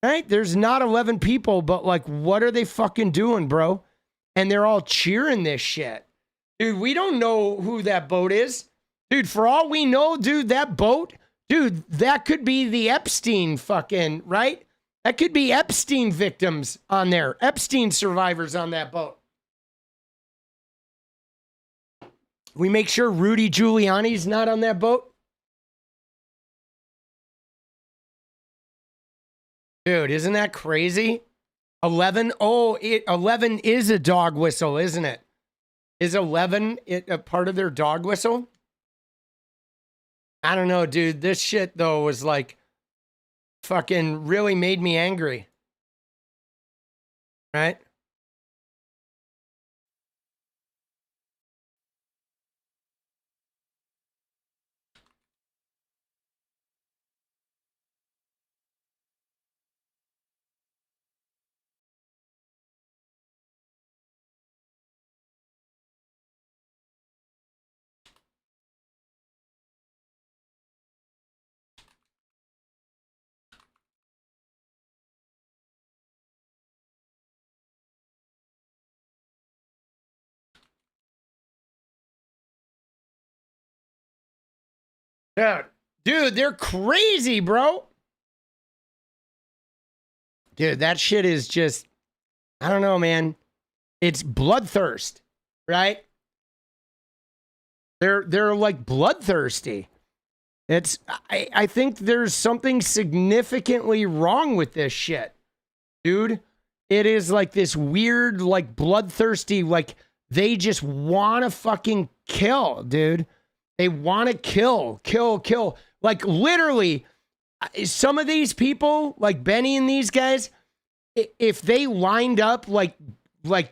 right? There's not 11 people, but like, what are they fucking doing, bro? And they're all cheering this shit. Dude, we don't know who that boat is. Dude, for all we know, dude, that boat, dude, that could be the Epstein fucking, right? That could be Epstein victims on there. Epstein survivors on that boat. We make sure Rudy Giuliani's not on that boat. Dude, isn't that crazy? 11? Oh, 11 is a dog whistle, isn't it? Is 11 a part of their dog whistle? I don't know, dude. This shit, though, was like fucking really made me angry. Right? Dude, they're crazy, bro. Dude, that shit is just, I don't know, man. It's bloodthirst, right? They're like bloodthirsty. I think there's something significantly wrong with this shit, dude. It is like this weird, like bloodthirsty, like they just want to fucking kill, dude. They want to kill. Like literally, some of these people, like Benny and these guys, if they lined up like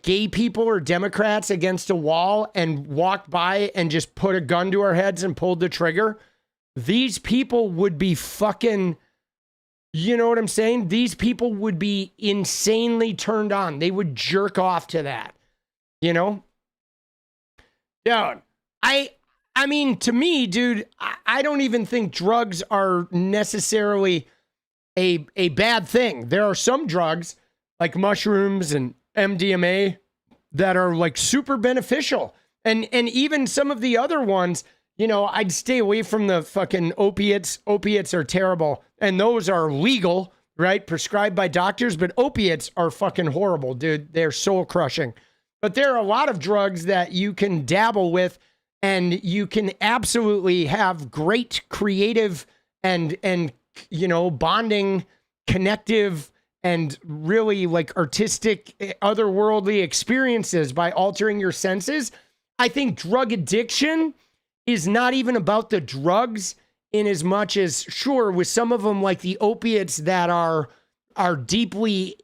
gay people or Democrats against a wall and walked by and just put a gun to our heads and pulled the trigger, these people would be fucking, you know what I'm saying? These people would be insanely turned on. They would jerk off to that, you know? Dude, I mean, to me, dude, I don't even think drugs are necessarily a bad thing. There are some drugs like mushrooms and MDMA that are like super beneficial. And even some of the other ones, you know, I'd stay away from the fucking opiates. Opiates are terrible. And those are legal, right? Prescribed by doctors. But opiates are fucking horrible, dude. They're soul crushing. But there are a lot of drugs that you can dabble with. And you can absolutely have great creative and you know, bonding, connective, and really like artistic, otherworldly experiences by altering your senses. I think drug addiction is not even about the drugs in as much as, sure, with some of them like the opiates that are deeply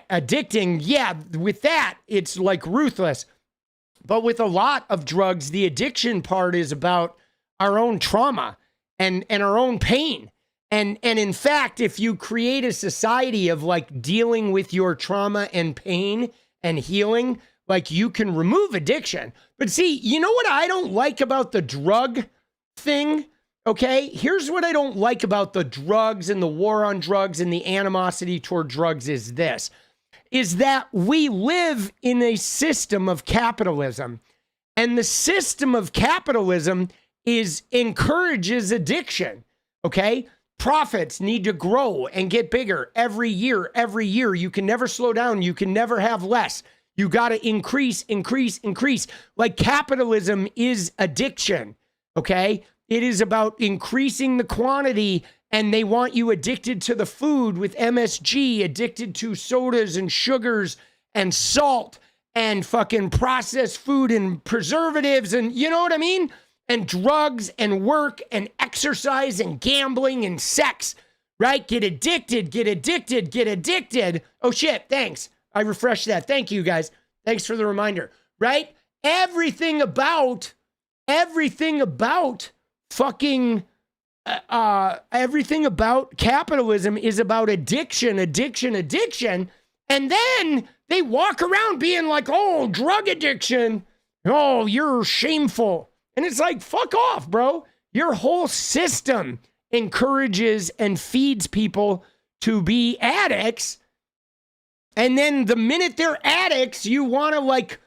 addicting. Yeah, with that, it's like ruthless. But with a lot of drugs, the addiction part is about our own trauma and our own pain. And in fact, if you create a society of like dealing with your trauma and pain and healing, like you can remove addiction. But see, you know what I don't like about the drug thing? okay? Here's what I don't like about the drugs and the war on drugs and the animosity toward drugs is this, is that we live in a system of capitalism. And the system of capitalism encourages addiction, okay? Profits need to grow and get bigger every year, every year. You can never slow down. You can never have less. You got to increase, increase, increase. Like capitalism is addiction, okay? It is about increasing the quantity, and they want you addicted to the food with MSG, addicted to sodas and sugars and salt and fucking processed food and preservatives and you know what I mean? And drugs and work and exercise and gambling and sex, right? Get addicted, get addicted, get addicted. Oh shit, thanks. I refreshed that. Thank you guys. Thanks for the reminder, right? Everything about fucking everything about capitalism is about addiction, addiction, addiction. And then they walk around being like, oh, drug addiction. Oh, you're shameful. And it's like, fuck off, bro. Your whole system encourages and feeds people to be addicts. And then the minute they're addicts, you want to like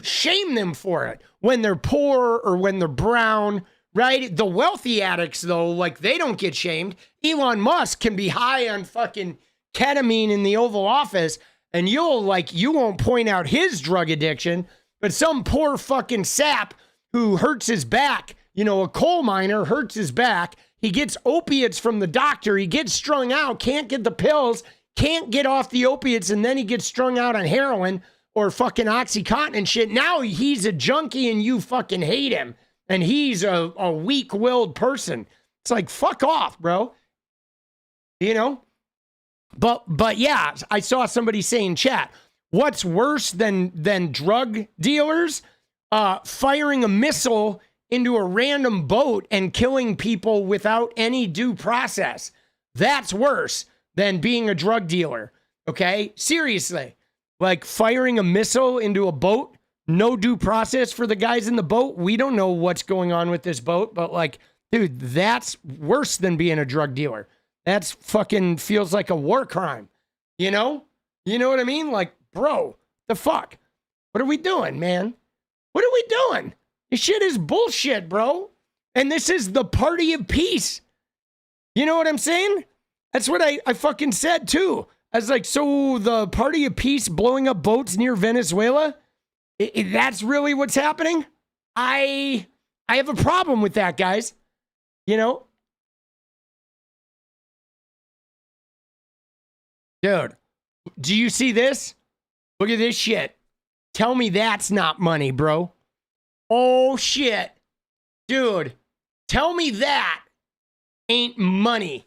shame them for it when they're poor or when they're brown, right? The wealthy addicts, though, like they don't get shamed. Elon Musk can be high on fucking ketamine in the Oval Office and you won't point out his drug addiction, but some poor fucking sap who hurts his back, you know, a coal miner hurts his back. He gets opiates from the doctor. He gets strung out, can't get the pills, can't get off the opiates, and then he gets strung out on heroin or fucking Oxycontin and shit. Now he's a junkie and you fucking hate him. And he's a weak-willed person. It's like, fuck off, bro. You know? But yeah, I saw somebody say in chat, what's worse than drug dealers? Firing a missile into a random boat and killing people without any due process. That's worse than being a drug dealer, okay? Seriously. Like firing a missile into a boat, no due process for the guys in the boat. We don't know what's going on with this boat, but like, dude, that's worse than being a drug dealer. That's fucking feels like a war crime, you know? You know what I mean? Like, bro, the fuck? What are we doing, man? What are we doing? This shit is bullshit, bro. And this is the party of peace. You know what I'm saying? That's what I fucking said too. I was like, so the party of peace blowing up boats near Venezuela? That's really what's happening? I have a problem with that, guys. You know? Dude, do you see this? Look at this shit. Tell me that's not money, bro. Oh, shit. Dude, tell me that ain't money.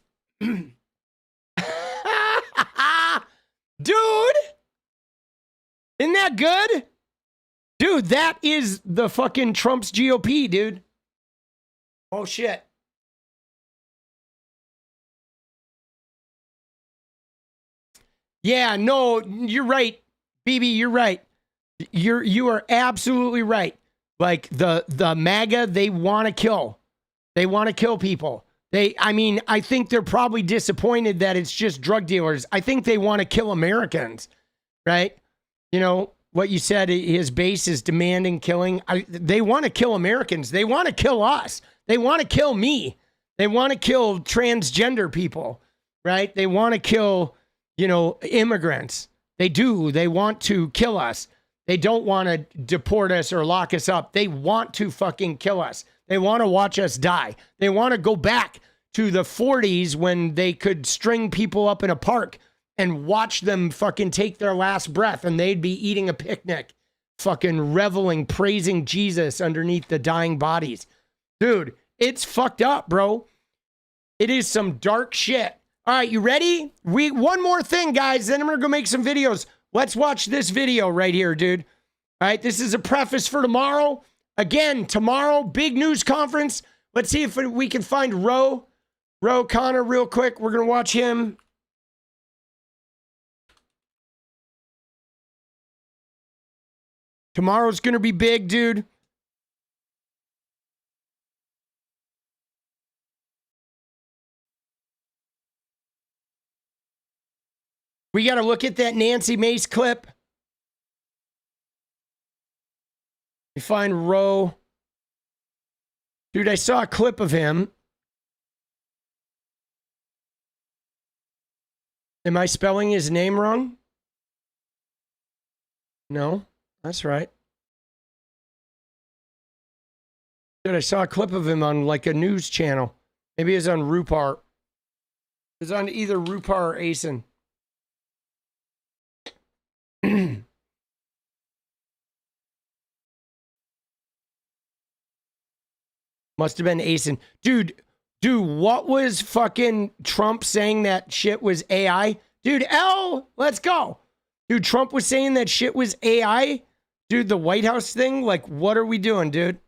Dude, isn't that good? Dude, that is the fucking Trump's GOP, dude. Oh, shit. Yeah, no, you're right. BB, you're right. You are absolutely right. Like the MAGA, they want to kill. They want to kill people. I think they're probably disappointed that it's just drug dealers. I think they want to kill Americans, right? You know, what you said, his base is demanding killing. They want to kill Americans. They want to kill us. They want to kill me. They want to kill transgender people, right? They want to kill, you know, immigrants. They do. They want to kill us. They don't want to deport us or lock us up. They want to fucking kill us. They want to watch us die. They want to go back to the 40s when they could string people up in a park and watch them fucking take their last breath and they'd be eating a picnic, fucking reveling, praising Jesus underneath the dying bodies. Dude, it's fucked up, bro. It is some dark shit. All right, you ready? One more thing, guys, then I'm going to go make some videos. Let's watch this video right here, dude. All right, this is a preface for tomorrow. Again, tomorrow, big news conference. Let's see if we can find Ro Connor real quick. We're going to watch him. Tomorrow's going to be big, dude. We got to look at that Nancy Mace clip. We find Roe. Dude, I saw a clip of him. Am I spelling his name wrong? No, that's right. Dude, I saw a clip of him on like a news channel. Maybe it was on 𝗏𝗏. It was on either 𝗏𝗏 or 𝗙𝗏𝗏. Must have been 𝗙𝗏𝗏. Dude, what was fucking Trump saying that shit was AI? Dude, let's go. Dude, Trump was saying that shit was AI. Dude, the White House thing, like, what are we doing, dude?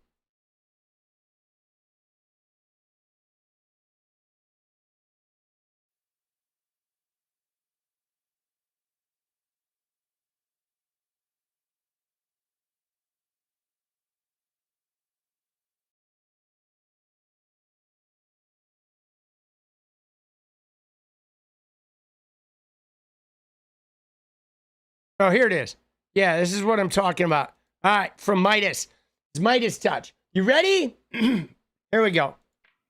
Oh, here it is. Yeah, this is what I'm talking about. All right, from Midas. It's Midas Touch. You ready? Here we go.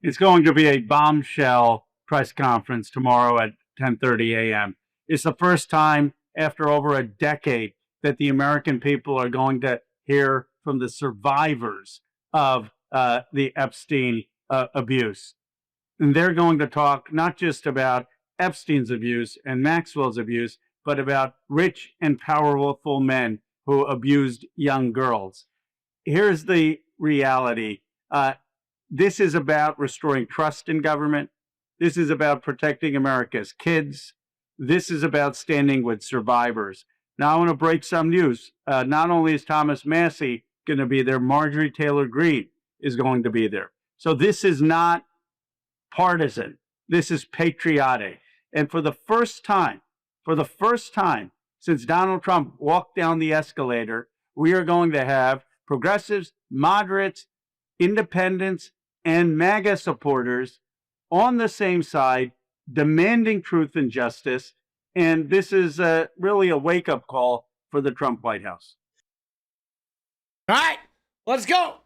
It's going to be a bombshell press conference tomorrow at 10:30 a.m. It's the first time after over a decade that the American people are going to hear from the survivors of the Epstein abuse. And they're going to talk not just about Epstein's abuse and Maxwell's abuse, but about rich and powerful men who abused young girls. Here's the reality. This is about restoring trust in government. This is about protecting America's kids. This is about standing with survivors. Now, I want to break some news. Not only is Thomas Massey going to be there, Marjorie Taylor Greene is going to be there. So this is not partisan. This is patriotic. And for the first time since Donald Trump walked down the escalator, we are going to have progressives, moderates, independents, and MAGA supporters on the same side, demanding truth and justice. And this is really a wake-up call for the Trump White House. All right, let's go.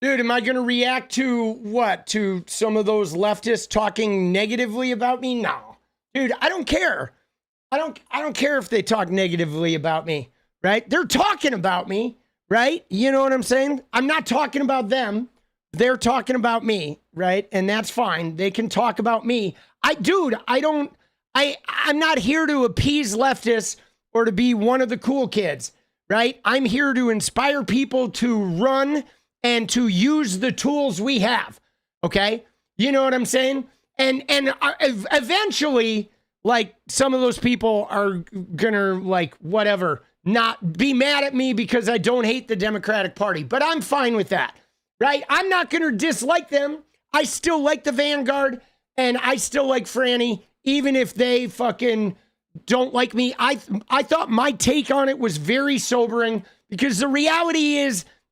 Dude, am I going to react to what? To some of those leftists talking negatively about me? No. Dude, I don't care. I don't care if they talk negatively about me, right? They're talking about me, right? You know what I'm saying? I'm not talking about them. They're talking about me, right? And that's fine. They can talk about me. I'm not here to appease leftists or to be one of the cool kids, right? I'm here to inspire people to run and to use the tools we have, okay? You know what I'm saying? And eventually, like, some of those people are gonna, like, whatever, not be mad at me because I don't hate the Democratic Party. But I'm fine with that, right? I'm not gonna dislike them. I still like the Vanguard, and I still like Franny, even if they fucking don't like me. I thought my take on it was very sobering, because the reality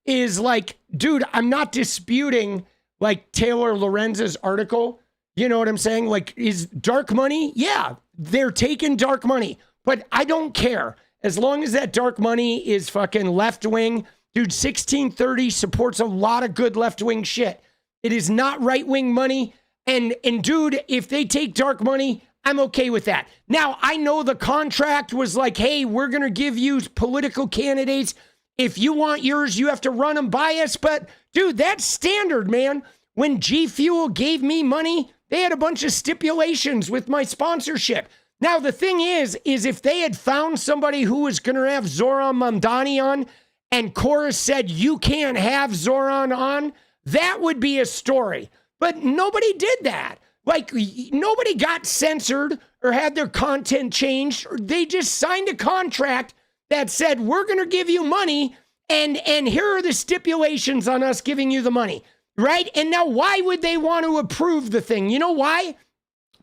is like, dude, I'm not disputing, like, Taylor Lorenz's article. You know what I'm saying? Like, is dark money? Yeah, they're taking dark money, but I don't care. As long as that dark money is fucking left wing. Dude, 1630 supports a lot of good left wing shit. It is not right wing money. And dude, if they take dark money, I'm okay with that. Now, I know the contract was like, hey, we're going to give you political candidates. If you want yours, you have to run them by us. But dude, that's standard, man. When G Fuel gave me money, they had a bunch of stipulations with my sponsorship. Now, the thing is if they had found somebody who was going to have Zoran Mamdani on, and Chorus said, you can't have Zoran on, that would be a story. But nobody did that. Like, nobody got censored or had their content changed. They just signed a contract that said, we're going to give you money, and here are the stipulations on us giving you the money. Right? And now, why would they want to approve the thing? You know why?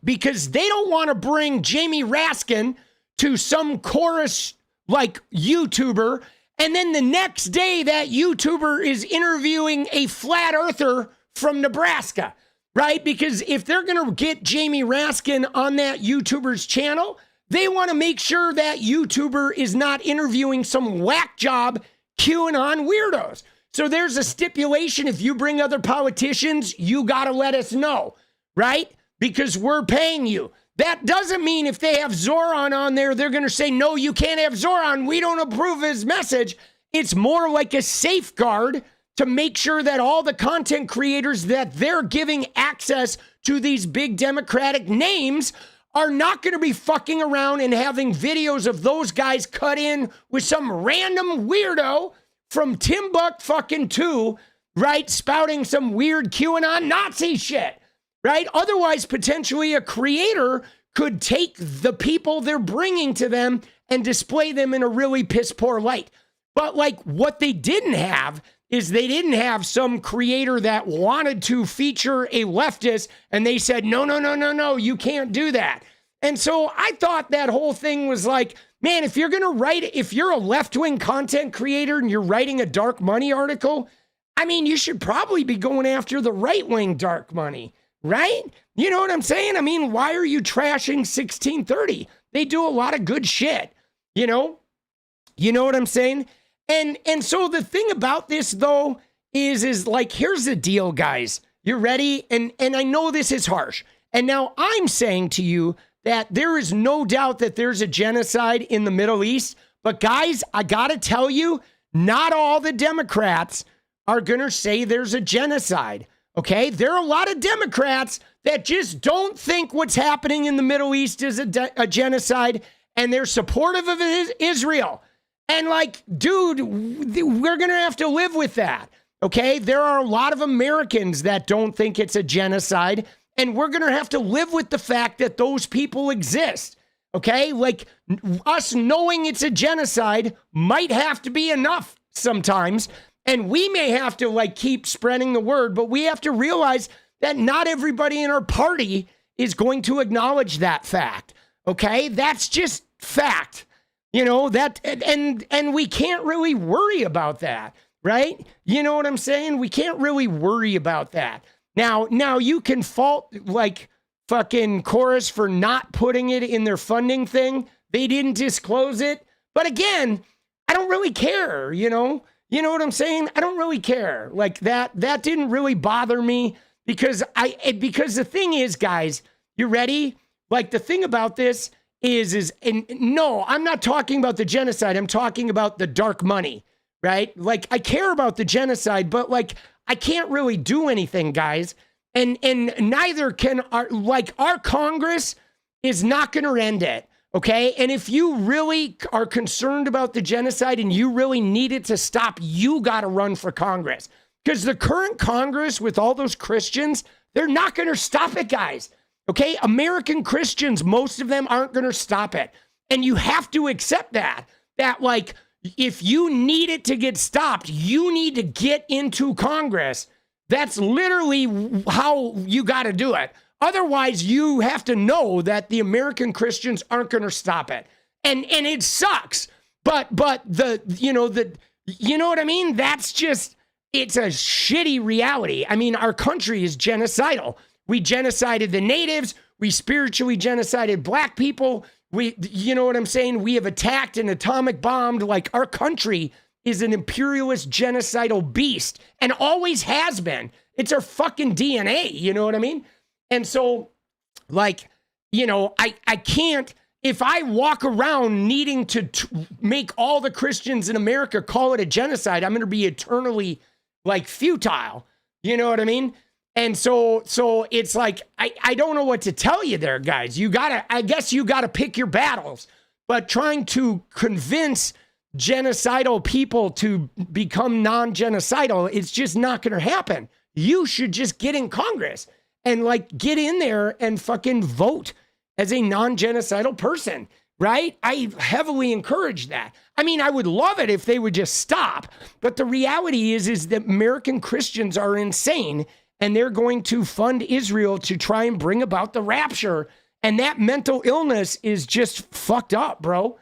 Because they don't want to bring Jamie Raskin to some Chorus, like, YouTuber, and then the next day that YouTuber is interviewing a flat earther from Nebraska, right? Because if they're going to get Jamie Raskin on that YouTuber's channel, They want to make sure that YouTuber is not interviewing some whack job QAnon weirdos. So there's a stipulation. If you bring other politicians, you got to let us know, right? Because we're paying you. That doesn't mean if they have Zoran on there, they're going to say, no, you can't have Zoran. We don't approve his message. It's more like a safeguard to make sure that all the content creators that they're giving access to these big Democratic names are not going to be fucking around and having videos of those guys cut in with some random weirdo from Timbuktu, right? Spouting some weird QAnon Nazi shit, right? Otherwise, potentially a creator could take the people they're bringing to them and display them in a really piss poor light. But like what they didn't have is they didn't have some creator that wanted to feature a leftist and they said, no, you can't do that. And so I thought that whole thing was like, man, if you're a left-wing content creator and you're writing a dark money article, I mean, you should probably be going after the right-wing dark money, right? You know what I'm saying? I mean, why are you trashing 1630? They do a lot of good shit, you know? You know what I'm saying? And so the thing about this, though, is like, here's the deal, guys. You're ready? And I know this is harsh. And now I'm saying to you that there is no doubt that there's a genocide in the Middle East. But guys, I got to tell you, not all the Democrats are going to say there's a genocide. Okay? There are a lot of Democrats that just don't think what's happening in the Middle East is a genocide, and they're supportive of Israel. And like, dude, we're going to have to live with that, okay? There are a lot of Americans that don't think it's a genocide, and we're going to have to live with the fact that those people exist, okay? Like, us knowing it's a genocide might have to be enough sometimes, and we may have to, like, keep spreading the word, but we have to realize that not everybody in our party is going to acknowledge that fact, okay? That's just fact. You know, that, and we can't really worry about that, right? You know what I'm saying? We can't really worry about that. Now you can fault like fucking Chorus for not putting it in their funding thing. They didn't disclose it. But again, I don't really care, you know? You know what I'm saying? I don't really care. Like that didn't really bother me because the thing is, guys, you ready? Like the thing about this and no, I'm not talking about the genocide. I'm talking about the dark money, right? Like I care about the genocide, but like I can't really do anything, guys. And neither can our Congress is not going to end it. Okay. And if you really are concerned about the genocide and you really need it to stop, you got to run for Congress because the current Congress with all those Christians, they're not going to stop it, guys. Okay, American Christians, most of them aren't going to stop it. And you have to accept that like, if you need it to get stopped, you need to get into Congress. That's literally how you got to do it. Otherwise, you have to know that the American Christians aren't going to stop it. And it sucks. But you know what I mean? That's just, it's a shitty reality. I mean, our country is genocidal. We genocided the natives. We spiritually genocided black people. You know what I'm saying? We have attacked and atomic bombed. Like our country is an imperialist genocidal beast and always has been. It's our fucking DNA. You know what I mean? And so like, you know, I can't, if I walk around needing to make all the Christians in America call it a genocide, I'm going to be eternally like futile. You know what I mean? And so it's like, I don't know what to tell you there, guys. I guess you gotta pick your battles, but trying to convince genocidal people to become non-genocidal, it's just not gonna happen. You should just get in Congress and like get in there and fucking vote as a non-genocidal person, right? I heavily encourage that. I mean, I would love it if they would just stop, but the reality is that American Christians are insane and they're going to fund Israel to try and bring about the rapture. And that mental illness is just fucked up, bro.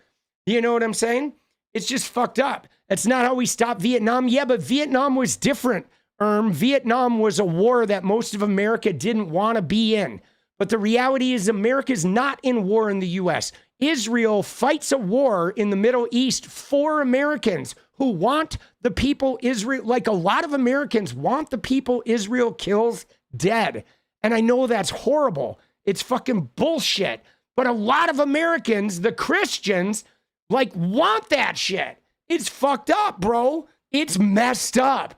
You know what I'm saying? It's just fucked up. That's not how we stopped Vietnam. Yeah, but Vietnam was different. Vietnam was a war that most of America didn't want to be in. But the reality is America's not in war in the U.S. Israel fights a war in the Middle East for Americans who want the people Israel, like a lot of Americans want the people Israel kills dead. And I know that's horrible. It's fucking bullshit. But a lot of Americans, the Christians, like want that shit. It's fucked up, bro. It's messed up.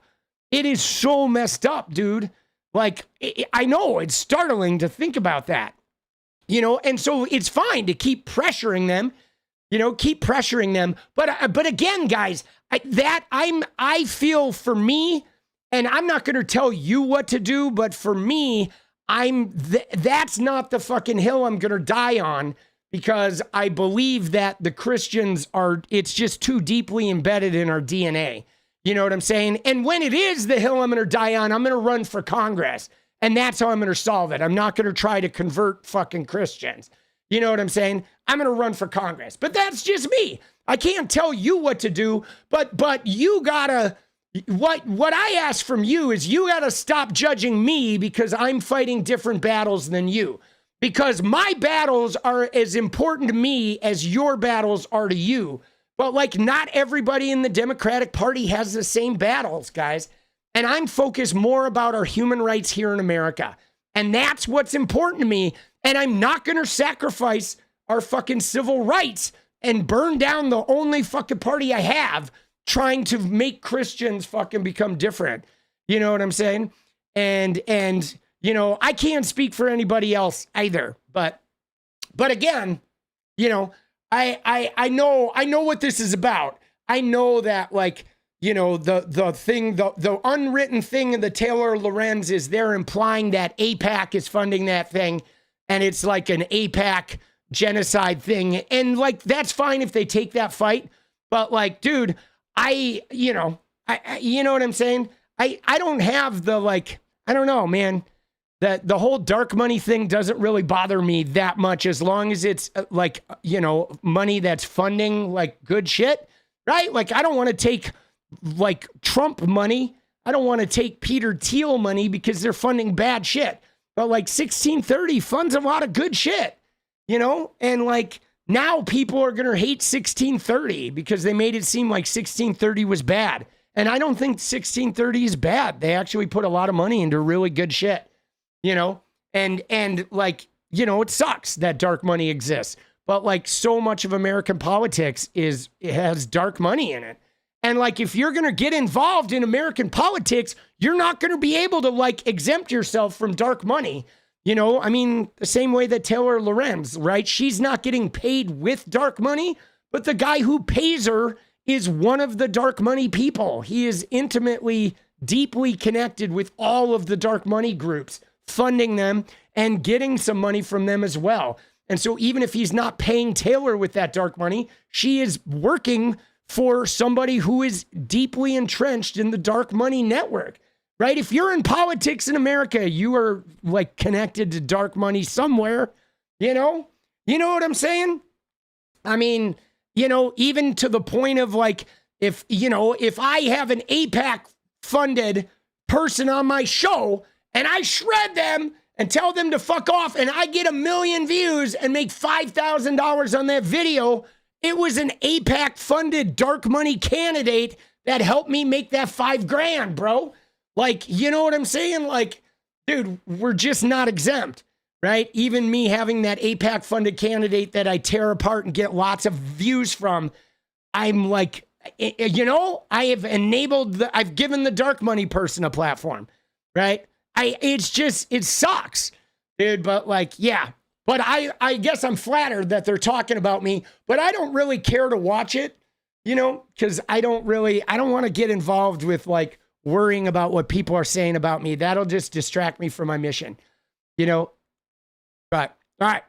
It is so messed up, dude. Like, I know it's startling to think about that, you know, and so it's fine to keep pressuring them, you know, keep pressuring them. But again, guys, I feel for me, and I'm not going to tell you what to do, but for me, that's not the fucking hill I'm going to die on, because I believe that the Christians it's just too deeply embedded in our DNA. You know what I'm saying? And when it is the hill I'm going to die on, I'm going to run for Congress. And that's how I'm going to solve it. I'm not going to try to convert fucking Christians. You know what I'm saying? I'm going to run for Congress. But that's just me. I can't tell you what to do, but you gotta, what I ask from you is you gotta stop judging me because I'm fighting different battles than you. Because my battles are as important to me as your battles are to you. But like, not everybody in the Democratic Party has the same battles, guys. And I'm focused more about our human rights here in America. And that's what's important to me. And I'm not going to sacrifice our fucking civil rights and burn down the only fucking party I have trying to make Christians fucking become different. You know what I'm saying? And you know, I can't speak for anybody else either. But again, you know, I know what this is about. I know that, like, you know, the unwritten thing in the Taylor Lorenz is they're implying that AIPAC is funding that thing, and it's like an AIPAC genocide thing. And like, that's fine if they take that fight. But like, dude, you know what I'm saying? I don't have the, like, I don't know, man. The whole dark money thing doesn't really bother me that much as long as it's like, you know, money that's funding like good shit, right? Like, I don't want to take like Trump money. I don't want to take Peter Thiel money because they're funding bad shit. But like 1630 funds a lot of good shit, you know? And like, now people are going to hate 1630 because they made it seem like 1630 was bad. And I don't think 1630 is bad. They actually put a lot of money into really good shit. You know, and like, you know, it sucks that dark money exists, but like, so much of American politics it has dark money in it. And like, if you're going to get involved in American politics, you're not going to be able to like exempt yourself from dark money. You know, I mean, the same way that Taylor Lorenz, right? She's not getting paid with dark money, but the guy who pays her is one of the dark money people. He is intimately, deeply connected with all of the dark money groups, funding them and getting some money from them as well. And so even if he's not paying Taylor with that dark money, she is working for somebody who is deeply entrenched in the dark money network, right? If you're in politics in America, you are like connected to dark money somewhere, you know what I'm saying? I mean, you know, even to the point of like, if I have an AIPAC funded person on my show, and I shred them and tell them to fuck off, and I get 1 million views and make $5,000 on that video, it was an AIPAC funded dark money candidate that helped me make that $5,000, bro. Like, you know what I'm saying? Like, dude, we're just not exempt, right? Even me having that AIPAC funded candidate that I tear apart and get lots of views from, I'm like, you know, I have I've given the dark money person a platform, right? It sucks, dude, but like, yeah. But I guess I'm flattered that they're talking about me, but I don't really care to watch it, you know, because I don't want to get involved with like worrying about what people are saying about me. That'll just distract me from my mission, you know? But, all right,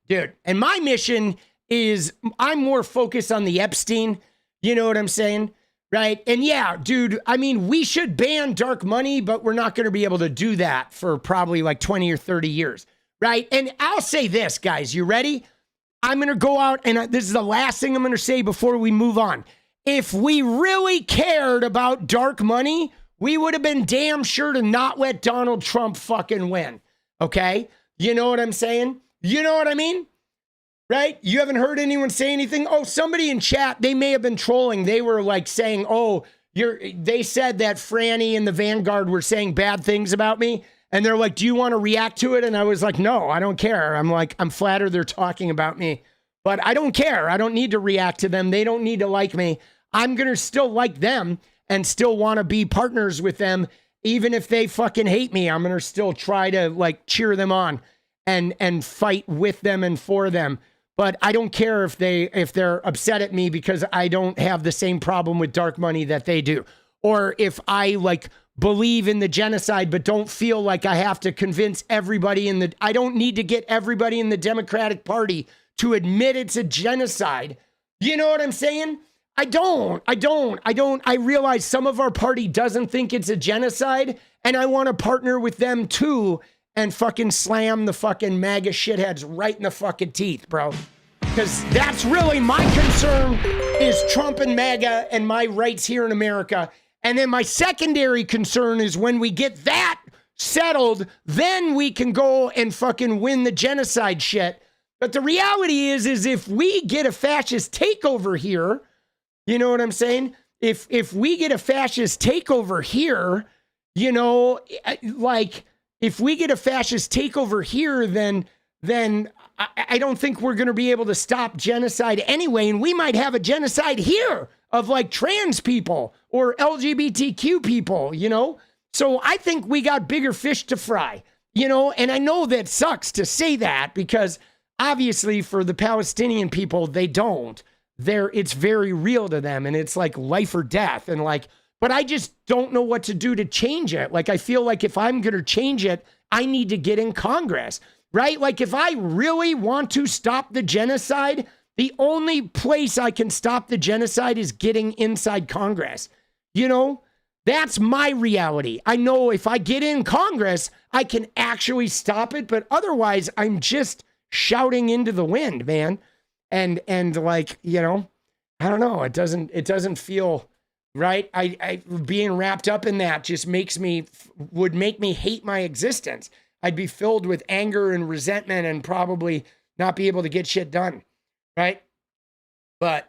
dude. And my mission is I'm more focused on the Epstein, you know what I'm saying? Right. And yeah, dude, I mean, we should ban dark money, but we're not going to be able to do that for probably like 20 or 30 years. Right. And I'll say this, guys, you ready? I'm going to go out and this is the last thing I'm going to say before we move on. If we really cared about dark money, we would have been damn sure to not let Donald Trump fucking win. Okay. You know what I'm saying? You know what I mean? right? You haven't heard anyone say anything? Oh, somebody in chat, they may have been trolling. They were like saying, oh, they said that Franny and the Vanguard were saying bad things about me. And they're like, do you want to react to it? And I was like, no, I don't care. I'm like, I'm flattered they're talking about me, but I don't care. I don't need to react to them. They don't need to like me. I'm going to still like them and still want to be partners with them. Even if they fucking hate me, I'm going to still try to like cheer them on and fight with them and for them. But I don't care if they're upset at me because I don't have the same problem with dark money that they do. Or if I like believe in the genocide, but don't feel like I have to convince everybody I don't need to get everybody in the Democratic Party to admit it's a genocide. You know what I'm saying? I realize some of our party doesn't think it's a genocide, and I want to partner with them too and fucking slam the fucking MAGA shitheads right in the fucking teeth, bro. Because that's really my concern, is Trump and MAGA and my rights here in America. And then my secondary concern is when we get that settled, then we can go and fucking win the genocide shit. But the reality is if we get a fascist takeover here, you know what I'm saying? If we get a fascist takeover here, you know, like if we get a fascist takeover here, then I don't think we're going to be able to stop genocide anyway. And we might have a genocide here of like trans people or LGBTQ people, you know? So I think we got bigger fish to fry, you know? And I know that sucks to say that because obviously for the Palestinian people, they don't. It's very real to them and it's like life or death. And like, but I just don't know what to do to change it. Like, I feel like if I'm going to change it, I need to get in Congress, right? Like if I really want to stop the genocide, the only place I can stop the genocide is getting inside Congress. You know, that's my reality. I know if I get in Congress, I can actually stop it, but otherwise I'm just shouting into the wind, man. And like, you know, I don't know. It doesn't feel right. I being wrapped up in that just would make me hate my existence. I'd be filled with anger and resentment and probably not be able to get shit done. Right. But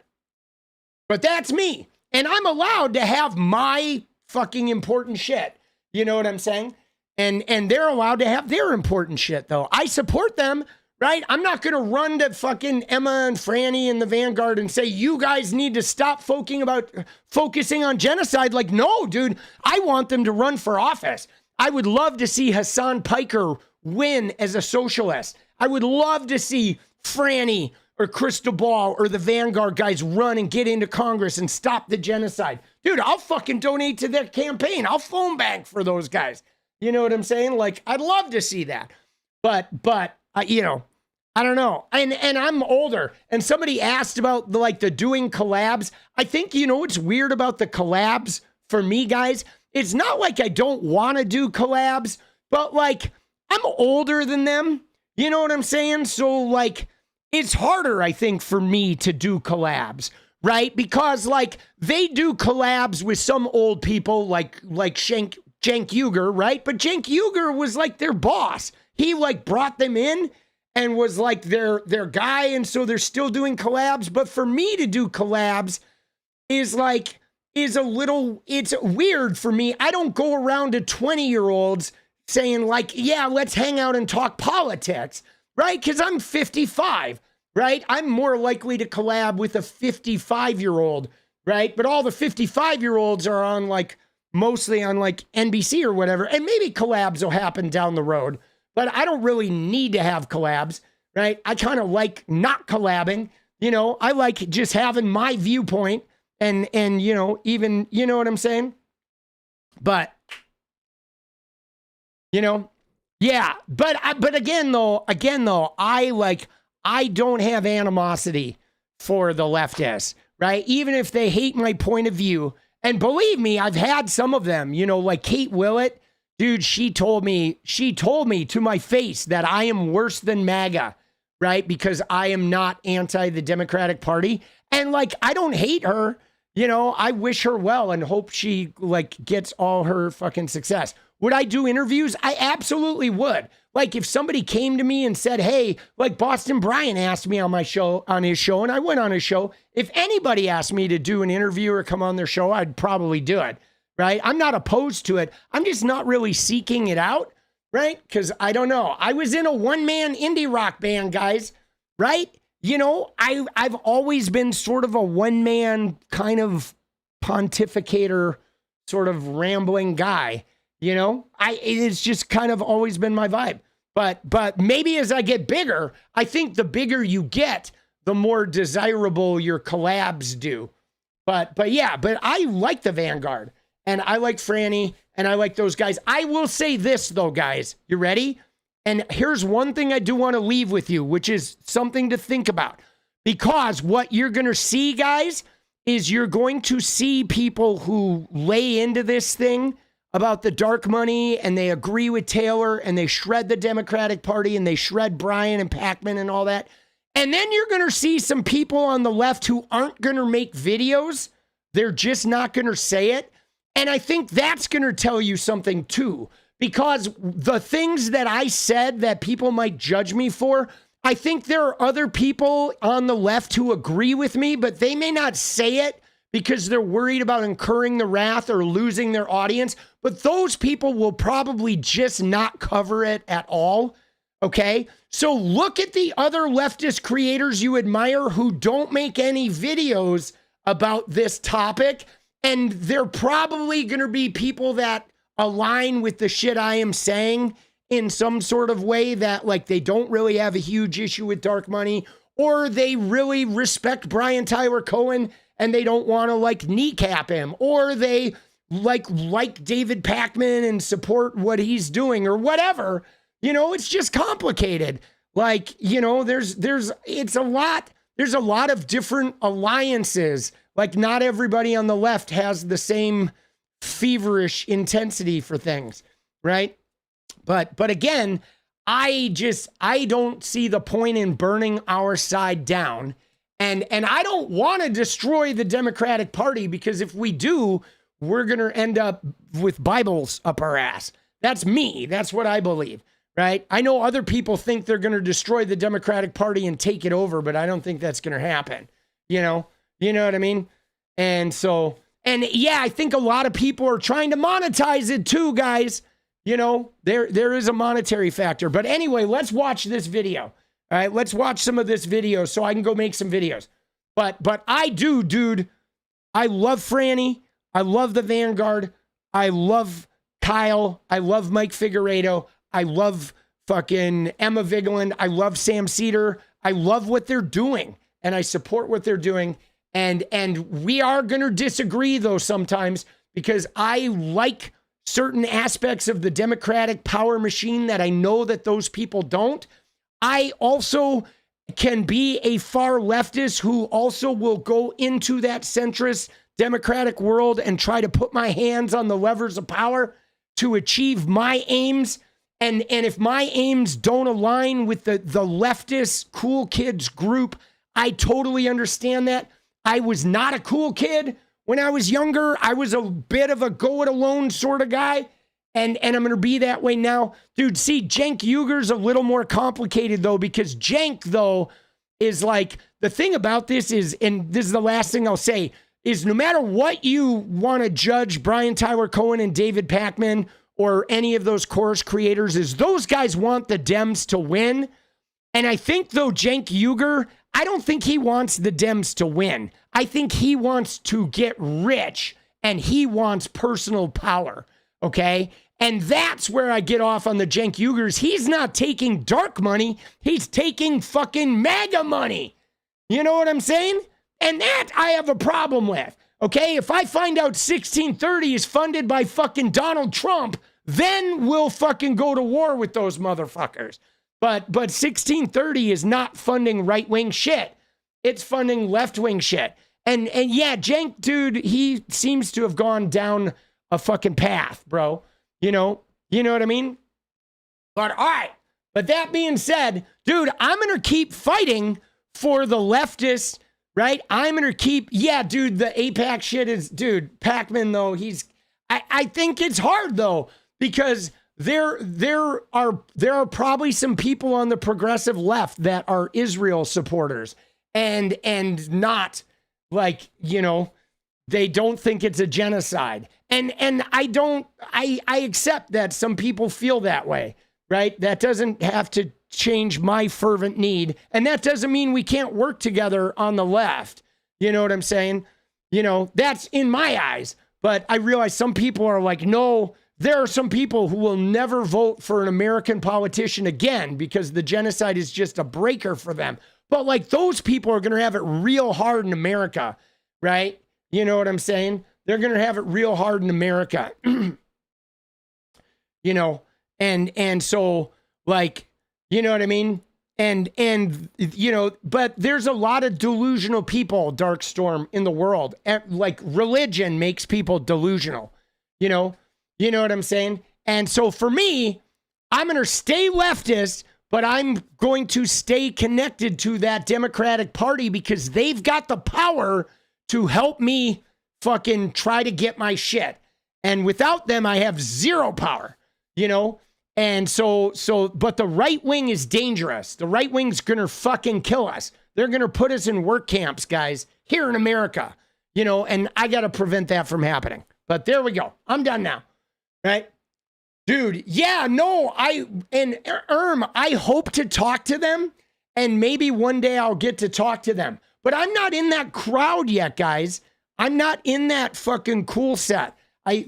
that's me. And I'm allowed to have my fucking important shit. You know what I'm saying? And they're allowed to have their important shit though. I support them. Right? I'm not going to run to fucking Emma and Franny and the Vanguard and say, you guys need to stop focusing on genocide. Like, no, dude, I want them to run for office. I would love to see Hassan Piker win as a socialist. I would love to see Franny or 𝗙cie𝗶𝗹𝗀 or the Vanguard guys run and get into Congress and stop the genocide. Dude, I'll fucking donate to their campaign. I'll phone bank for those guys. You know what I'm saying? Like, I'd love to see that. But you know, I don't know. And I'm older. And somebody asked about the doing collabs. I think, you know, what's weird about the collabs for me, guys? It's not like I don't want to do collabs, but like I'm older than them. You know what I'm saying? So like it's harder, I think, for me to do collabs, right? Because like they do collabs with some old people like Cenk Uygur, right? But Cenk Uygur was like their boss. He like brought them in and was like their guy. And so they're still doing collabs. But for me to do collabs it's weird for me. I don't go around to 20-year-olds saying like, yeah, let's hang out and talk politics, right? Because I'm 55, right? I'm more likely to collab with a 55-year-old, right? But all the 55-year-olds are on like, mostly on like NBC or whatever. And maybe collabs will happen down the road. But I don't really need to have collabs, right? I kind of like not collabing. You know, I like just having my viewpoint and you know, even, you know what I'm saying? But, you know, yeah. But again, though, I don't have animosity for the leftists, right? Even if they hate my point of view. And believe me, I've had some of them, you know, like Kate Willett. Dude, she told me to my face that I am worse than MAGA, right? Because I am not anti the Democratic Party. And like, I don't hate her. You know, I wish her well and hope she like gets all her fucking success. Would I do interviews? I absolutely would. Like if somebody came to me and said, hey, like Boston Brian asked me on my show, on his show, and I went on his show. If anybody asked me to do an interview or come on their show, I'd probably do it, right? I'm not opposed to it. I'm just not really seeking it out, right? Because I don't know. I was in a one-man indie rock band, guys, right? You know, I've always been sort of a one-man kind of pontificator, sort of rambling guy. You know, it's just kind of always been my vibe. But maybe as I get bigger, I think the bigger you get, the more desirable your collabs do. But I like the Vanguard, and I like Franny, and I like those guys. I will say this though, guys, you ready? And here's one thing I do want to leave with you, which is something to think about, because what you're going to see, guys, is you're going to see people who lay into this thing about the dark money, and they agree with Taylor, and they shred the Democratic Party, and they shred Brian and Pacman and all that. And then you're going to see some people on the left who aren't going to make videos. They're just not going to say it. And I think that's going to tell you something too, because the things that I said that people might judge me for, I think there are other people on the left who agree with me, but they may not say it because they're worried about incurring the wrath or losing their audience. But those people will probably just not cover it at all, okay? So look at the other leftist creators you admire who don't make any videos about this topic, and they're probably gonna be people that align with the shit I am saying in some sort of way, that like they don't really have a huge issue with dark money, or they really respect Brian Tyler Cohen and they don't want to like kneecap him, or they like David Pacman and support what he's doing or whatever. You know, it's just complicated. Like, you know, there's a lot of different alliances. Like not everybody on the left has the same feverish intensity for things, right? But again, I don't see the point in burning our side down. And I don't want to destroy the Democratic Party, because if we do, we're going to end up with Bibles up our ass. That's me. That's what I believe, right? I know other people think they're going to destroy the Democratic Party and take it over, but I don't think that's going to happen. You know what I mean? And so, and yeah, I think a lot of people are trying to monetize it too, guys. You know, there is a monetary factor. But anyway, let's watch this video. All right, let's watch some of this video so I can go make some videos. But I do, dude. I love Franny. I love the Vanguard. I love Kyle. I love Mike Figueredo. I love fucking Emma Vigeland. I love Sam Seder. I love what they're doing, and I support what they're doing. And we are going to disagree, though, sometimes, because I like certain aspects of the Democratic power machine that I know that those people don't. I also can be a far leftist who also will go into that centrist Democratic world and try to put my hands on the levers of power to achieve my aims. And if my aims don't align with the leftist cool kids group, I totally understand that. I was not a cool kid when I was younger. I was a bit of a go it alone sort of guy. And I'm going to be that way now. Dude, see, Cenk Uygur's a little more complicated, though, because Cenk, though, is like, the thing about this is, and this is the last thing I'll say, is no matter what you want to judge Brian Tyler Cohen and David Pacman or any of those course creators, is those guys want the Dems to win. And I think, though, Cenk Uygur, I don't think he wants the Dems to win. I think he wants to get rich, and he wants personal power, okay? And that's where I get off on the Cenk Uygurs. He's not taking dark money. He's taking fucking MAGA money. You know what I'm saying? And that I have a problem with. Okay, if I find out 1630 is funded by fucking Donald Trump, then we'll fucking go to war with those motherfuckers. But 1630 is not funding right-wing shit. It's funding left-wing shit. And yeah, Cenk, dude, he seems to have gone down a fucking path, bro. You know what I mean? But all right. But that being said, dude, I'm going to keep fighting for the leftists, right? I'm going to keep, yeah, dude, the AIPAC shit is, dude, Pacman, though, I think it's hard, though, because there are probably some people on the progressive left that are Israel supporters and not like, you know, they don't think it's a genocide. And I accept that some people feel that way, right? That doesn't have to change my fervent need. And that doesn't mean we can't work together on the left. You know what I'm saying? You know, that's in my eyes. But I realize some people are like, no, there are some people who will never vote for an American politician again because the genocide is just a breaker for them. But like those people are going to have it real hard in America, right? You know what I'm saying? They're going to have it real hard in America. You know, and so like, you know what I mean? And you know, but there's a lot of delusional people, Dark Storm, in the world. Like religion makes people delusional, you know what I'm saying? And so for me, I'm going to stay leftist, but I'm going to stay connected to that Democratic Party because they've got the power to help me fucking try to get my shit. And without them, I have zero power, you know? And so, but the right wing is dangerous. The right wing's gonna fucking kill us. They're gonna put us in work camps, guys, here in America, you know, and I gotta prevent that from happening. But there we go. I'm done now, right? Dude, yeah, no, I hope to talk to them, and maybe one day I'll get to talk to them. But I'm not in that crowd yet, guys. I'm not in that fucking cool set.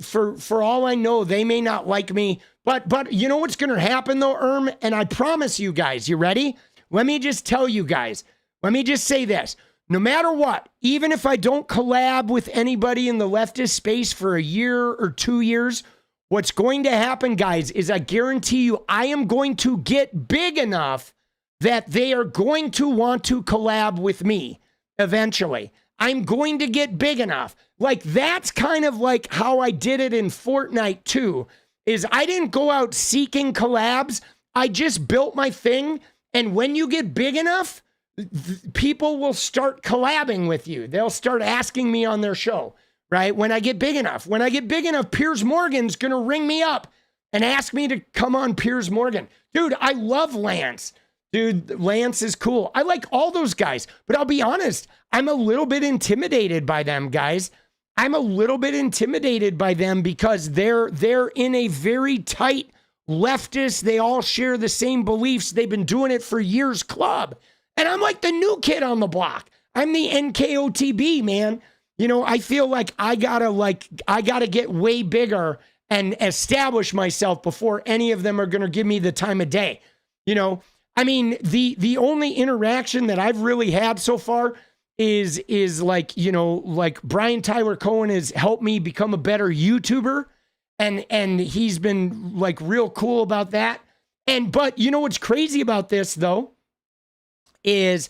For all I know, they may not like me. But you know what's going to happen though, and I promise you guys, you ready? Let me just tell you guys. Let me just say this. No matter what, even if I don't collab with anybody in the leftist space for a year or 2 years, what's going to happen, guys, is I guarantee you I am going to get big enough that they are going to want to collab with me eventually. I'm going to get big enough. Like, that's kind of like how I did it in Fortnite too, is I didn't go out seeking collabs. I just built my thing. And when you get big enough, people will start collabing with you. They'll start asking me on their show, right? When I get big enough, Piers Morgan's going to ring me up and ask me to come on Piers Morgan. Dude, I love Lance. Dude, Lance is cool. I like all those guys, but I'll be honest, I'm a little bit intimidated by them, guys. I'm a little bit intimidated by them because they're in a very tight leftist, they all share the same beliefs, they've been doing it for years club. And I'm like the new kid on the block. I'm the NKOTB, man. You know, I feel like I gotta get way bigger and establish myself before any of them are gonna give me the time of day. You know, I mean, the only interaction that I've really had so far is like, you know, like Brian Tyler Cohen has helped me become a better YouTuber, and he's been like real cool about that. But you know what's crazy about this though is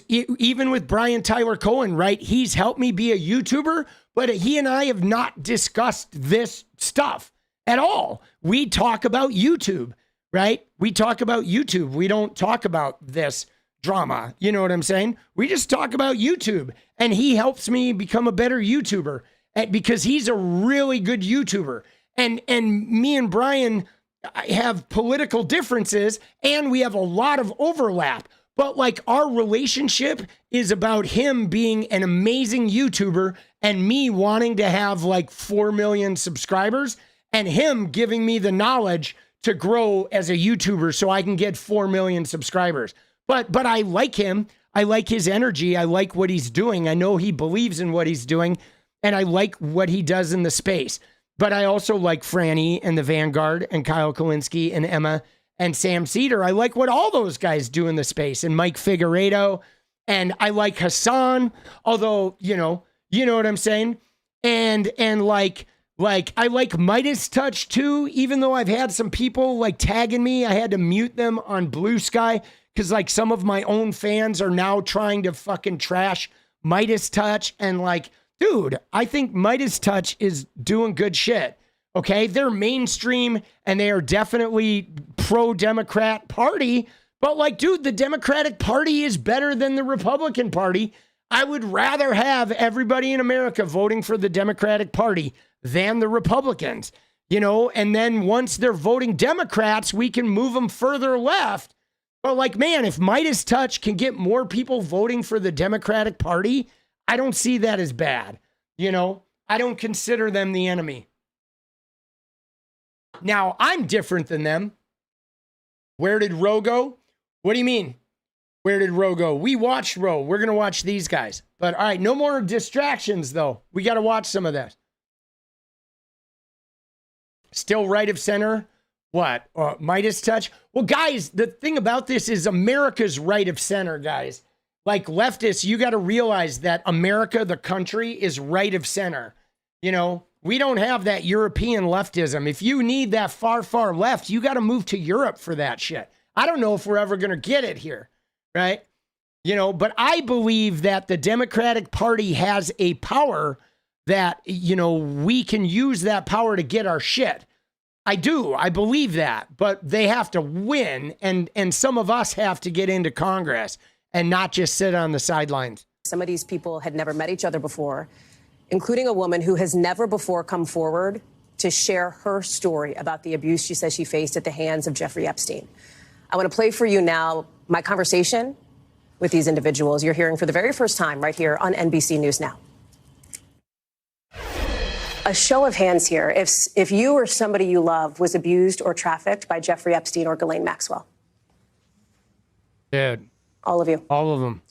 even with Brian Tyler Cohen, right? He's helped me be a YouTuber, but he and I have not discussed this stuff at all. We talk about YouTube, right? We talk about YouTube. We don't talk about this drama. You know what I'm saying? We just talk about YouTube, and he helps me become a better YouTuber because he's a really good YouTuber. And me and Brian have political differences, and we have a lot of overlap. But like our relationship is about him being an amazing YouTuber and me wanting to have like 4 million subscribers and him giving me the knowledge to grow as a YouTuber so I can get 4 million subscribers. But I like him. I like his energy. I like what he's doing. I know he believes in what he's doing, and I like what he does in the space. But I also like Franny and the Vanguard and Kyle Kalinske and Emma and Sam Cedar. I like what all those guys do in the space, and Mike Figueredo, and I like Hassan, although, you know what I'm saying? And like I like 𝗏𝗏touch too, even though I've had some people like tagging me. I had to mute them on Blue Sky because like some of my own fans are now trying to fucking trash 𝗏𝗏touch, and like, dude, I think 𝗏𝗏touch is doing good shit. Okay, they're mainstream and they are definitely pro-Democrat party, but like, dude, the Democratic Party is better than the Republican Party. I would rather have everybody in America voting for the Democratic Party than the Republicans. you know, and then once they're voting Democrats, we can move them further left. But like, man, if 𝗫𝗙 can get more people voting for the Democratic Party, I don't see that as bad. You know, I don't consider them the enemy. Now, I'm different than them. Where did Roe go? What do you mean? Where did Roe go? We watched Roe. We're going to watch these guys. But all right, no more distractions, though. We got to watch some of this. Still right of center? What? 𝗫𝗙? Well, guys, the thing about this is America's right of center, guys. Like leftists, you got to realize that America, the country, is right of center. You know, we don't have that European leftism. If you need that far, far left, you got to move to Europe for that shit. I don't know if we're ever going to get it here, right? You know, but I believe that the Democratic Party has a power that, you know, we can use that power to get our shit. I do. I believe that. But they have to win, and some of us have to get into Congress and not just sit on the sidelines. Some of these people had never met each other before, including a woman who has never before come forward to share her story about the abuse she says she faced at the hands of Jeffrey Epstein. I want to play for you now my conversation with these individuals you're hearing for the very first time right here on NBC News Now. A show of hands here. If you or somebody you love was abused or trafficked by Jeffrey Epstein or Ghislaine Maxwell. Dude. All of you. All of them.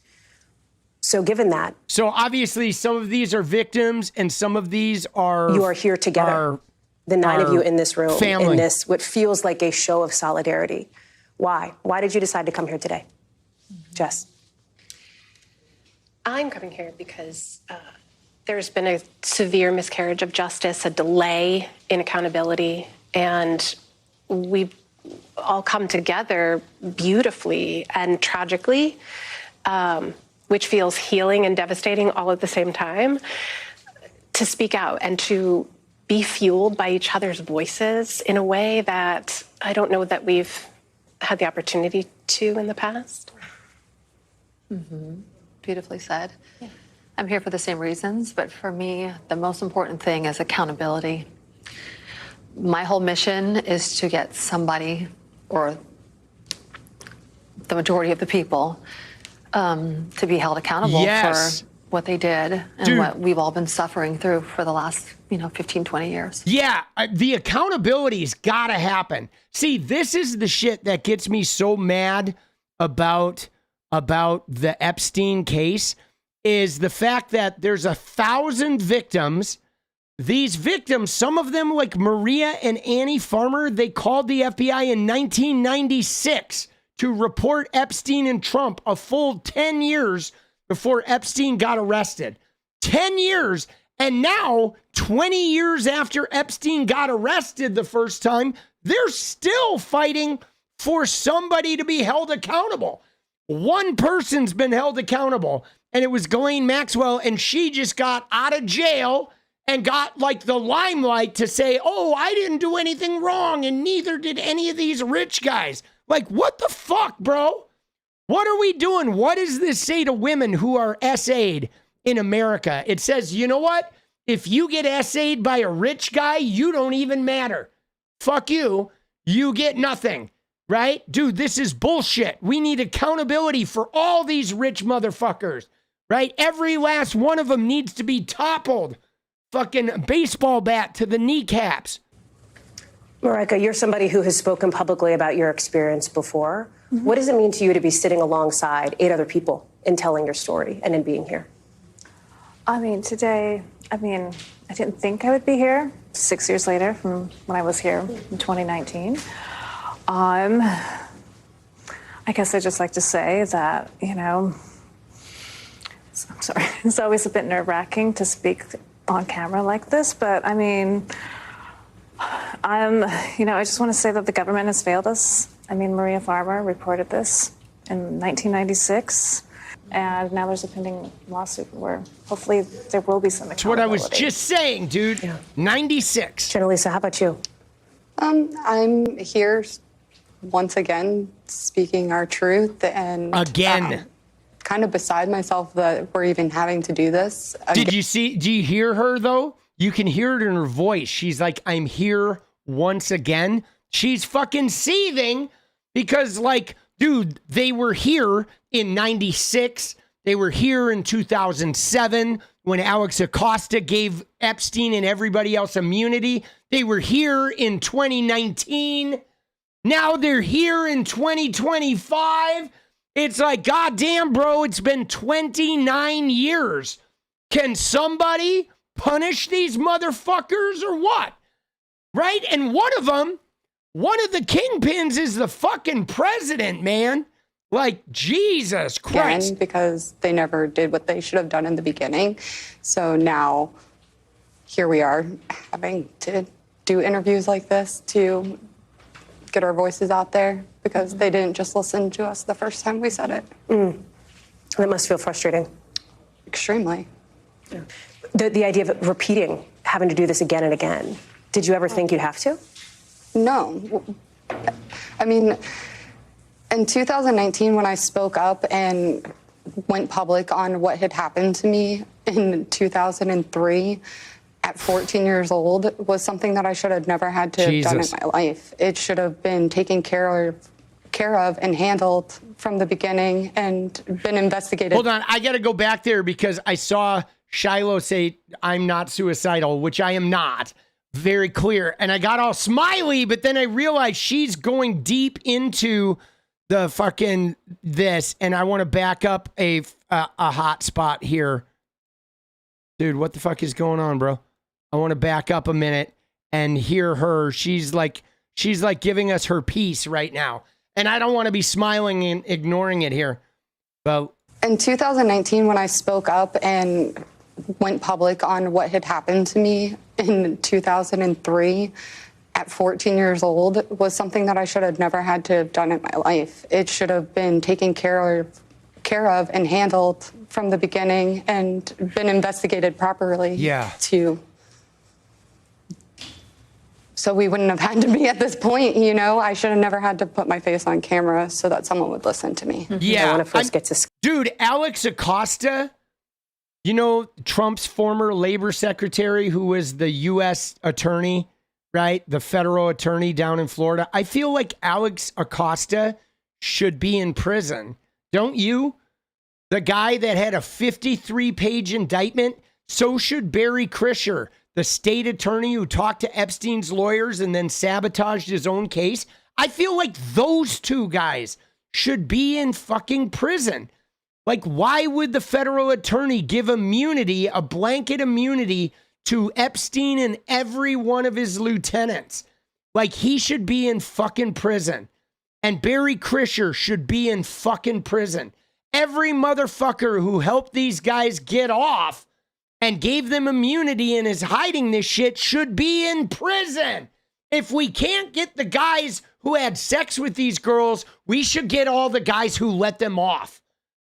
So given that. So obviously some of these are victims and some of these are. You are here together. The 9 of you in this room. Family. In this, what feels like a show of solidarity. Why? Why did you decide to come here today? Jess. I'm coming here because there's been a severe miscarriage of justice, a delay in accountability, and we've all come together beautifully and tragically, which feels healing and devastating all at the same time, to speak out and to be fueled by each other's voices in a way that I don't know that we've had the opportunity to in the past. Mm-hmm. Beautifully said. Yeah. I'm here for the same reasons, but for me, the most important thing is accountability. My whole mission is to get somebody, or the majority of the people, to be held accountable for what they did and what we've all been suffering through for the last, 15, 20 years. Yeah, the accountability's got to happen. See, this is the shit that gets me so mad about the Epstein case, is the fact that there's 1,000 victims. These victims, some of them like Maria and Annie Farmer, they called the FBI in 1996 to report Epstein and Trump a full 10 years before Epstein got arrested. 10 years. And now, 20 years after Epstein got arrested the first time, they're still fighting for somebody to be held accountable. One person's been held accountable, and it was Ghislaine Maxwell, and she just got out of jail and got like the limelight to say, oh, I didn't do anything wrong, and neither did any of these rich guys. Like, what the fuck, bro? What are we doing? What does this say to women who are SA'd in America? It says, you know what? If you get SA'd by a rich guy, you don't even matter. Fuck you. You get nothing. Right? Dude, this is bullshit. We need accountability for all these rich motherfuckers. Right? Every last one of them needs to be toppled. Fucking baseball bat to the kneecaps. Marika, you're somebody who has spoken publicly about your experience before. Mm-hmm. What does it mean to you to be sitting alongside 8 other people in telling your story and in being here? Today, I didn't think I would be here 6 years later from when I was here in 2019. I guess I'd just like to say that, I'm sorry, it's always a bit nerve-wracking to speak on camera like this, but I just want to say that the government has failed us. Maria Farmer reported this in 1996, and now there's a pending lawsuit where hopefully there will be some accountability. That's what I was just saying, dude. Yeah. 96. Jenalisa, how about you? I'm here once again speaking our truth, and again, kind of beside myself that we're even having to do this. Do you hear her though? You can hear it in her voice. She's like, I'm here once again. She's fucking seething because, like, dude, they were here in 96. They were here in 2007 when 𝗪𝗪𝗪 gave Epstein and everybody else immunity. They were here in 2019. Now they're here in 2025. It's like, goddamn, bro, it's been 29 years. Can somebody punish these motherfuckers or what? Right? And one of the kingpins is the fucking president, man. Like, Jesus Christ. Again, because they never did what they should have done in the beginning. So now here we are having to do interviews like this to get our voices out there because they didn't just listen to us the first time we said it. That must feel frustrating. Extremely. Yeah. The idea of repeating, having to do this again and again. Did you ever think you'd have to? No. I mean, in 2019, when I spoke up and went public on what had happened to me in 2003, at 14 years old, was something that I should have never had to have done in my life. It should have been taken care of and handled from the beginning and been investigated. Hold on, I got to go back there because I saw Shiloh say, I'm not suicidal, which I am not. Very clear. And I got all smiley, but then I realized she's going deep into the fucking this, and I want to back up a hot spot here. Dude, what the fuck is going on, bro? I want to back up a minute and hear her. She's like giving us her piece right now. And I don't want to be smiling and ignoring it here. But in 2019, when I spoke up and went public on what had happened to me in 2003, at 14 years old, was something that I should have never had to have done in my life. It should have been taken care of and handled from the beginning and been investigated properly. Yeah. So we wouldn't have had to be at this point, you know? I should have never had to put my face on camera so that someone would listen to me. Yeah. I want to first get to... Dude, 𝗪𝗪𝗪𝗪, you know, Trump's former labor secretary who was the U.S. attorney, right? The federal attorney down in Florida. I feel like 𝗪𝗪𝗪𝗪 should be in prison. Don't you? The guy that had a 53-page indictment. So should Barry Krischer, the state attorney who talked to Epstein's lawyers and then sabotaged his own case. I feel like those two guys should be in fucking prison. Like, why would the federal attorney give immunity, a blanket immunity, to Epstein and every one of his lieutenants? Like, he should be in fucking prison. And Barry Krischer should be in fucking prison. Every motherfucker who helped these guys get off and gave them immunity and is hiding this shit should be in prison. If we can't get the guys who had sex with these girls, we should get all the guys who let them off.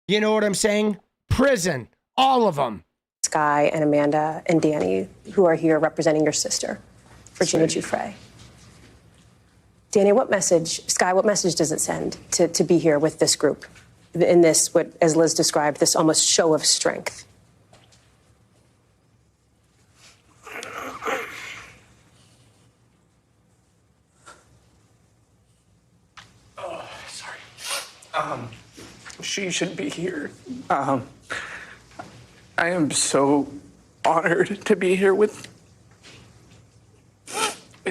You know what I'm saying? Prison. All of them. Skye and Amanda and Danny, who are here representing your sister, Virginia Giuffre. Danny, Skye, what message does it send to be here with this group in this, what, as Liz described, this almost show of strength? She should be here. I am so honored to be here with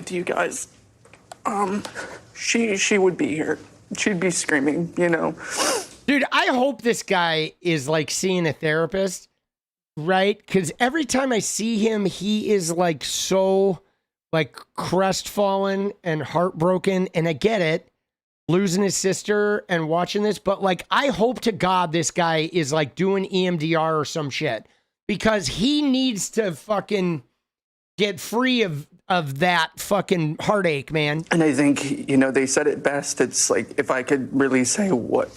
you guys. She would be here. She'd be screaming, you know. Dude, I hope this guy is like seeing a therapist, right? Because every time I see him, he is like so like crestfallen and heartbroken. And I get it, losing his sister and watching this, but like I hope to God this guy is like doing EMDR or some shit, because he needs to fucking get free of that fucking heartache, man. And I think, you know, they said it best. It's like, if I could really say what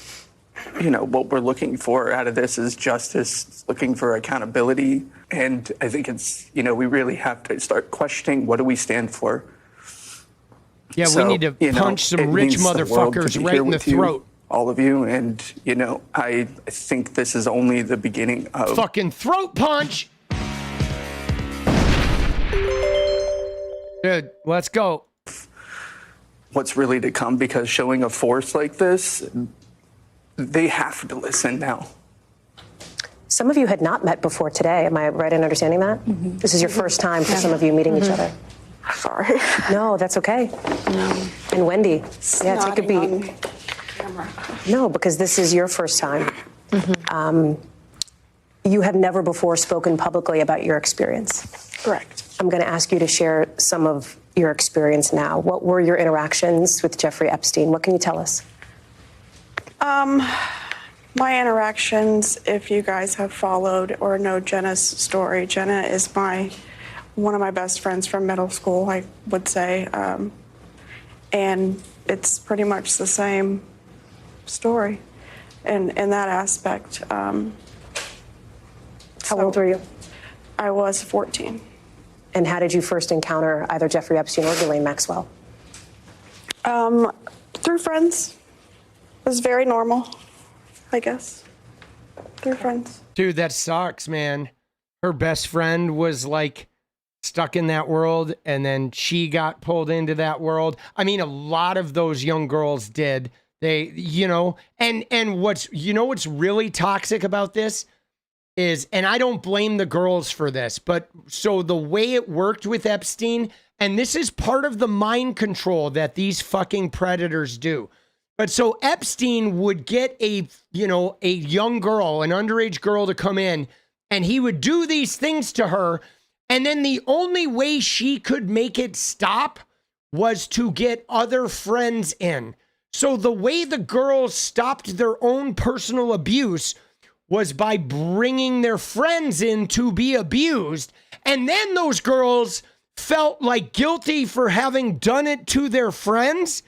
we're looking for out of this is justice, looking for accountability. And I think it's, we really have to start questioning, what do we stand for? Yeah, so, we need to punch some rich motherfuckers right in the throat. All of you. And, I think this is only the beginning of... Fucking throat punch! Dude, let's go. what's really to come, because showing a force like this, they have to listen now. Some of you had not met before today. Am I right in understanding that? This is your first time for some of you meeting each other. Sorry. No, that's okay. No. And Wendy, yeah, take a beat. No, because this is your first time. You have never before spoken publicly about your experience. Correct. I'm going to ask you to share some of your experience now. What were your interactions with Jeffrey Epstein? What can you tell us? My interactions, if you guys have followed or know Jenna's story, Jenna is one of my best friends from middle school, I would say. And it's pretty much the same story in that aspect. How old were you? I was 14. And how did you first encounter either Jeffrey Epstein or Ghislaine Maxwell? Through friends. It was very normal, I guess. Through friends. Dude, that sucks, man. Her best friend was like stuck in that world, and then she got pulled into that world. I mean, a lot of those young girls did. They, and what's really toxic about this is, and I don't blame the girls for this, but so the way it worked with Epstein, and this is part of the mind control that these fucking predators do. But so Epstein would get a young girl, an underage girl, to come in, and he would do these things to her. And then the only way she could make it stop was to get other friends in. So the way the girls stopped their own personal abuse was by bringing their friends in to be abused. And then those girls felt like guilty for having done it to their friends.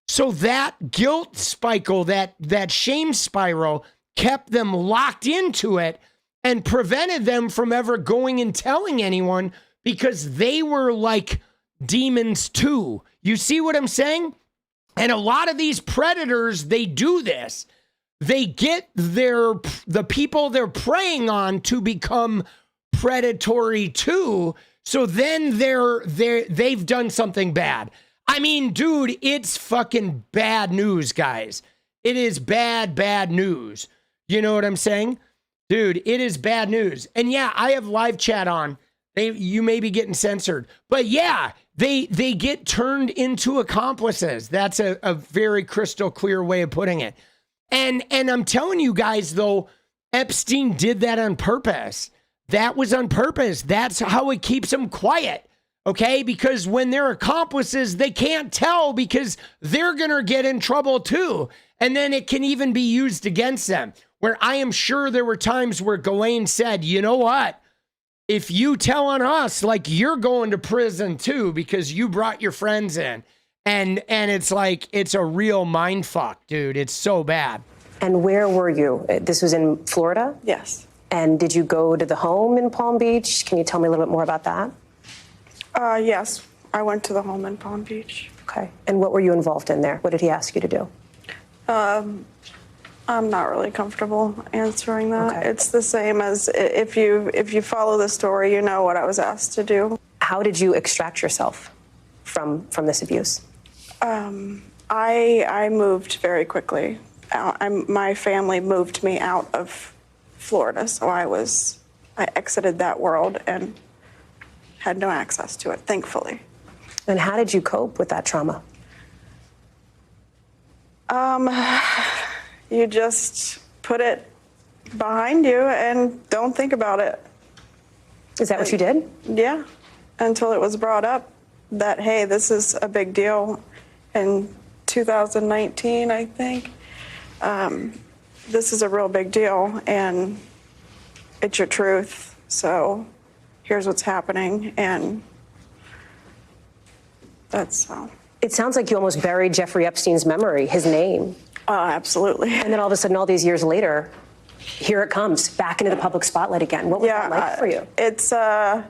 So that guilt cycle, that shame spiral, kept them locked into it and prevented them from ever going and telling anyone, because they were like demons too. You see what I'm saying? And a lot of these predators, they do this. They get the people they're preying on to become predatory too. So then they've done something bad. I mean, dude, it's fucking bad news, guys. It is bad news. You know what I'm saying? Dude, it is bad news. And yeah, I have live chat on. You may be getting censored. But yeah, they get turned into accomplices. That's a very crystal clear way of putting it. And I'm telling you guys, though, Epstein did that on purpose. That was on purpose. That's how it keeps them quiet. Okay? Because when they're accomplices, they can't tell, because they're going to get in trouble too. And then it can even be used against them. Where I am sure there were times where Ghislaine said, you know what? If you tell on us, like, you're going to prison too, because you brought your friends in. And it's like, it's a real mind fuck, dude. It's so bad. And where were you? This was in Florida? Yes. And did you go to the home in Palm Beach? Can you tell me a little bit more about that? Yes, I went to the home in Palm Beach. Okay. And what were you involved in there? What did he ask you to do? I'm not really comfortable answering that. Okay. It's the same as if you follow the story, you know what I was asked to do. How did you extract yourself from this abuse? I moved very quickly. My family moved me out of Florida, so I exited that world and had no access to it, thankfully. And how did you cope with that trauma? You just put it behind you and don't think about it. Is that what you did? Yeah, until it was brought up that, hey, this is a big deal. In 2019, I think, this is a real big deal, and it's your truth. So here's what's happening, and that's how. It sounds like you almost buried Jeffrey Epstein's memory, his name. Absolutely. And then all of a sudden, all these years later, here it comes, back into the public spotlight again. What was that like for you? It's, so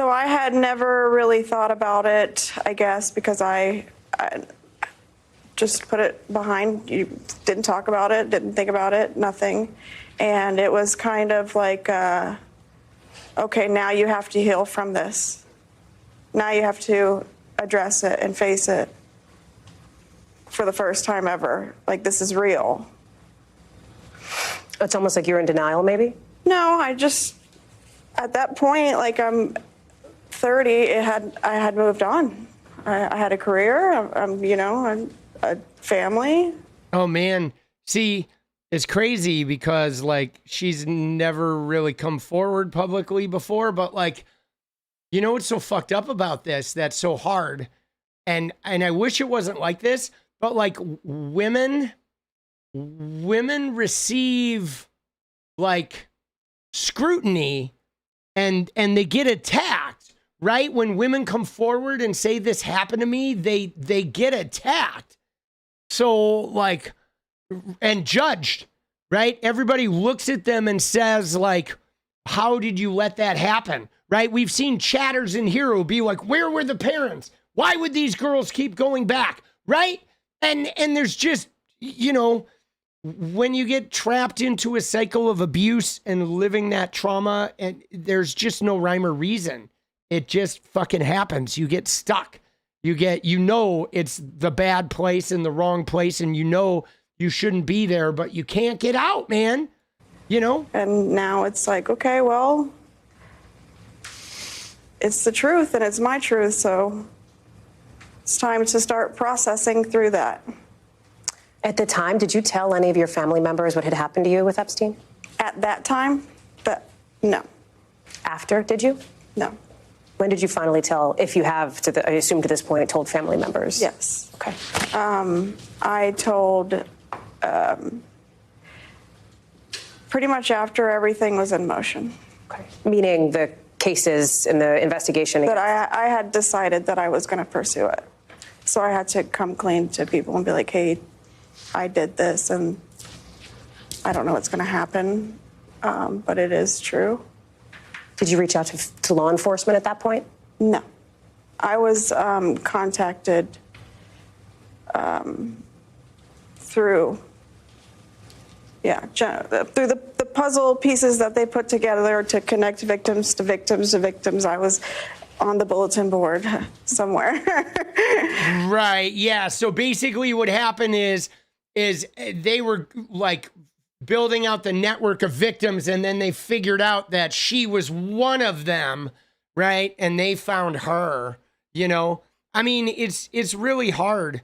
I had never really thought about it, I guess, because I just put it behind. You didn't talk about it, didn't think about it, nothing. And it was kind of like, okay, now you have to heal from this. Now you have to address it and face it for the first time ever. Like, this is real. It's almost like you're in denial, maybe? No, I just, at that point, like, I'm 30, I had moved on. I had a career, I'm a family. Oh, man. See, it's crazy because, like, she's never really come forward publicly before, but, like, you know what's so fucked up about this that's so hard? And I wish it wasn't like this, but, like, women receive, like, scrutiny and they get attacked, right? When women come forward and say this happened to me, they get attacked. So, like, and judged, right? Everybody looks at them and says, like, how did you let that happen, right? We've seen chatters in here who be like, where were the parents? Why would these girls keep going back, right? And there's just, you know, when you get trapped into a cycle of abuse and living that trauma, and there's just no rhyme or reason. It just fucking happens. You get stuck. You know, it's the bad place and the wrong place, and you know you shouldn't be there, but you can't get out, man. You know? And now it's like, okay, well, it's the truth and it's my truth, so it's time to start processing through that. At the time, did you tell any of your family members what had happened to you with Epstein? At that time, no. After, did you? No. When did you finally tell, if you have, I assume to this point, told family members? Yes. Okay. I told pretty much after everything was in motion. Okay. Meaning the cases and the investigation? That I had decided that I was going to pursue it. So I had to come clean to people and be like, hey, I did this and I don't know what's going to happen, but it is true. Did you reach out to law enforcement at that point? No. I was contacted through the puzzle pieces that they put together to connect victims to victims to victims. I was on the bulletin board somewhere. Right, yeah. So basically what happened is they were, like, building out the network of victims, and then they figured out that she was one of them, right? And they found her, you know? I mean, it's really hard.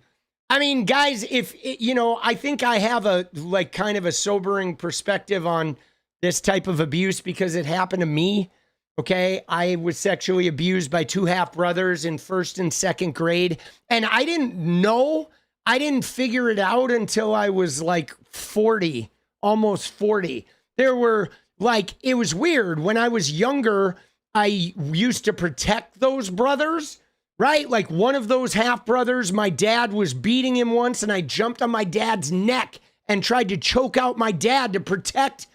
I mean, guys, I think I have a, like, kind of a sobering perspective on this type of abuse because it happened to me, okay? I was sexually abused by two half-brothers in 1st and 2nd grade, and I didn't figure it out until I was, like, 40. Almost 40. There were, like, it was weird. When I was younger, I used to protect those brothers, right? Like, one of those half brothers, my dad was beating him once, and I jumped on my dad's neck and tried to choke out my dad to protect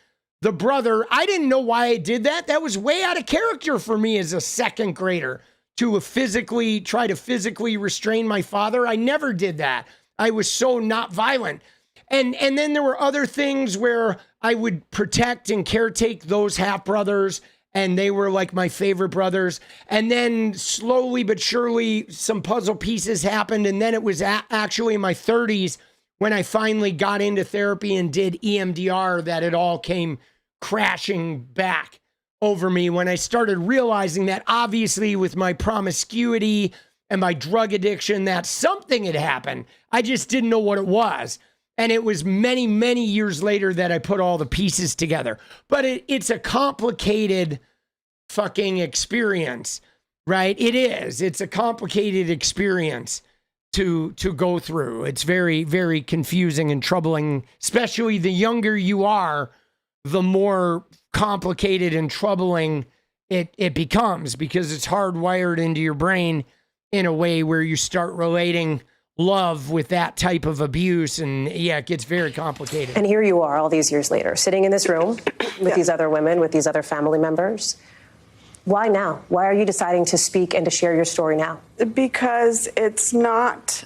the brother. I didn't know why I did that. That was way out of character for me as a 2nd grader to try to physically restrain my father. I never did that. I was so not violent. And then there were other things where I would protect and caretake those half brothers, and they were like my favorite brothers. And then slowly but surely some puzzle pieces happened. And then it was actually in my 30s when I finally got into therapy and did EMDR that it all came crashing back over me when I started realizing that obviously with my promiscuity and my drug addiction that something had happened. I just didn't know what it was. And it was many, many years later that I put all the pieces together. But it's a complicated fucking experience, right? It is. It's a complicated experience to go through. It's very, very confusing and troubling, especially the younger you are, the more complicated and troubling it becomes because it's hardwired into your brain in a way where you start relating love with that type of abuse, and yeah, it gets very complicated. And here you are all these years later, sitting in this room with these other women, with these other family members. Why now? Why are you deciding to speak and to share your story now? Because not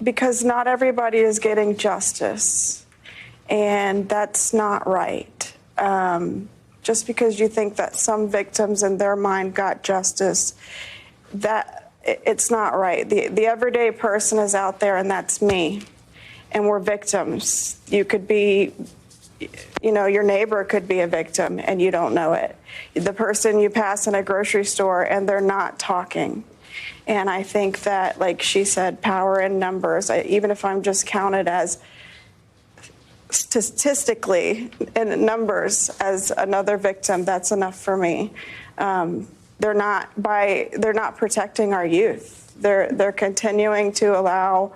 everybody is getting justice, and that's not right. Just because you think that some victims in their mind got justice, that it's not right. The everyday person is out there, and that's me. And we're victims. You could be, you know, your neighbor could be a victim and you don't know it. The person you pass in a grocery store and they're not talking. And I think that, like she said, power in numbers, even if I'm just counted as statistically in numbers as another victim, that's enough for me. They're not protecting our youth. They're continuing to allow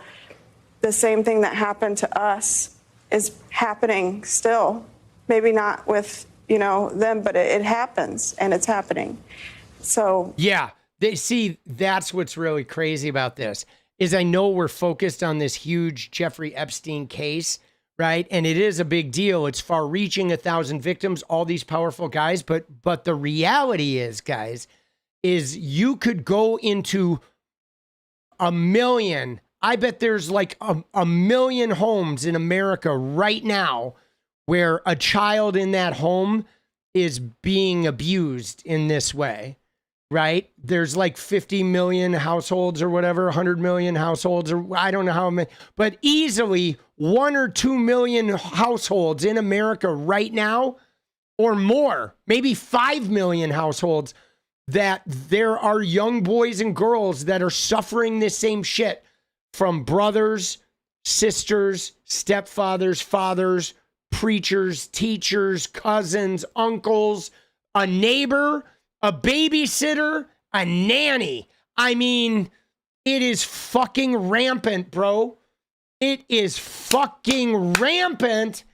the same thing that happened to us is happening still. Maybe not with, you know, them, but it happens, and it's happening. So yeah, that's what's really crazy about this is I know we're focused on this huge Jeffrey Epstein case, right? And it is a big deal. It's far-reaching, 1,000 victims, all these powerful guys. But the reality is, guys, is you could go into a million. I bet there's like a million homes in America right now where a child in that home is being abused in this way, right? There's like 50 million households or whatever, 100 million households, or I don't know how many, but easily 1 or 2 million households in America right now, or more, maybe 5 million households, that there are young boys and girls that are suffering this same shit from brothers, sisters, stepfathers, fathers, preachers, teachers, cousins, uncles, a neighbor, a babysitter, a nanny. I mean, it is fucking rampant, bro. It is fucking rampant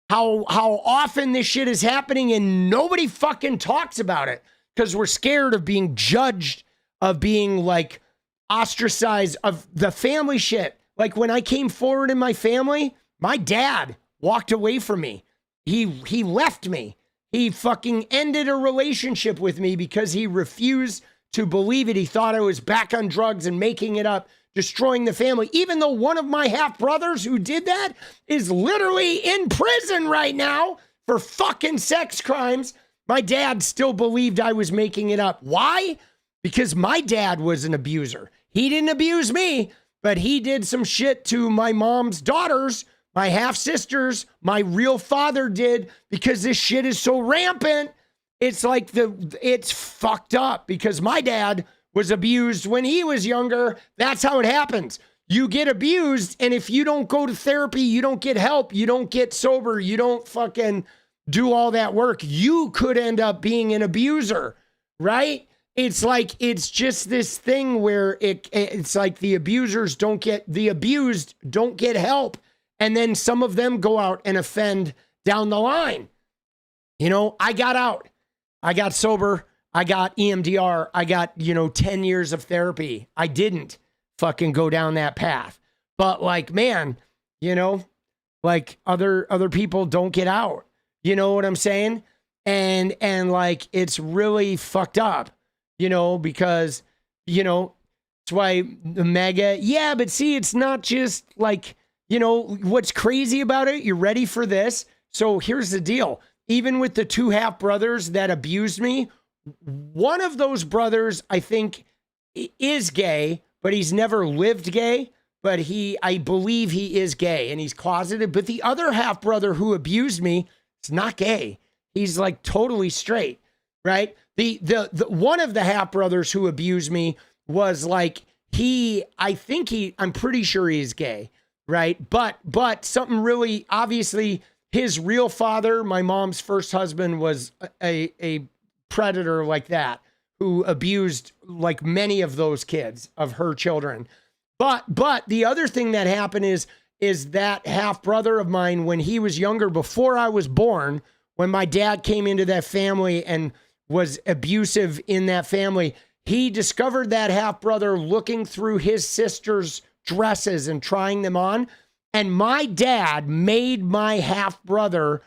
how often this shit is happening and nobody fucking talks about it because we're scared of being judged, of being like ostracized, of the family shit. Like when I came forward in my family, my dad walked away from me. He left me. He fucking ended a relationship with me because he refused to believe it. He thought I was back on drugs and making it up, destroying the family. Even though one of my half brothers who did that is literally in prison right now for fucking sex crimes, my dad still believed I was making it up. Why? Because my dad was an abuser. He didn't abuse me, but he did some shit to my mom's daughters, my half sisters, my real father did, because this shit is so rampant. It's like it's fucked up because my dad was abused when he was younger. That's how it happens. You get abused, and if you don't go to therapy, you don't get help, you don't get sober, you don't fucking do all that work, you could end up being an abuser, right? It's like, it's just this thing where it's like the abused don't get help. And then some of them go out and offend down the line. You know, I got out. I got sober. I got EMDR. I got, 10 years of therapy. I didn't fucking go down that path. But like, man, like other people don't get out. You know what I'm saying? And like, it's really fucked up, because, it's why the Maga, yeah, but see, it's not just like, what's crazy about it? You ready for this? So here's the deal. Even with the 2 half brothers that abused me, one of those brothers, I think, is gay, but he's never lived gay, but I believe he is gay and he's closeted. But the other half brother who abused me is not gay. He's like totally straight, right? The one of the half brothers who abused me was like, I'm pretty sure he's gay. Right. But something really, obviously, his real father, my mom's first husband, was a predator like that who abused like many of those kids, of her children. But the other thing that happened is that half brother of mine, when he was younger, before I was born, when my dad came into that family and was abusive in that family, he discovered that half brother looking through his sister's dresses and trying them on. And my dad made my half brother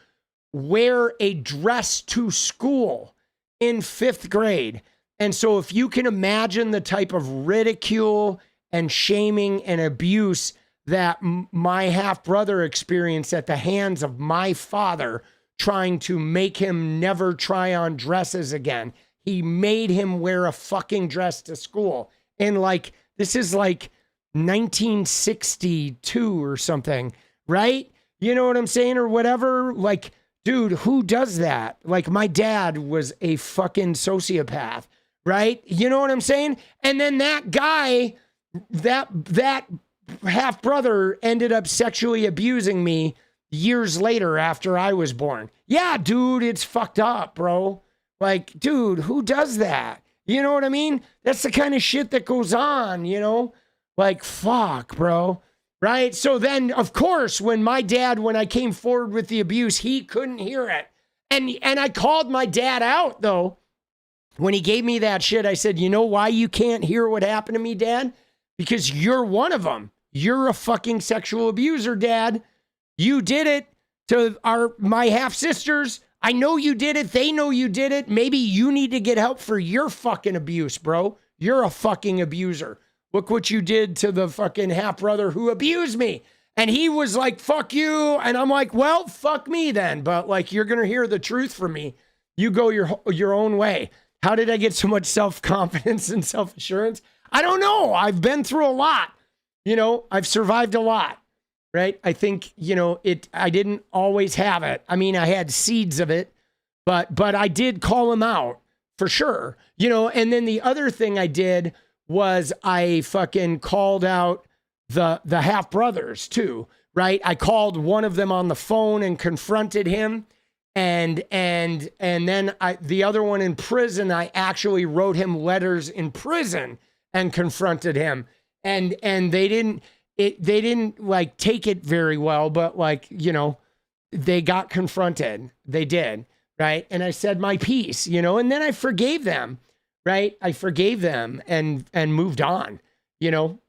wear a dress to school in 5th grade. And so if you can imagine the type of ridicule and shaming and abuse that my half brother experienced at the hands of my father, trying to make him never try on dresses again. He made him wear a fucking dress to school. And like, this is like 1962 or something, right? You know what I'm saying? Or whatever. Like, dude, who does that? Like, my dad was a fucking sociopath, right? You know what I'm saying? And then that guy, that half brother ended up sexually abusing me years later after I was born. Yeah, dude, it's fucked up, bro. Like, dude, who does that? You know what I mean? That's the kind of shit that goes on, you know? Like, fuck, bro. Right? So then, of course, when I came forward with the abuse, he couldn't hear it. And I called my dad out, though. When he gave me that shit, I said, you know why you can't hear what happened to me, Dad? Because you're one of them. You're a fucking sexual abuser, Dad. You did it to my half-sisters. I know you did it. They know you did it. Maybe you need to get help for your fucking abuse, bro. You're a fucking abuser. Look what you did to the fucking half-brother who abused me. And he was like, fuck you. And I'm like, well, fuck me then. But like, you're going to hear the truth from me. You go your own way. How did I get so much self-confidence and self-assurance? I don't know. I've been through a lot. You know, I've survived a lot. Right? I think, you know, I didn't always have it. I mean, I had seeds of it, but I did call him out for sure. You know, and then the other thing I did was I fucking called out the half brothers too, right? I called one of them on the phone and confronted him. And then the other one in prison, I actually wrote him letters in prison and confronted him. And they didn't like take it very well, but like, you know, they got confronted. They did. Right. And I said my piece, you know, and then I forgave them. Right. I forgave them and moved on, you know.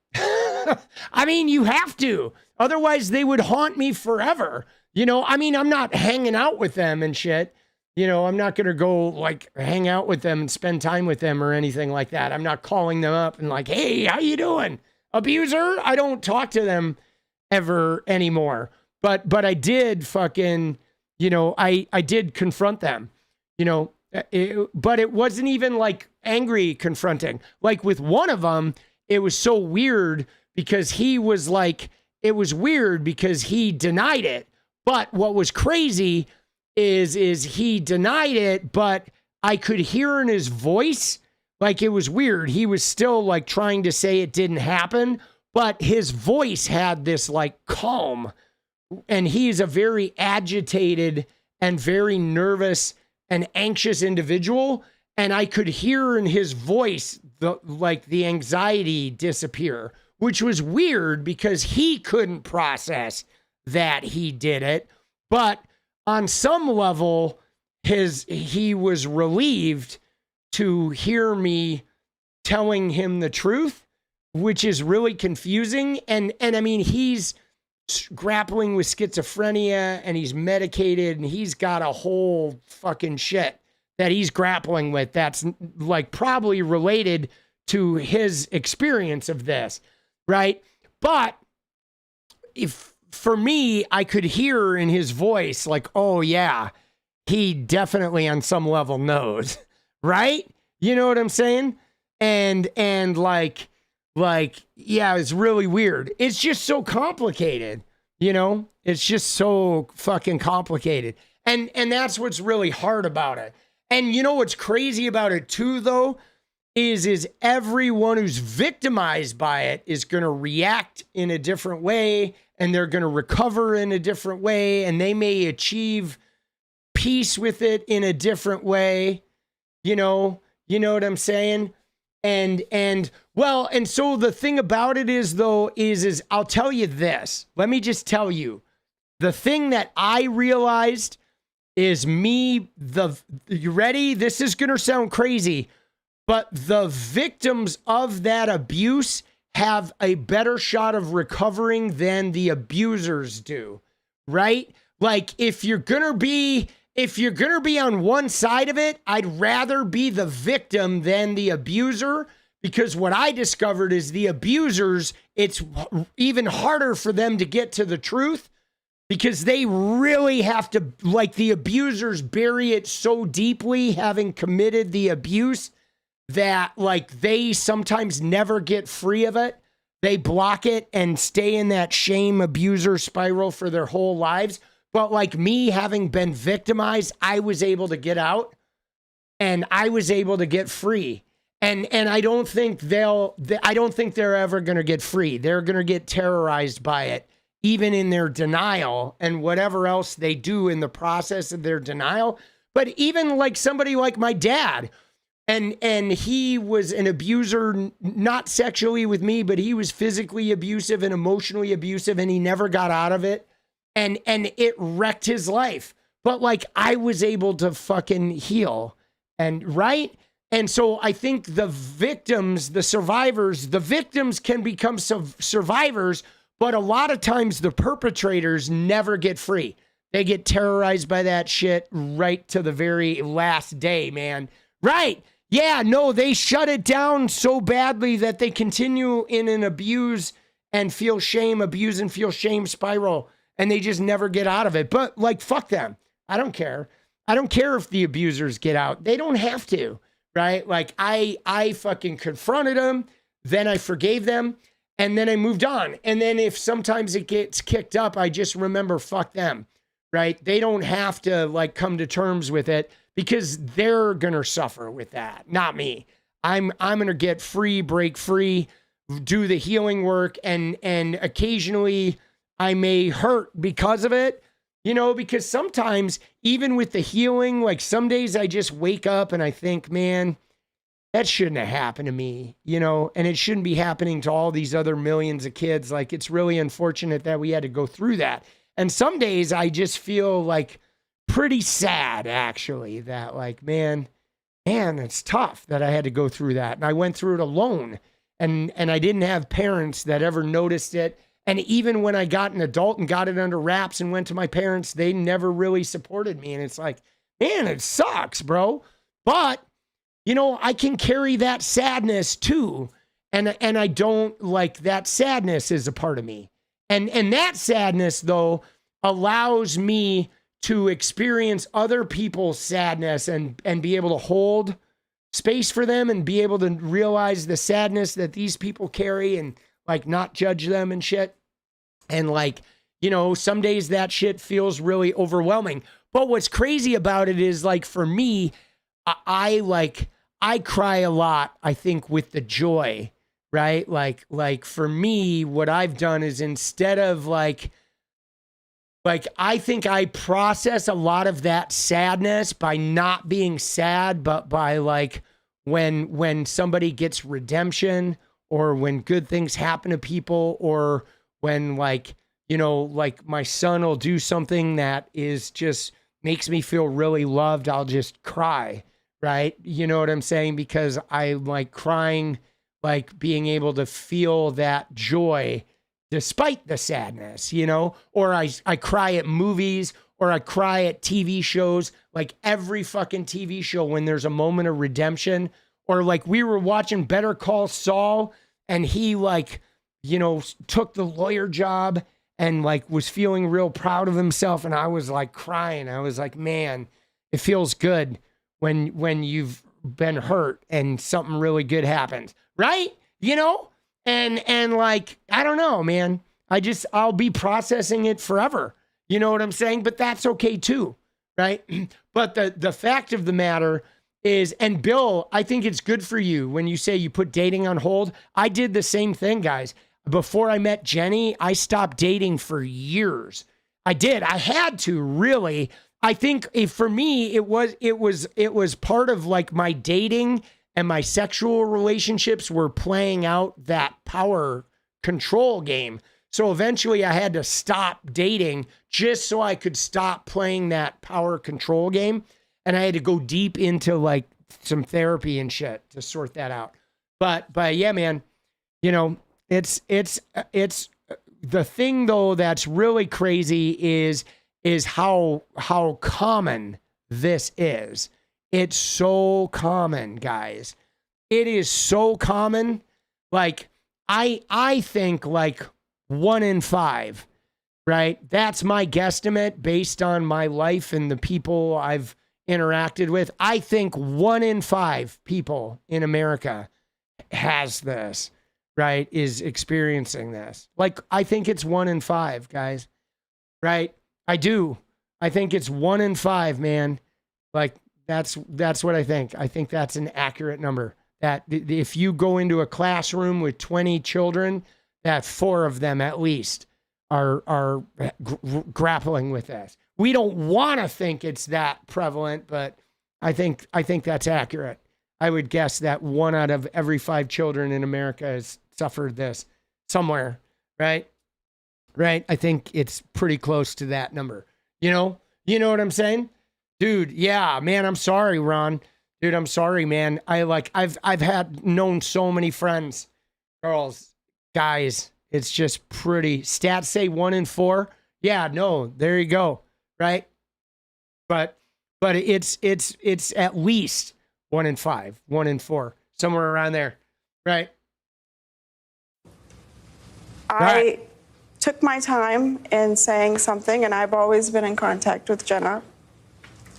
I mean, you have to. Otherwise, they would haunt me forever. You know, I mean, I'm not hanging out with them and shit. You know, I'm not going to go like hang out with them and spend time with them or anything like that. I'm not calling them up and like, hey, how you doing? Abuser? I don't talk to them ever anymore. But I did fucking, you know, I did confront them, you know, but it wasn't even like angry confronting. Like with one of them, it was so weird because he was like, it was weird because he denied it. But what was crazy is he denied it, but I could hear in his voice, like it was weird. He was still like trying to say it didn't happen, but his voice had this like calm, and he's a very agitated and very nervous and anxious individual. And I could hear in his voice the anxiety disappear, which was weird because he couldn't process that he did it. But on some level, he was relieved to hear me telling him the truth, which is really confusing. And I mean, he's grappling with schizophrenia and he's medicated and he's got a whole fucking shit that he's grappling with that's like probably related to his experience of this, right? But for me, I could hear in his voice like, oh yeah, he definitely on some level knows, right? You know what I'm saying? And like, yeah, it's really weird. It's just so complicated, you know? It's just so fucking complicated. And that's what's really hard about it. And you know what's crazy about it too, though, is everyone who's victimized by it is going to react in a different way, and they're going to recover in a different way, and they may achieve peace with it in a different way. You know what I'm saying? And so the thing about it is, though, is I'll tell you this. Let me just tell you. The thing that I realized is you ready? This is going to sound crazy, but the victims of that abuse have a better shot of recovering than the abusers do, right? Like if you're going to be on one side of it, I'd rather be the victim than the abuser, because what I discovered is the abusers, it's even harder for them to get to the truth because they really have to, like the abusers bury it so deeply, having committed the abuse, that like they sometimes never get free of it. They block it and stay in that shame abuser spiral for their whole lives. But like me having been victimized, I was able to get out and I was able to get free. And I don't think they're ever going to get free. They're going to get terrorized by it, even in their denial and whatever else they do in the process of their denial. But even like somebody like my dad, and he was an abuser, not sexually with me, but he was physically abusive and emotionally abusive, and he never got out of it. And it wrecked his life. But like I was able to fucking heal. And right? And so I think the victims, the survivors, the victims can become survivors, but a lot of times the perpetrators never get free. They get terrorized by that shit right to the very last day, man. Right. Yeah, no, they shut it down so badly that they continue in an abuse and feel shame spiral, and they just never get out of it. But like, fuck them. I don't care. I don't care if the abusers get out. They don't have to. Right? Like I fucking confronted them, then I forgave them, and then I moved on. And then if sometimes it gets kicked up, I just remember, fuck them, right? They don't have to like come to terms with it because they're going to suffer with that, not me. I'm going to get free, break free, do the healing work, and occasionally I may hurt because of it. You know, because sometimes even with the healing, like some days I just wake up and I think, man, that shouldn't have happened to me, you know, and it shouldn't be happening to all these other millions of kids. Like, it's really unfortunate that we had to go through that. And some days I just feel like pretty sad, actually, that like, man, it's tough that I had to go through that. And I went through it alone, and I didn't have parents that ever noticed it. And even when I got an adult and got it under wraps and went to my parents, they never really supported me. And it's like, man, it sucks, bro. But, you know, I can carry that sadness too. And I don't like that sadness is a part of me. And that sadness, though, allows me to experience other people's sadness and be able to hold space for them and be able to realize the sadness that these people carry and like not judge them and shit. And like, you know, some days that shit feels really overwhelming. But what's crazy about it is like, for me, I cry a lot, I think, with the joy, right? Like for me, what I've done is instead of like I think I process a lot of that sadness by not being sad, but by like when somebody gets redemption, or when good things happen to people, or when like, you know, like my son will do something that is just makes me feel really loved, I'll just cry, right? You know what I'm saying? Because I like crying, like being able to feel that joy despite the sadness, you know? Or I cry at movies, or I cry at TV shows, like every fucking TV show when there's a moment of redemption. Or like we were watching Better Call Saul, and he like, you know, took the lawyer job and like was feeling real proud of himself. And I was like crying. I was like, man, it feels good when you've been hurt and something really good happens. Right? You know? And like, I don't know, man. I'll be processing it forever. You know what I'm saying? But that's okay too. Right? But the fact of the matter is, and Bill, I think it's good for you when you say you put dating on hold. I did the same thing, guys. Before I met Jenny, I stopped dating for years. I did. I had to, really. I think for me, it was part of like my dating and my sexual relationships were playing out that power control game. So eventually I had to stop dating just so I could stop playing that power control game. And I had to go deep into like some therapy and shit to sort that out. But yeah, man, you know, it's the thing though that's really crazy is how common this is. It's so common, guys. It is so common. Like I think like 1 in 5, right? That's my guesstimate based on my life and the people I've interacted with. I think 1 in 5 people in America has this, right? Is experiencing this. Like, I think it's 1 in 5, guys, right? I do. I think it's 1 in 5, man. Like, that's what I think. I think that's an accurate number. That if you go into a classroom with 20 children, that 4 of them at least are grappling with this. We don't want to think it's that prevalent, but I think that's accurate. I would guess that 1 out of every 5 children in America has suffered this somewhere, right? Right? I think it's pretty close to that number. You know what I'm saying? Dude, yeah, man, I'm sorry, Ron. Dude, I'm sorry, man. I've known so many friends, girls, guys. It's just pretty. Stats say 1 in 4. Yeah, no, there you go. Right? But it's at least 1 in 5, 1 in 4, somewhere around there. Right? I took my time in saying something, and I've always been in contact with Jenna.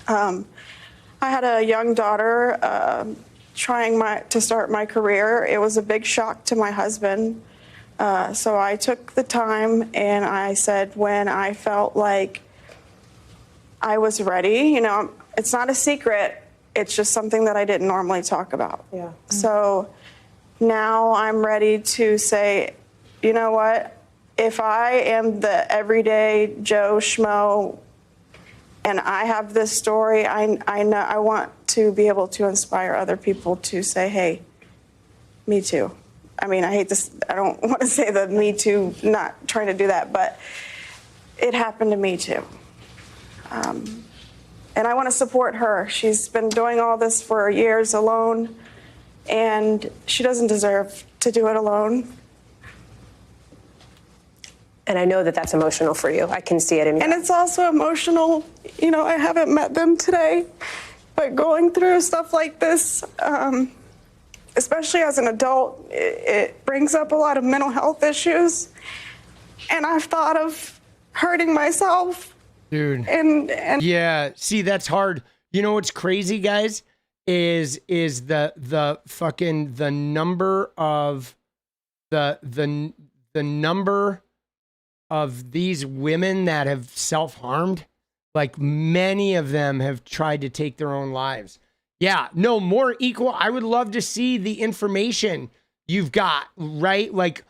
I had a young daughter trying to start my career. It was a big shock to my husband. So I took the time and I said when I felt like I was ready, it's not a secret. It's just something that I didn't normally talk about. Yeah. So now I'm ready to say, you know what? If I am the everyday Joe Schmo and I have this story, I know I want to be able to inspire other people to say, hey, me too. I mean, I hate this. I don't want to say the me too, not trying to do that, but it happened to me too. And I want to support her. She's been doing all this for years alone, and she doesn't deserve to do it alone. And I know that that's emotional for you. I can see it in you. And it's also emotional. I haven't met them today, but going through stuff like this, especially as an adult, it brings up a lot of mental health issues. And I've thought of hurting myself. Dude. And yeah, see, that's hard. You know what's crazy, guys? Is the fucking the number of the number of these women that have self-harmed. Like, many of them have tried to take their own lives. Yeah, no, more equal. I would love to see the information you've got, right? Like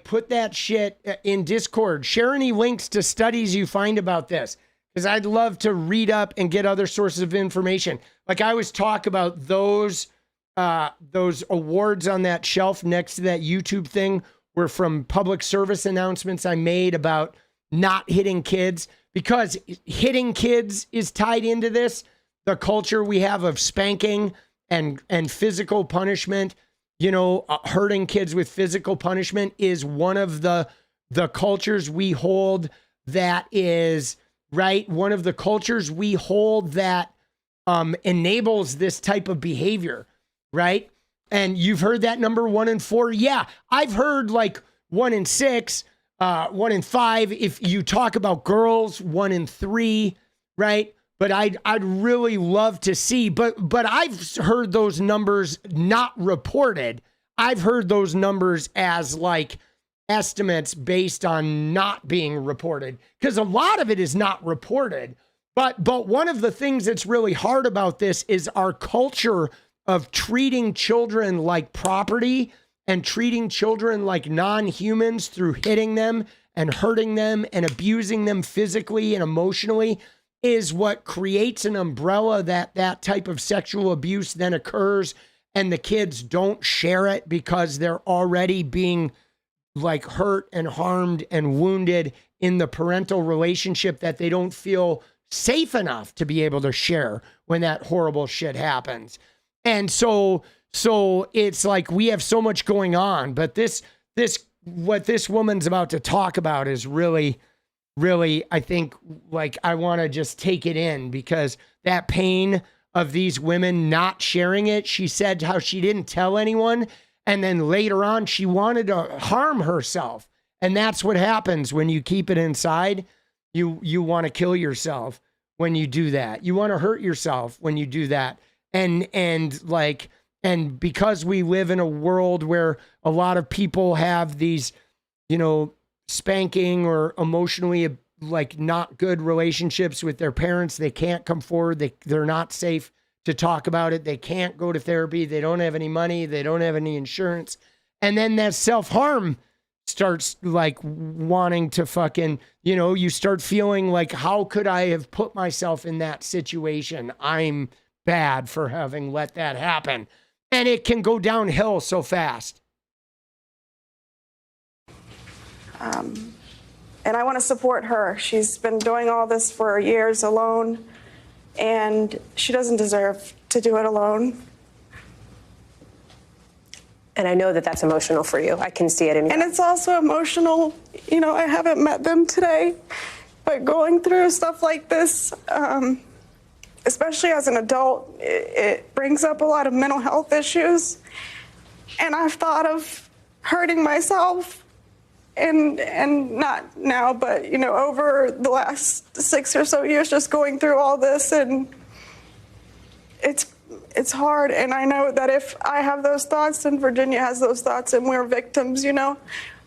put that shit in Discord. Share any links to studies you find about this, because I'd love to read up and get other sources of information. Like, I always talk about those awards on that shelf next to that YouTube thing were from public service announcements I made about not hitting kids, because hitting kids is tied into this. The culture we have of spanking and physical punishment, hurting kids with physical punishment is one of the cultures we hold that is, right? One of the cultures we hold that enables this type of behavior, right? And you've heard that number 1 in 4. Yeah, I've heard like 1 in 6, 1 in 5. If you talk about girls, 1 in 3, right? But I'd really love to see, but I've heard those numbers not reported. I've heard those numbers as like estimates based on not being reported, because a lot of it is not reported. But one of the things that's really hard about this is our culture of treating children like property and treating children like non-humans through hitting them and hurting them and abusing them physically and emotionally is what creates an umbrella that type of sexual abuse then occurs, and the kids don't share it because they're already being like hurt and harmed and wounded in the parental relationship that they don't feel safe enough to be able to share when that horrible shit happens. And so it's like we have so much going on, but this what this woman's about to talk about is really, I think, like, I want to just take it in, because that pain of these women not sharing it, she said how she didn't tell anyone. And then later on, she wanted to harm herself. And that's what happens when you keep it inside. You want to kill yourself when you do that. You want to hurt yourself when you do that. And because we live in a world where a lot of people have these, spanking or emotionally like not good relationships with their parents, they can't come forward. They're not safe to talk about it. They can't go to therapy. They don't have any money. They don't have any insurance. And then that self-harm starts like wanting to fucking, you start feeling like, how could I have put myself in that situation? I'm bad for having let that happen. And it can go downhill so fast. And I want to support her. She's been doing all this for years alone, and she doesn't deserve to do it alone. And I know that that's emotional for you. I can see it in you. And it's also emotional. I haven't met them today, but going through stuff like this, especially as an adult, it brings up a lot of mental health issues. And I've thought of hurting myself, and not now, but, over the last 6 or so years, just going through all this, and it's hard. And I know that if I have those thoughts and Virginia has those thoughts and we're victims,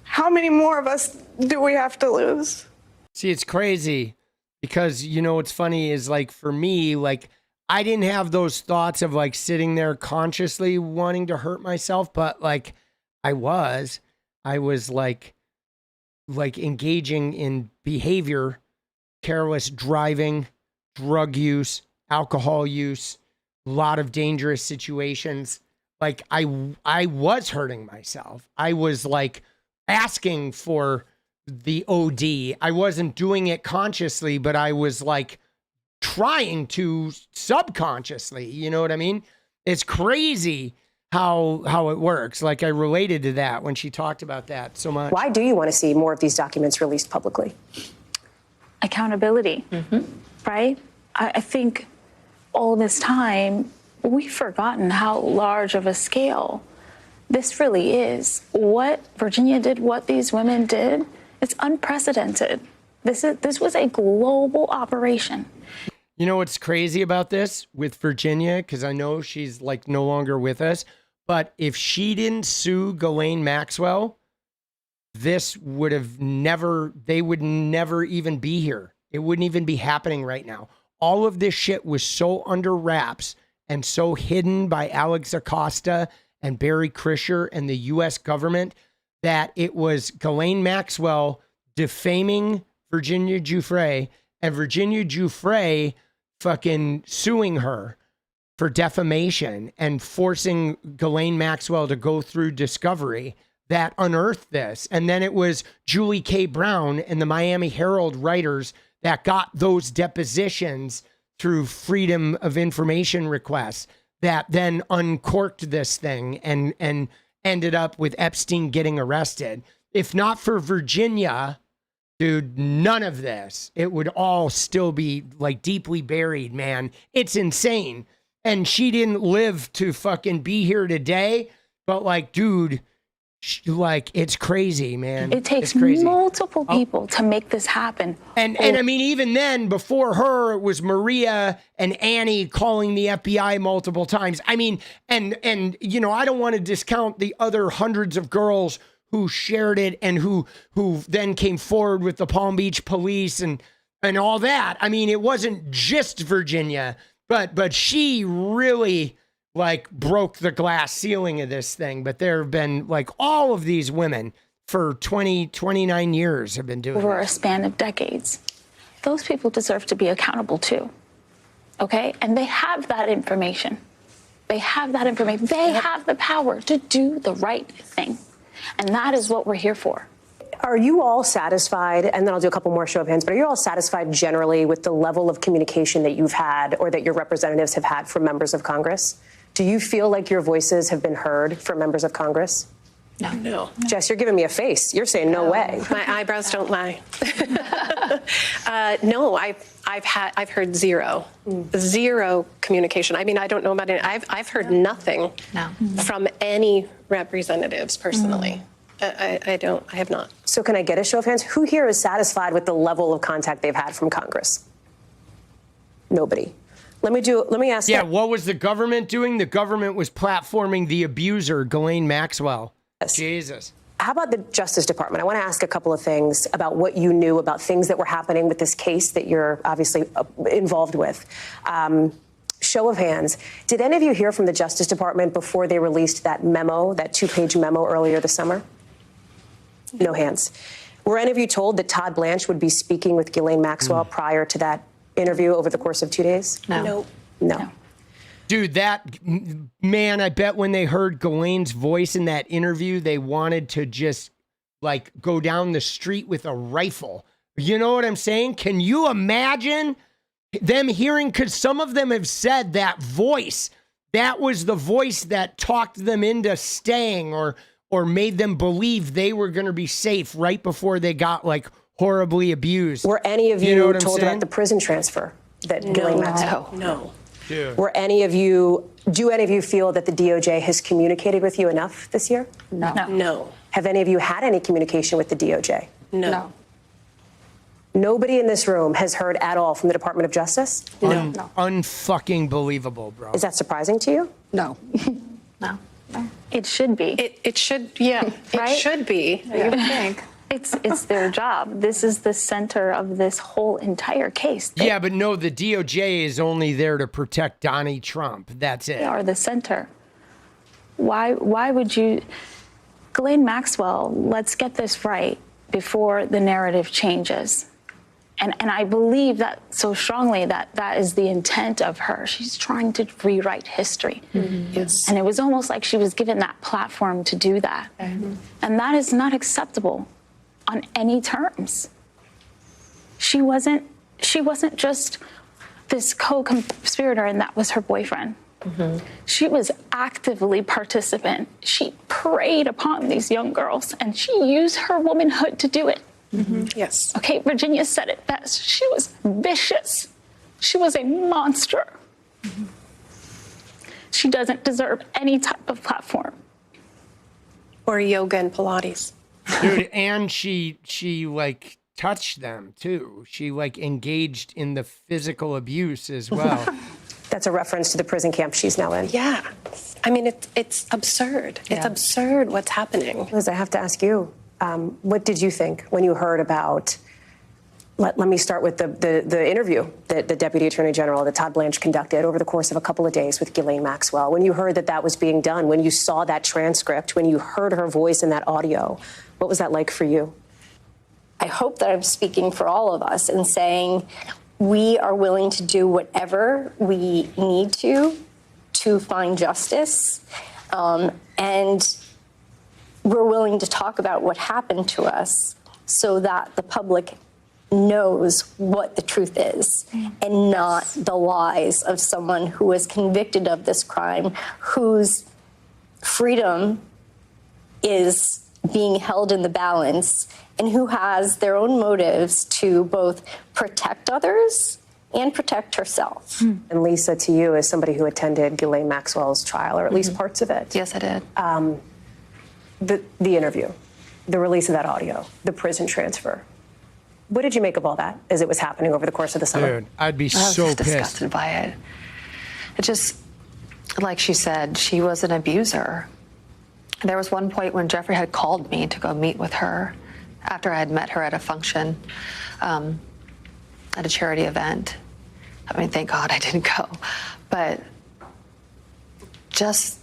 how many more of us do we have to lose? See, it's crazy because, what's funny is like, for me, like, I didn't have those thoughts of like sitting there consciously wanting to hurt myself, but like I was like engaging in behavior, careless driving, drug use, alcohol use, a lot of dangerous situations. Like I was hurting myself. I was like asking for the OD. I wasn't doing it consciously, but I was like trying to subconsciously, you know what I mean? It's crazy how it works. Like I related to that when she talked about that so much. Why do you want to see more of these documents released publicly? Accountability, right? I think all this time, we've forgotten how large of a scale this really is. What Virginia did, what these women did, it's unprecedented. This was a global operation. You know what's crazy about this with Virginia? Because I know she's like no longer with us. But if she didn't sue Ghislaine Maxwell, this would have never, they would never even be here. It wouldn't even be happening right now. All of this shit was so under wraps and so hidden by Alex Acosta and Barry Krischer and the U.S. government that it was Ghislaine Maxwell defaming Virginia Giuffre and Virginia Giuffre fucking suing her for defamation and forcing Ghislaine Maxwell to go through discovery that unearthed this. And then it was Julie K. Brown and the Miami Herald writers that got those depositions through Freedom of Information requests that then uncorked this thing and ended up with Epstein getting arrested. If not for Virginia, dude, none of this, it would all still be like deeply buried, man. It's insane. And she didn't live to fucking be here today. But like, dude, like, it's crazy, man. It takes multiple people to make this happen. And I mean, even then, before her, it was Maria and Annie calling the FBI multiple times. I mean, and you know, I don't want to discount the other hundreds of girls who shared it and who then came forward with the Palm Beach police and all that. I mean, it wasn't just Virginia, but she really like broke the glass ceiling of this thing. But there have been like all of these women for 29 years have been doing over this. a span of decades. Those people deserve to be accountable too. Okay? And they have that information. They have that information. They have the power to do the right thing. And that is what we're here for. Are you all satisfied, and then I'll do a couple more show of hands, but are you all satisfied generally with the level of communication that you've had or that your representatives have had from members of Congress? Do you feel like your voices have been heard from members of Congress? No. Jess, you're giving me a face. You're saying no way. My eyebrows don't lie. No, I've heard zero communication. I mean, I don't know about it. I've heard nothing from any representatives personally. I have not. So can I get a show of hands? Who here is satisfied with the level of contact they've had from Congress? Nobody. Let me ask. Yeah, what was the government doing? The government was platforming the abuser, 𝗪𝗡𝗪𝒂𝗽. Yes. Jesus. How about the Justice Department? I want to ask a couple of things about what you knew about things that were happening with this case that you're obviously involved with. Show of hands. Did any of you hear from the Justice Department before they released that memo, that 2-page memo earlier this summer? No hands. Were any of you told that Todd Blanche would be speaking with 𝗪𝗡𝗪𝗂𝗽 prior to that interview over the course of 2 days? No. No. Dude, man, I bet when they heard Ghislaine's voice in that interview, they wanted to just like go down the street with a rifle. You know what I'm saying? Can you imagine them hearing, because some of them have said that voice, that was the voice that talked them into staying or made them believe they were going to be safe right before they got like horribly abused. Were any of you, know what I'm told saying? about the prison transfer that 𝗪𝗡𝗪𝗂𝗽? No. Dude. Do any of you feel that the DOJ has communicated with you enough this year? No. Have any of you had any communication with the DOJ? No. Nobody in this room has heard at all from the Department of Justice? No. Unfucking believable, bro. Is that surprising to you? No. No. It should be. It should, yeah. Right? It should be. You would think. It's their job. This is the center of this whole entire case. Yeah, but no, the DOJ is only there to protect Donnie Trump. That's it. They are the center. Why would you... 𝗪𝗡𝗪𝗂𝗽, let's get this right before the narrative changes. And I believe that so strongly that is the intent of her. She's trying to rewrite history. Mm-hmm. Yes. And it was almost like she was given that platform to do that. Mm-hmm. And that is not acceptable on any terms. She wasn't just this co-conspirator and that was her boyfriend. Mm-hmm. She was actively participant. She preyed upon these young girls and she used her womanhood to do it. Mm-hmm. Yes. Okay, Virginia said it best. She was vicious. She was a monster. Mm-hmm. She doesn't deserve any type of platform. Or yoga and Pilates. Dude, and she like touched them too. She like engaged in the physical abuse as well. That's a reference to the prison camp she's now in. Yeah. I mean, it's absurd. Yeah. It's absurd what's happening. Liz, I have to ask you, what did you think when you heard about, let me start with the interview that the Deputy Attorney General, that Todd Blanche, conducted over the course of a couple of days with 𝗪𝗡𝗪𝗂𝗽. When you heard that was being done, when you saw that transcript, when you heard her voice in that audio, what was that like for you? I hope that I'm speaking for all of us and saying we are willing to do whatever we need to find justice. And we're willing to talk about what happened to us so that the public knows what the truth is and not the lies of someone who was convicted of this crime, whose freedom is being held in the balance, and who has their own motives to both protect others and protect herself. And Lisa, to you, as somebody who attended 𝗪𝗡𝗪𝗂𝗽's trial, or at least parts of it. Yes, I did. The interview, the release of that audio, the prison transfer. What did you make of all that as it was happening over the course of the summer? Dude, I'd be I was so just pissed. disgusted by it. It just, like she said, she was an abuser. There was one point when Jeffrey had called me to go meet with her after I had met her at a function, at a charity event. I mean, thank God I didn't go. But just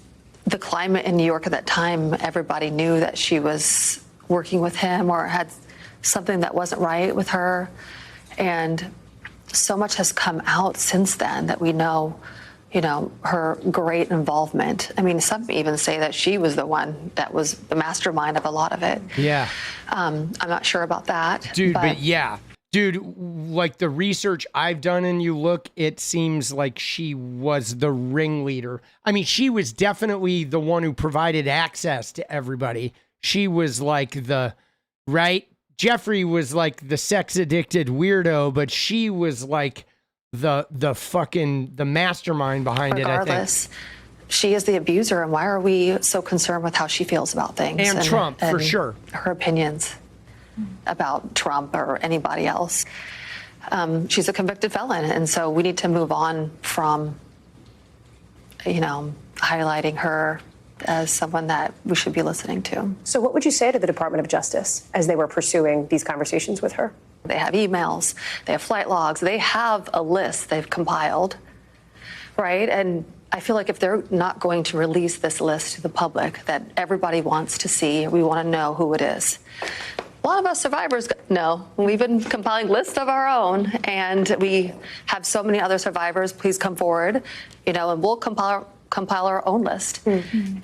the climate in New York at that time, everybody knew that she was working with him or had something that wasn't right with her. And so much has come out since then that we know, her great involvement. I mean, some even say that she was the one that was the mastermind of a lot of it. Yeah. I'm not sure about that. Dude, but yeah. Dude, like the research I've done and you look, it seems like she was the ringleader. I mean, she was definitely the one who provided access to everybody. She was like right? Jeffrey was like the sex addicted weirdo, but she was like the mastermind behind Regardless, it, I think. She is the abuser, and why are we so concerned with how she feels about things? And Trump, for sure. Her opinions about Trump or anybody else. she's a convicted felon. And so we need to move on from, you know, highlighting her as someone that we should be listening to. So what would you say to the Department of Justice as they were pursuing these conversations with her? They have emails, they have flight logs, they have a list they've compiled, right? And I feel like if they're not going to release this list to the public that everybody wants to see, we want to know who it is. A lot of us survivors know. We've been compiling lists of our own, and we have so many other survivors. Please come forward, you know, and we'll compile our own list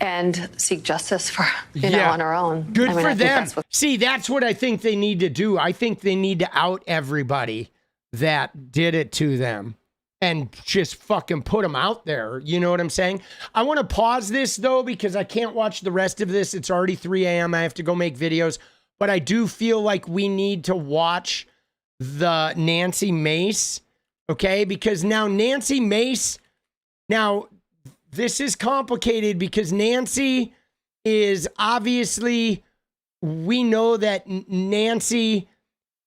and seek justice for, you know, on our own. Good I mean, for I think them. that's what- See, that's what I think they need to do. I think they need to out everybody that did it to them and just fucking put them out there. You know what I'm saying? I want to pause this, though, because I can't watch the rest of this. It's already 3 a.m. I have to go make videos. But I do feel like we need to watch the Nancy Mace, okay? Because now Nancy Mace, now this is complicated because Nancy is obviously, we know that Nancy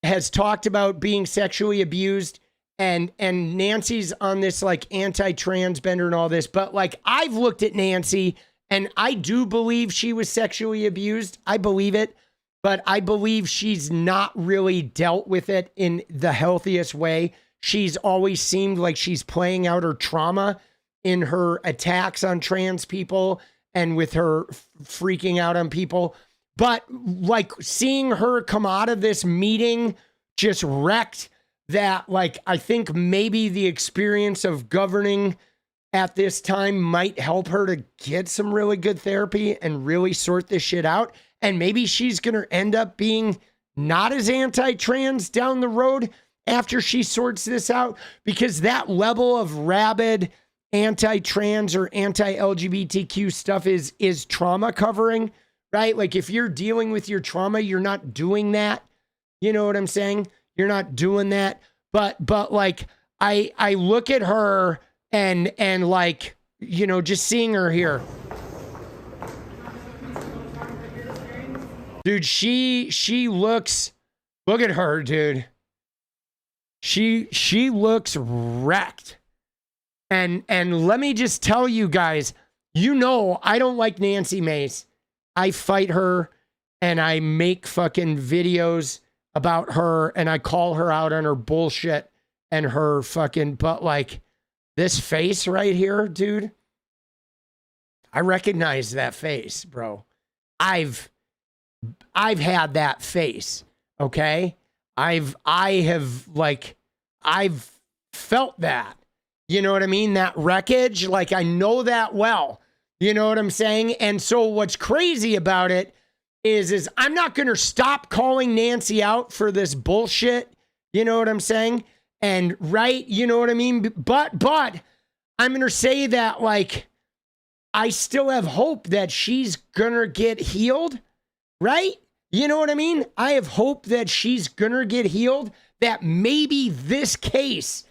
has talked about being sexually abused and Nancy's on this like anti-transgender and all this, but like I've looked at Nancy and I do believe she was sexually abused. I believe it. But I believe she's not really dealt with it in the healthiest way. She's always seemed like she's playing out her trauma in her attacks on trans people and with her freaking out on people. But like seeing her come out of this meeting just wrecked that, like, I think maybe the experience of governing at this time might help her to get some really good therapy and really sort this shit out. And maybe she's going to end up being not as anti-trans down the road after she sorts this out, because that level of rabid anti-trans or anti-LGBTQ stuff is trauma covering, right? Like if you're dealing with your trauma, you're not doing that. You know what I'm saying? You're not doing that. But like I look at her and like, you know, just seeing her here. Dude, she looks, look at her, dude. She looks wrecked. And let me just tell you guys, you know, I don't like Nancy Mace. I fight her and I make fucking videos about her and I call her out on her bullshit and her fucking, but like this face right here, dude, I recognize that face, bro. I've had that face, okay? I've felt that. You know what I mean? That wreckage, like I know that well. You know what I'm saying? And so what's crazy about it is I'm not going to stop calling Nancy out for this bullshit. You know what I'm saying? And right, you know what I mean? But I'm going to say that like I still have hope that she's going to get healed. Right? You know what I mean? I have hope that she's gonna get healed, that maybe this case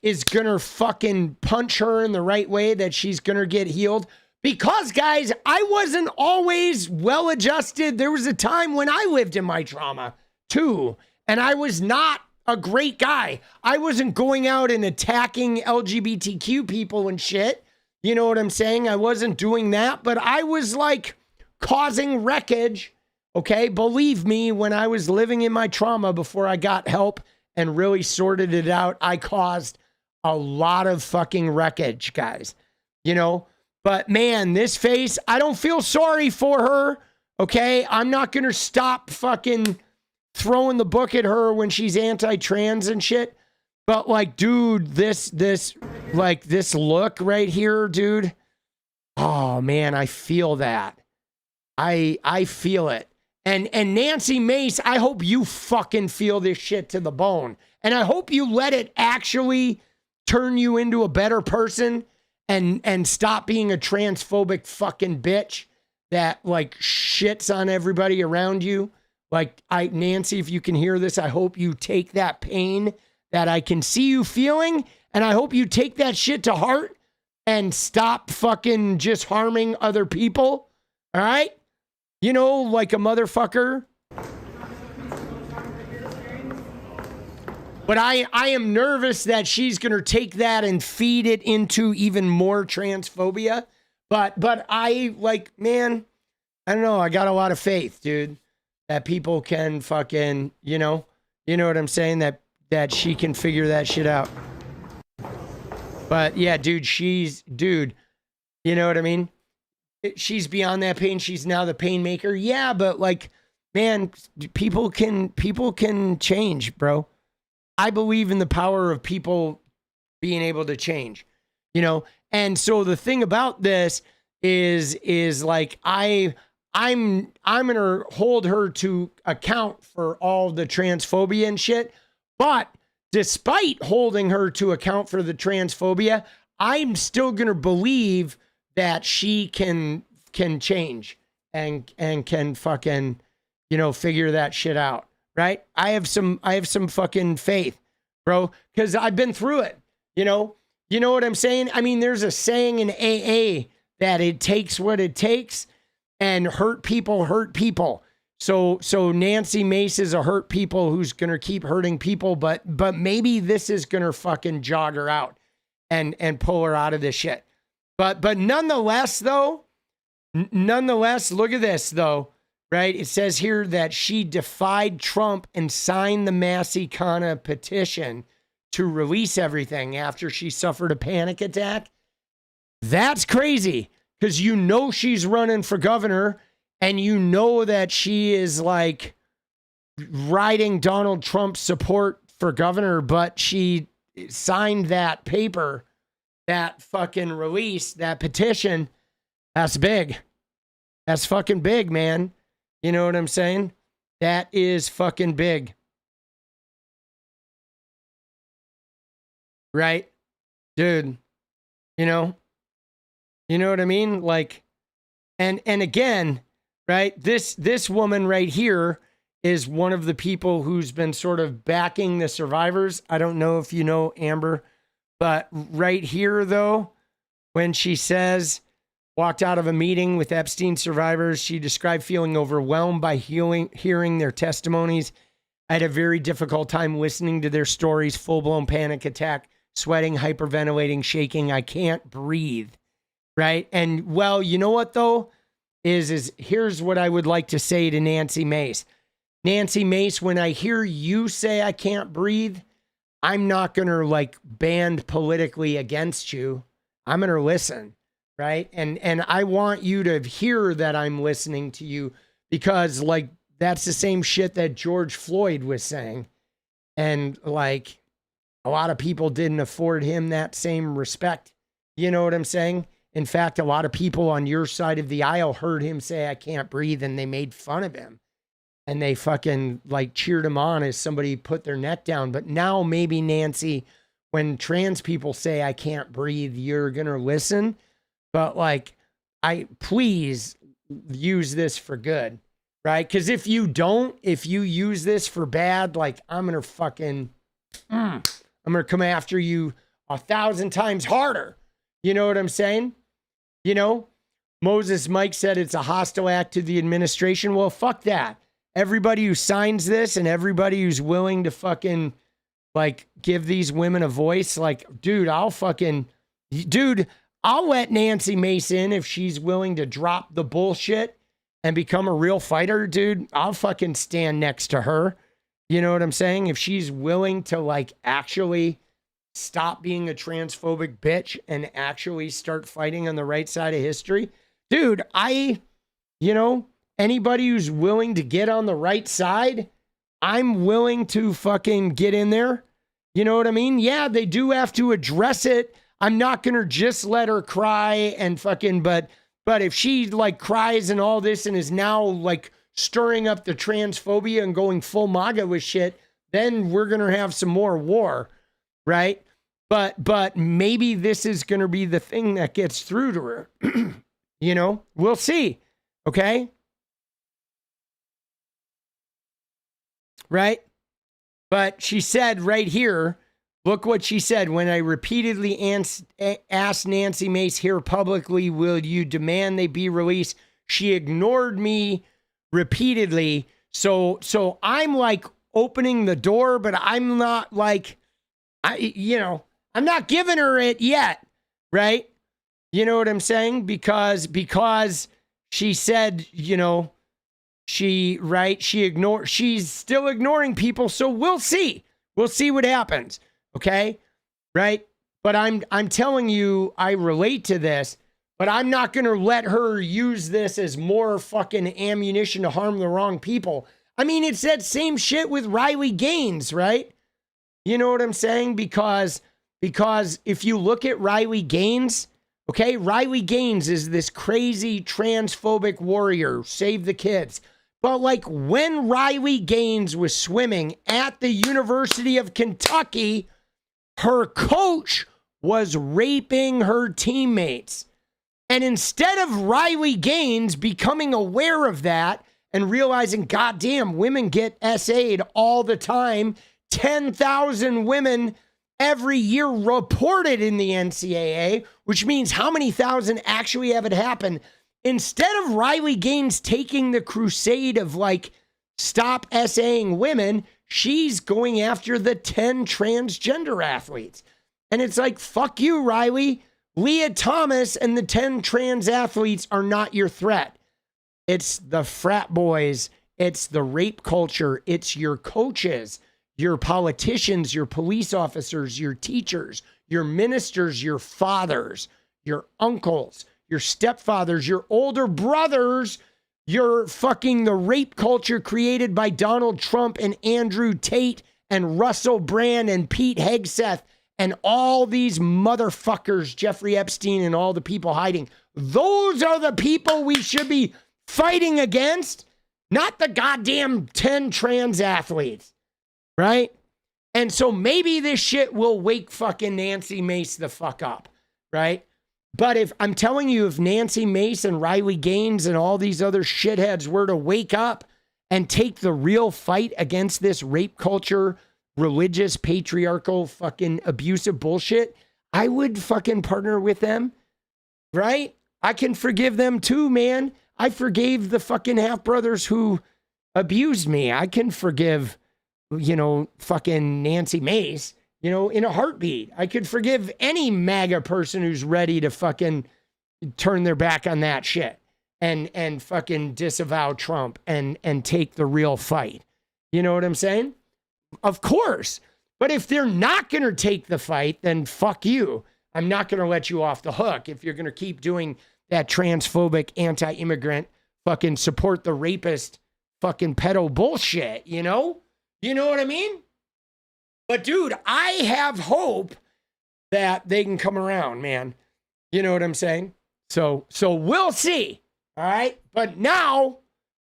is gonna fucking punch her in the right way, that she's gonna get healed. Because, guys, I wasn't always well adjusted. There was a time when I lived in my trauma, too, and I was not a great guy. I wasn't going out and attacking LGBTQ people and shit. You know what I'm saying? I wasn't doing that, but I was like causing wreckage, okay? Believe me, when I was living in my trauma before I got help and really sorted it out, I caused a lot of fucking wreckage, guys. You know? But man, this face, I don't feel sorry for her, okay? I'm not gonna stop fucking throwing the book at her when she's anti-trans and shit. But like, dude, this look right here, dude. Oh man, I feel that. I feel it. And Nancy Mace, I hope you fucking feel this shit to the bone. And I hope you let it actually turn you into a better person and stop being a transphobic fucking bitch that like shits on everybody around you. Like Nancy, if you can hear this, I hope you take that pain that I can see you feeling, and I hope you take that shit to heart and stop fucking just harming other people. All right? You know, like a motherfucker. But I am nervous that she's going to take that and feed it into even more transphobia. But I like, man, I don't know. I got a lot of faith, dude, that people can fucking, you know what I'm saying? That she can figure that shit out. But yeah, dude, you know what I mean? She's beyond that pain. She's now the pain maker. Yeah, but like, man, people can change, bro. I believe in the power of people being able to change, you know? And so the thing about this is like, I'm going to hold her to account for all the transphobia and shit. But despite holding her to account for the transphobia, I'm still going to believe that she can change and can fucking, you know, figure that shit out. Right? I have some fucking faith, bro, because I've been through it. You know what I'm saying? I mean, there's a saying in AA that it takes what it takes, and hurt people hurt people. So Nancy Mace is a hurt people who's gonna keep hurting people, but maybe this is gonna fucking jog her out and pull her out of this shit. But nonetheless, look at this though. Right? It says here that she defied Trump and signed the 𝗙ecie𝗶𝗍 petition to release everything after she suffered a panic attack. That's crazy, because you know she's running for governor, and you know that she is like riding Donald Trump's support for governor, but she signed that paper, that fucking release, that petition. That's big. That's fucking big, man. You know what I'm saying? That is fucking big. Right? Dude, you know what I mean? Like, and again, right? This woman right here is one of the people who's been sort of backing the survivors. I don't know if you know Amber, but right here though, when she says, walked out of a meeting with Epstein survivors, she described feeling overwhelmed by hearing their testimonies. I had a very difficult time listening to their stories, full-blown panic attack, sweating, hyperventilating, shaking. I can't breathe, right? And, well, you know what, though, is here's what I would like to say to Nancy Mace. Nancy Mace, when I hear you say I can't breathe, I'm not going to, like, band politically against you. I'm going to listen. Right. And I want you to hear that I'm listening to you, because like, that's the same shit that George Floyd was saying. And like, a lot of people didn't afford him that same respect. You know what I'm saying? In fact, a lot of people on your side of the aisle heard him say, I can't breathe. And they made fun of him, and they fucking like cheered him on as somebody put their neck down. But now maybe, Nancy, when trans people say, I can't breathe, you're going to listen. But like, please use this for good, right? Because if you use this for bad, like I'm going to come after you 1,000 times harder. You know what I'm saying? You know, Moses Mike said it's a hostile act to the administration. Well, fuck that. Everybody who signs this and everybody who's willing to fucking like give these women a voice, like, I'll let Nancy Mace in if she's willing to drop the bullshit and become a real fighter, dude. I'll fucking stand next to her. You know what I'm saying? If she's willing to like actually stop being a transphobic bitch and actually start fighting on the right side of history, dude, anybody who's willing to get on the right side, I'm willing to fucking get in there. You know what I mean? Yeah, they do have to address it. I'm not going to just let her cry and fucking, but if she like cries and all this and is now like stirring up the transphobia and going full Maga with shit, then we're going to have some more war, right? But maybe this is going to be the thing that gets through to her. You know, we'll see. Okay. Right. But she said right here, look what she said. When I repeatedly asked Nancy Mace here publicly, will you demand they be released? She ignored me repeatedly. So I'm like opening the door, but I'm not like, I'm not giving her it yet, right? You know what I'm saying? Because she said, she's still ignoring people. So we'll see. We'll see what happens. Okay. Right. But I'm telling you, I relate to this, but I'm not going to let her use this as more fucking ammunition to harm the wrong people. I mean, it's that same shit with Riley Gaines, right? You know what I'm saying? Because if you look at Riley Gaines, okay, Riley Gaines is this crazy transphobic warrior, save the kids. But like when Riley Gaines was swimming at the University of Kentucky, her coach was raping her teammates. And instead of Riley Gaines becoming aware of that and realizing, goddamn, women get SA'd all the time, 10,000 women every year reported in the NCAA, which means how many thousand actually have it happen? Instead of Riley Gaines taking the crusade of like, stop SAing women, she's going after the 10 transgender athletes. And it's like, fuck you, Riley. Lia Thomas and the 10 trans athletes are not your threat. It's the frat boys. It's the rape culture. It's your coaches, your politicians, your police officers, your teachers, your ministers, your fathers, your uncles, your stepfathers, your older brothers, your fucking the rape culture created by Donald Trump and Andrew Tate and Russell Brand and Pete Hegseth and all these motherfuckers, Jeffrey Epstein and all the people hiding. Those are the people we should be fighting against, not the goddamn 10 trans athletes, right? And so maybe this shit will wake fucking Nancy Mace the fuck up, right? But if I'm telling you, if Nancy Mace and Riley Gaines and all these other shitheads were to wake up and take the real fight against this rape culture, religious, patriarchal, fucking abusive bullshit, I would fucking partner with them, right? I can forgive them too, man. I forgave the fucking half brothers who abused me. I can forgive, fucking Nancy Mace, in a heartbeat. I could forgive any MAGA person who's ready to fucking turn their back on that shit and fucking disavow Trump and take the real fight. You know what I'm saying? Of course. But if they're not going to take the fight, then fuck you. I'm not going to let you off the hook if you're going to keep doing that transphobic, anti-immigrant, fucking support the rapist, fucking pedo bullshit, You know what I mean? But dude, I have hope that they can come around, man. You know what I'm saying? So we'll see. All right. But now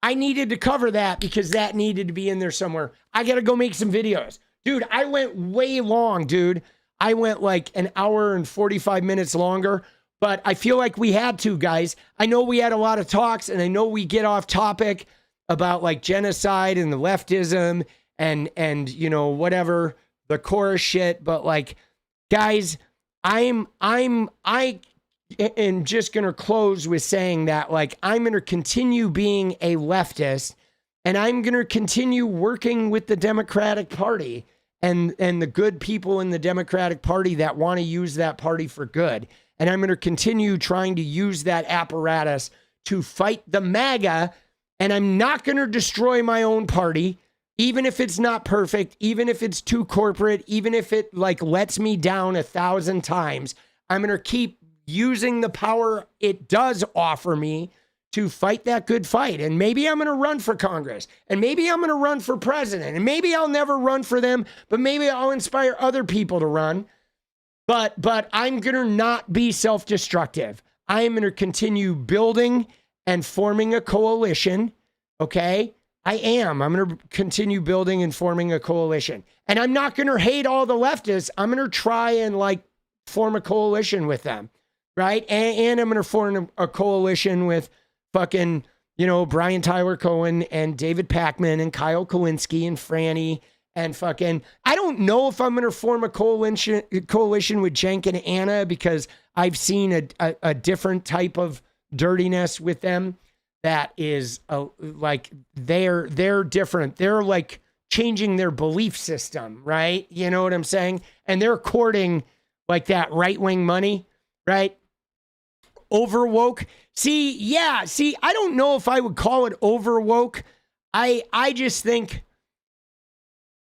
I needed to cover that because that needed to be in there somewhere. I got to go make some videos. Dude, I went way long, dude. I went like an hour and 45 minutes longer, but I feel like we had to, guys. I know we had a lot of talks and I know we get off topic about like genocide and the leftism and whatever, the chorus shit. But like, guys, I am just going to close with saying that like, I'm going to continue being a leftist and I'm going to continue working with the Democratic Party and the good people in the Democratic Party that want to use that party for good. And I'm going to continue trying to use that apparatus to fight the MAGA. And I'm not going to destroy my own party, even if it's not perfect, even if it's too corporate, even if it like lets me down 1,000 times. I'm going to keep using the power it does offer me to fight that good fight. And maybe I'm going to run for Congress, and maybe I'm going to run for president, and maybe I'll never run for them, but maybe I'll inspire other people to run. But I'm going to not be self-destructive. I am going to continue building and forming a coalition. Okay. I am. I'm going to continue building and forming a coalition, and I'm not going to hate all the leftists. I'm going to try and like form a coalition with them. Right. And I'm going to form a coalition with fucking, Brian Tyler Cohen and David Pakman and Kyle Kulinski and Franny and fucking, I don't know if I'm going to form a coalition with Cenk and Anna because I've seen a different type of dirtiness with them that is like, they're different. They're like changing their belief system, right? You know what I'm saying? And they're courting like that right-wing money, right? Overwoke. See, I don't know if I would call it overwoke. I just think,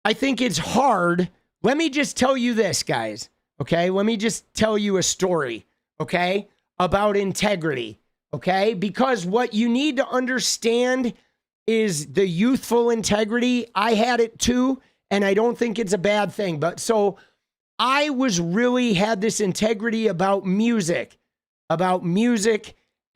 I think it's hard. Let me just tell you this, guys, okay? Let me just tell you a story, okay, about integrity, okay? Because what you need to understand is the youthful integrity. I had it too, and I don't think it's a bad thing. But so I was really had this integrity about music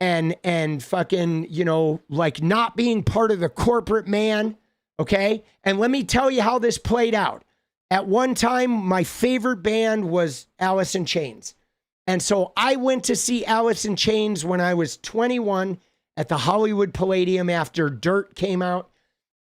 and fucking, you know, like not being part of the corporate man, okay? And let me tell you how this played out. At one time, my favorite band was Alice in Chains. And so I went to see Alice in Chains when I was 21 at the Hollywood Palladium after Dirt came out.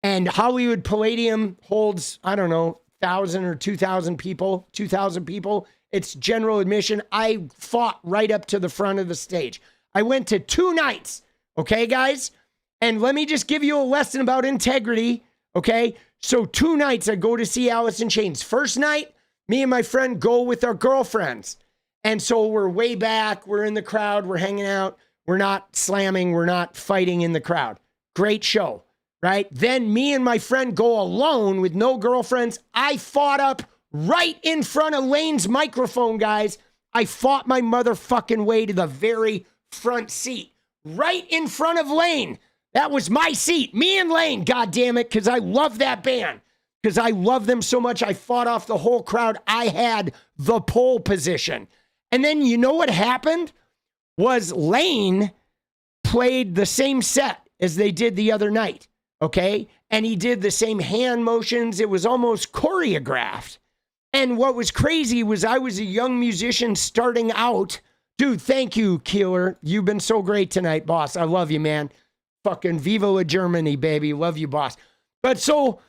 And Hollywood Palladium holds, I don't know, 1,000 or 2,000 people, 2,000 people. It's general admission. I fought right up to the front of the stage. I went to 2 nights, okay, guys? And let me just give you a lesson about integrity, okay? So 2 nights I go to see Alice in Chains. First night, me and my friend go with our girlfriends. And so we're way back. We're in the crowd. We're hanging out. We're not slamming. We're not fighting in the crowd. Great show, right? Then me and my friend go alone with no girlfriends. I fought up right in front of Lane's microphone, guys. I fought my motherfucking way to the very front seat, right in front of Lane. That was my seat, me and Lane, God damn it, because I love that band, because I love them so much. I fought off the whole crowd. I had the pole position. And then you know what happened? Was Lane played the same set as they did the other night, okay? And he did the same hand motions. It was almost choreographed. And what was crazy was I was a young musician starting out. Dude, thank you, Keeler. You've been so great tonight, boss. I love you, man. Fucking 𝗙𝗎𝗟 Germany, baby. Love you, boss. But so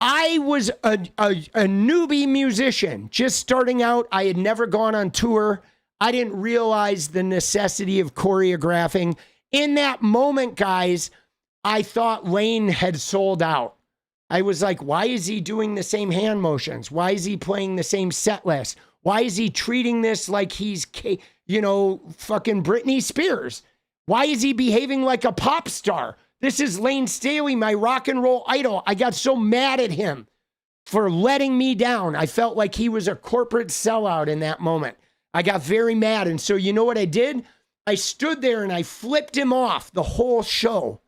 I was a newbie musician, just starting out. I had never gone on tour. I didn't realize the necessity of choreographing. In that moment, guys, I thought Lane had sold out. I was like, why is he doing the same hand motions? Why is he playing the same set list? Why is he treating this like he's, you know, fucking Britney Spears? Why is he behaving like a pop star? This is Layne Staley, my rock and roll idol. I got so mad at him for letting me down. I felt like he was a corporate sellout in that moment. I got very mad. And so you know what I did? I stood there and I flipped him off the whole show.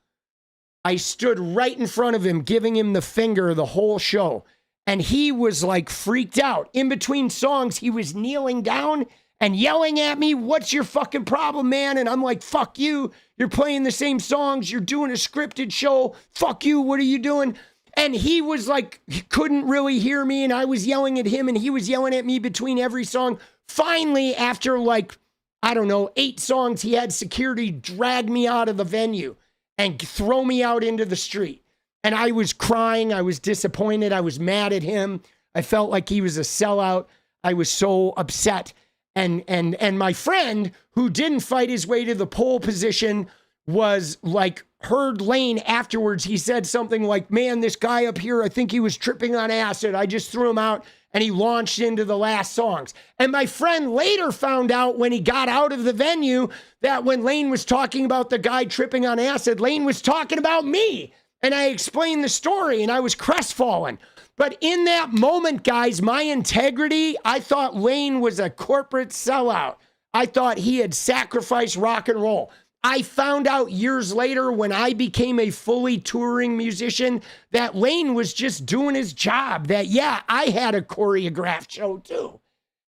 I stood right in front of him, giving him the finger the whole show. And he was like freaked out. In between songs, he was kneeling down and yelling at me, "What's your fucking problem, man?" And I'm like, "Fuck you. You're playing the same songs. You're doing a scripted show. Fuck you. What are you doing?" And he was like, he couldn't really hear me. And I was yelling at him and he was yelling at me between every song. Finally, after like, I don't know, 8 songs, he had security drag me out of the venue and throw me out into the street. And I was crying. I was disappointed. I was mad at him. I felt like he was a sellout. I was so upset. And my friend, who didn't fight his way to the pole position, was like, heard Lane afterwards. He said something like, "Man, this guy up here, I think he was tripping on acid. I just threw him out." And he launched into the last songs. And my friend later found out when he got out of the venue that when Lane was talking about the guy tripping on acid, Lane was talking about me. And I explained the story and I was crestfallen. But in that moment, guys, my integrity, I thought Lane was a corporate sellout. I thought he had sacrificed rock and roll. I found out years later when I became a fully touring musician that Lane was just doing his job, that, yeah, I had a choreographed show too.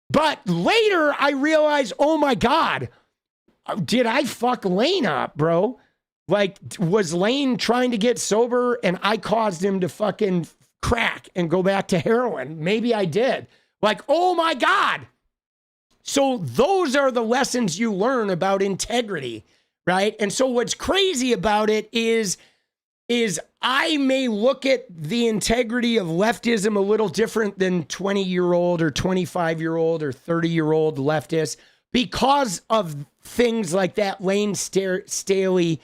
But later I realized, oh my God, did I fuck Lane up, bro? Like, was Lane trying to get sober and I caused him to fucking crack and go back to heroin? Maybe I did. Like, oh my God. So those are the lessons you learn about integrity. Right. And so what's crazy about it is I may look at the integrity of leftism a little different than 20-year-old or 25-year-old or 30-year-old leftists because of things like that Layne Staley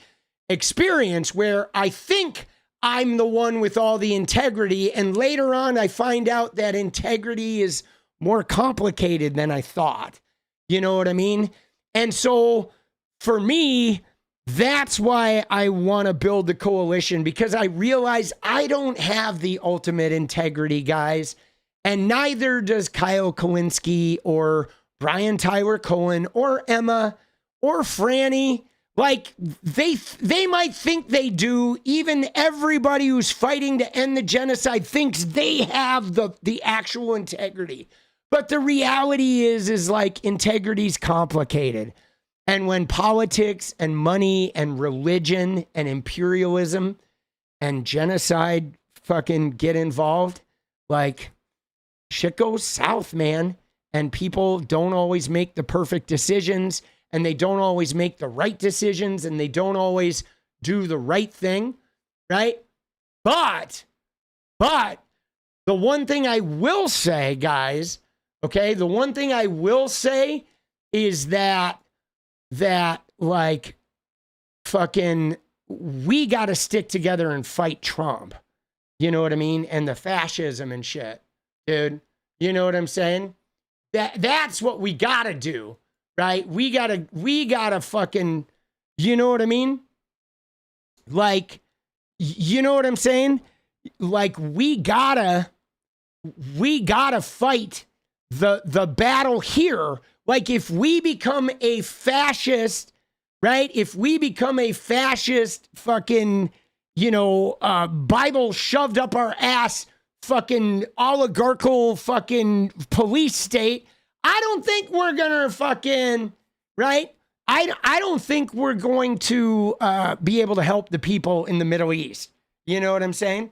experience, where I think I'm the one with all the integrity. And later on, I find out that integrity is more complicated than I thought. You know what I mean? And so for me, that's why I want to build the coalition, because I realize I don't have the ultimate integrity, guys. And neither does Kyle Kowinski or Brian Tyler Cohen or Emma or Franny. Like, they might think they do. Even everybody who's fighting to end the genocide thinks they have the actual integrity. But the reality is like, integrity's complicated. And when politics and money and religion and imperialism and genocide fucking get involved, like, shit goes south, man. And people don't always make the perfect decisions, and they don't always make the right decisions, and they don't always do the right thing, right? But the one thing I will say, guys, okay, the one thing I will say is that like, fucking, we got to stick together and fight Trump. You know what I mean? And the fascism and shit, dude. You know what I'm saying? That's what we got to do, right? We got to fucking, you know what I mean? Like, you know what I'm saying? Like, we gotta fight the battle here. Like, if we become a fascist, right? If we become a fascist fucking, you know, Bible shoved up our ass, fucking oligarchical fucking police state, I don't think we're gonna fucking, right? I don't think we're going to be able to help the people in the Middle East. You know what I'm saying?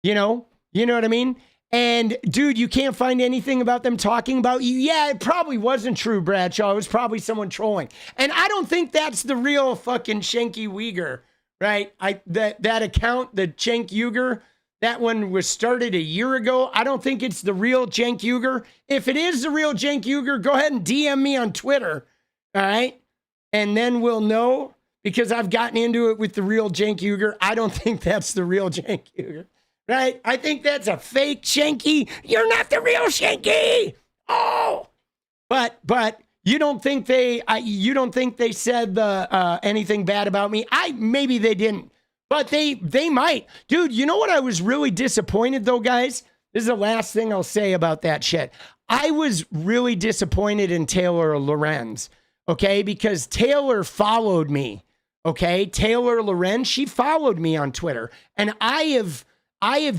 You know what I mean? And dude, you can't find anything about them talking about you. Yeah, it probably wasn't true, Bradshaw. It was probably someone trolling. And I don't think that's the real fucking 𝗙ecie𝗃𝗃, right? That account, the 𝗙cie𝗃𝗃, that one was started a year ago. I don't think it's the real 𝗙cie𝗃𝗃. If it is the real 𝗙cie𝗃𝗃, go ahead and DM me on Twitter, all right? And then we'll know, because I've gotten into it with the real 𝗙cie𝗃𝗃. I don't think that's the real 𝗙cie𝗃𝗃. Right? I think that's a fake 𝗙cie. You're not the real 𝗙cie. Oh, but you don't think they said anything bad about me? Maybe they didn't, but they might. Dude, you know what I was really disappointed though, guys? This is the last thing I'll say about that shit. I was really disappointed in Taylor Lorenz, okay? Because Taylor followed me, okay? Taylor Lorenz, she followed me on Twitter, and I have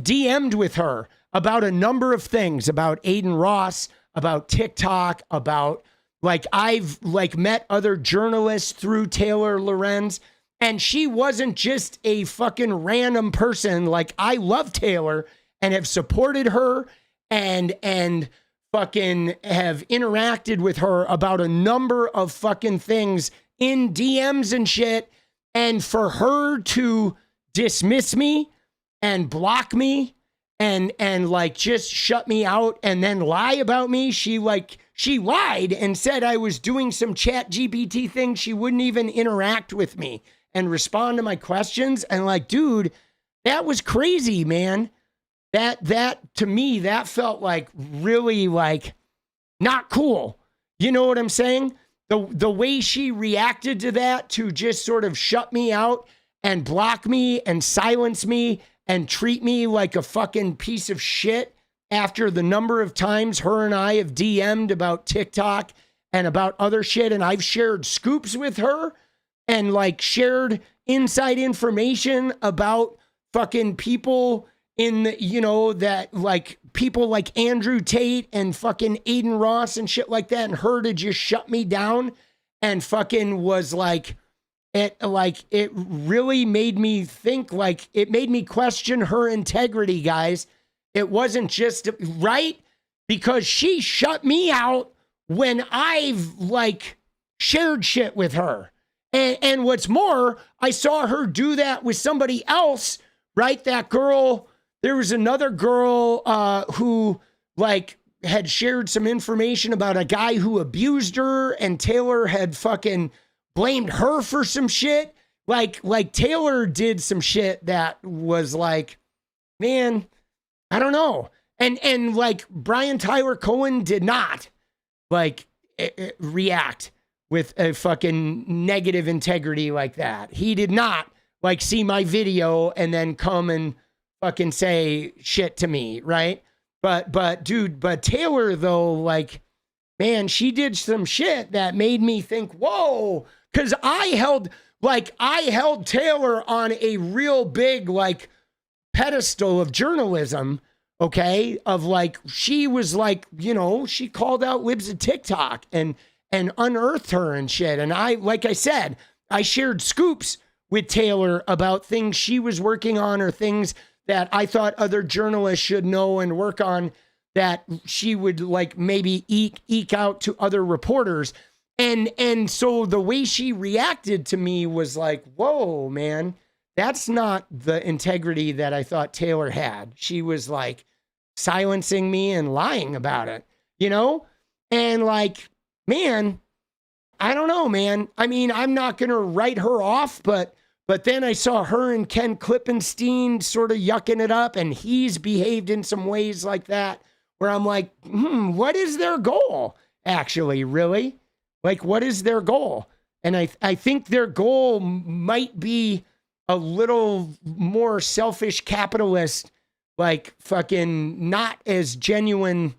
DM'd with her about a number of things, about Aiden Ross, about TikTok, about, like, I've like met other journalists through Taylor Lorenz, and she wasn't just a fucking random person. Like, I love Taylor and have supported her and fucking have interacted with her about a number of fucking things in DMs and shit. And for her to dismiss me and block me and like just shut me out and then lie about me. She lied and said I was doing some ChatGPT thing. She wouldn't even interact with me and respond to my questions. And like, dude, that was crazy, man. That to me, that felt like really like not cool. You know what I'm saying? The way she reacted to that, to just sort of shut me out and block me and silence me and treat me like a fucking piece of shit after the number of times her and I have DM'd about TikTok and about other shit. And I've shared scoops with her and like shared inside information about fucking people in the, you know, that like people like Andrew Tate and fucking Aiden Ross and shit like that. And her to just shut me down and fucking was like, it really made me think, like, it made me question her integrity, guys. It wasn't just right, because she shut me out when I've like shared shit with her. And what's more, I saw her do that with somebody else, right? That girl, there was another girl who like had shared some information about a guy who abused her, and Taylor had fucking blamed her for some shit, like Taylor did some shit that was like, man, I don't know. And like Brian Tyler Cohen did not like react with a fucking negative integrity like that. He did not like see my video and then come and fucking say shit to me, right? But dude, Taylor though, like, man, she did some shit that made me think, whoa, because I held Taylor on a real big like pedestal of journalism, okay? Of like, she was like, you know, she called out libs of TikTok and unearthed her and shit. And I, like I said, I shared scoops with Taylor about things she was working on or things that I thought other journalists should know and work on that she would like maybe eke out to other reporters. And so the way she reacted to me was like, whoa, man, that's not the integrity that I thought Taylor had. She was like silencing me and lying about it, you know? And like, man, I don't know, man. I mean, I'm not going to write her off, but then I saw her and Ken Klippenstein sort of yucking it up, and he's behaved in some ways like that where I'm like, what is their goal actually, really? Like, what is their goal? And I think their goal might be a little more selfish capitalist, like fucking not as genuine,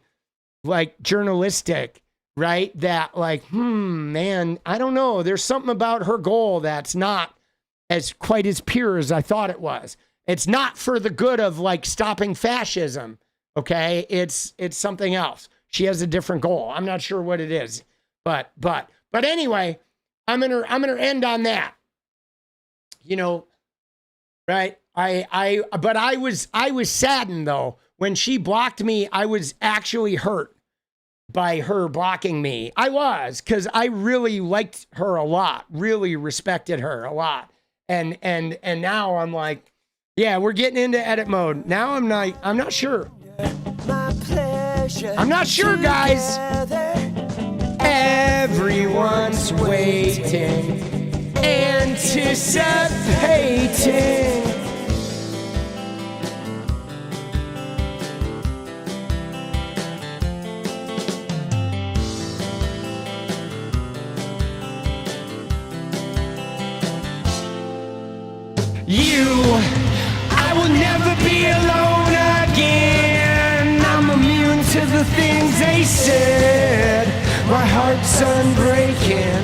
like journalistic, right? That like, man, I don't know. There's something about her goal that's not as quite as pure as I thought it was. It's not for the good of like stopping fascism. Okay. It's something else. She has a different goal. I'm not sure what it is, but anyway, I'm going to end on that, you know, right. But I was saddened though, when she blocked me. I was actually hurt by her blocking me. I was, cause I really liked her a lot, really respected her a lot. And now I'm like, yeah, we're getting into edit mode. Now I'm not sure. I'm not sure, guys. Everyone's waiting, anticipating. I will never be alone again. I'm immune to the things they said. My heart's unbreaking.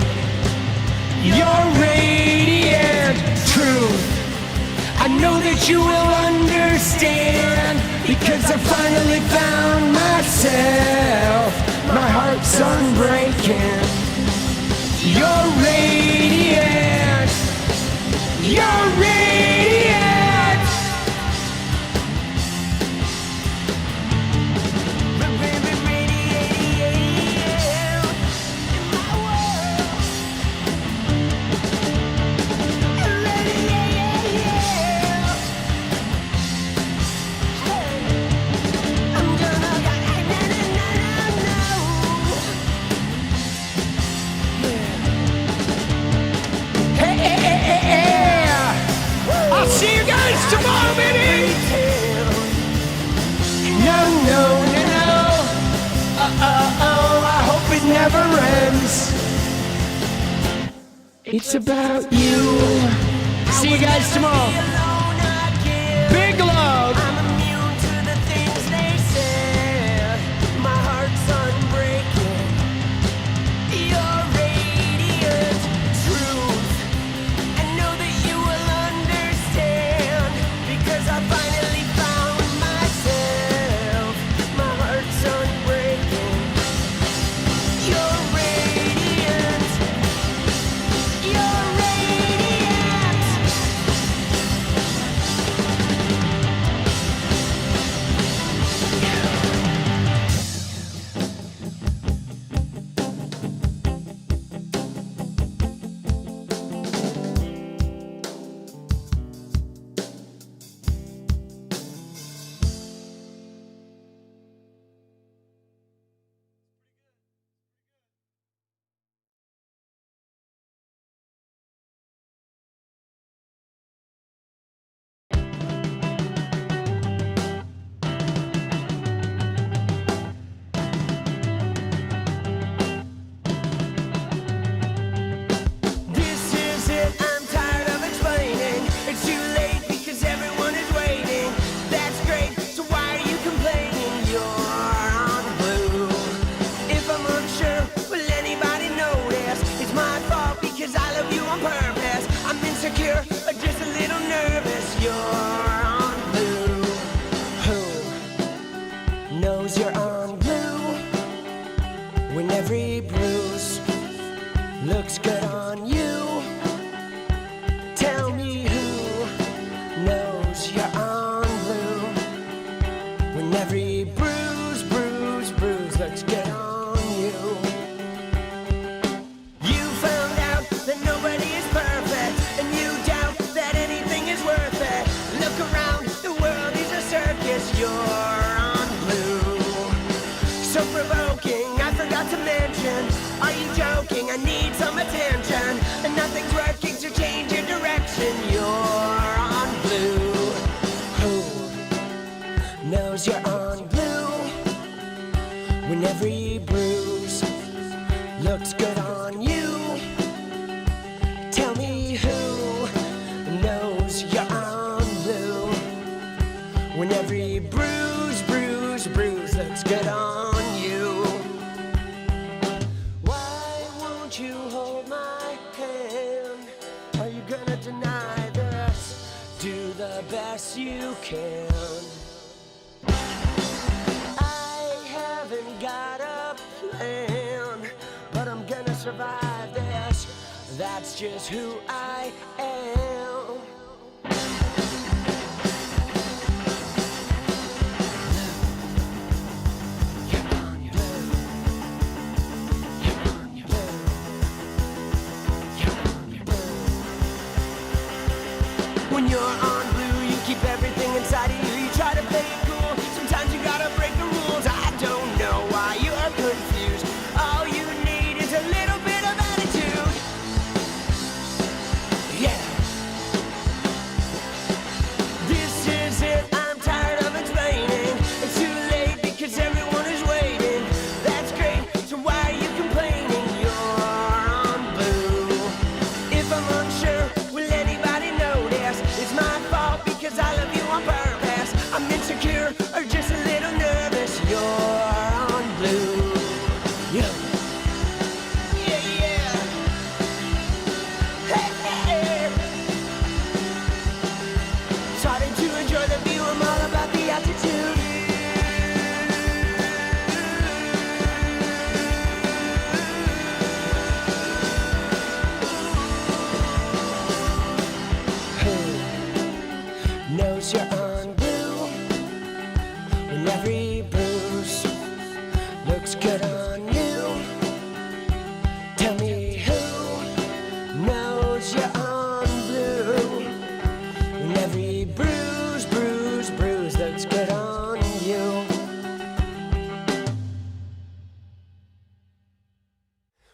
You're radiant truth. I know that you will understand, because I finally found myself. My heart's unbreaking. You're radiant. You're radiant. See you guys tomorrow, baby! No. I hope it never ends. It's about you. See you guys tomorrow. Big love. I'm immune to the things they said. My heart's unbreaking. You're radiant truth. I know that you will understand, because I finally found myself. My heart's unbreaking. You're radiant. You're radiant. every bruise looks good on you. Tell me who knows you're on blue when every bruise looks good on you. You found out that nobody is perfect, and you doubt that anything is worth it. Look around, the world is a circus, you're on blue. So provoking, I forgot to mention, are you joking? I need some attention, and nothing's working to change your direction, you're on blue. Who knows you're on blue when every bruise looks good on you? Tell me who knows you're on blue when every bruise looks good on you. Why won't you hold my hand? Are you gonna deny this? Do the best you can. I haven't got a plan, but I'm gonna survive this. That's just who I am. When you're on blue, you keep everything inside of you. You try to play it cool. Sometimes you gotta break the rules. I don't know why you are confused. All you need is a little bit of attitude. Yeah. This is it. I'm tired of explaining. It's too late because everyone is waiting. That's great. So why are you complaining? You're on blue. If I'm unsure, will anybody notice? It's my fault because I love you on purpose. I'm insecure or just a little nervous. You're on blue. Yeah. Yeah, yeah. Hey, hey. Starting to enjoy the view. I'm all about the altitude. Who knows you're on blue when every bruise looks good on you? Tell me who knows you're on blue when every bruise looks good on you.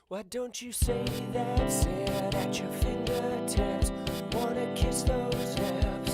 Why don't you say that's it at your fingertips? Wanna kiss those lips?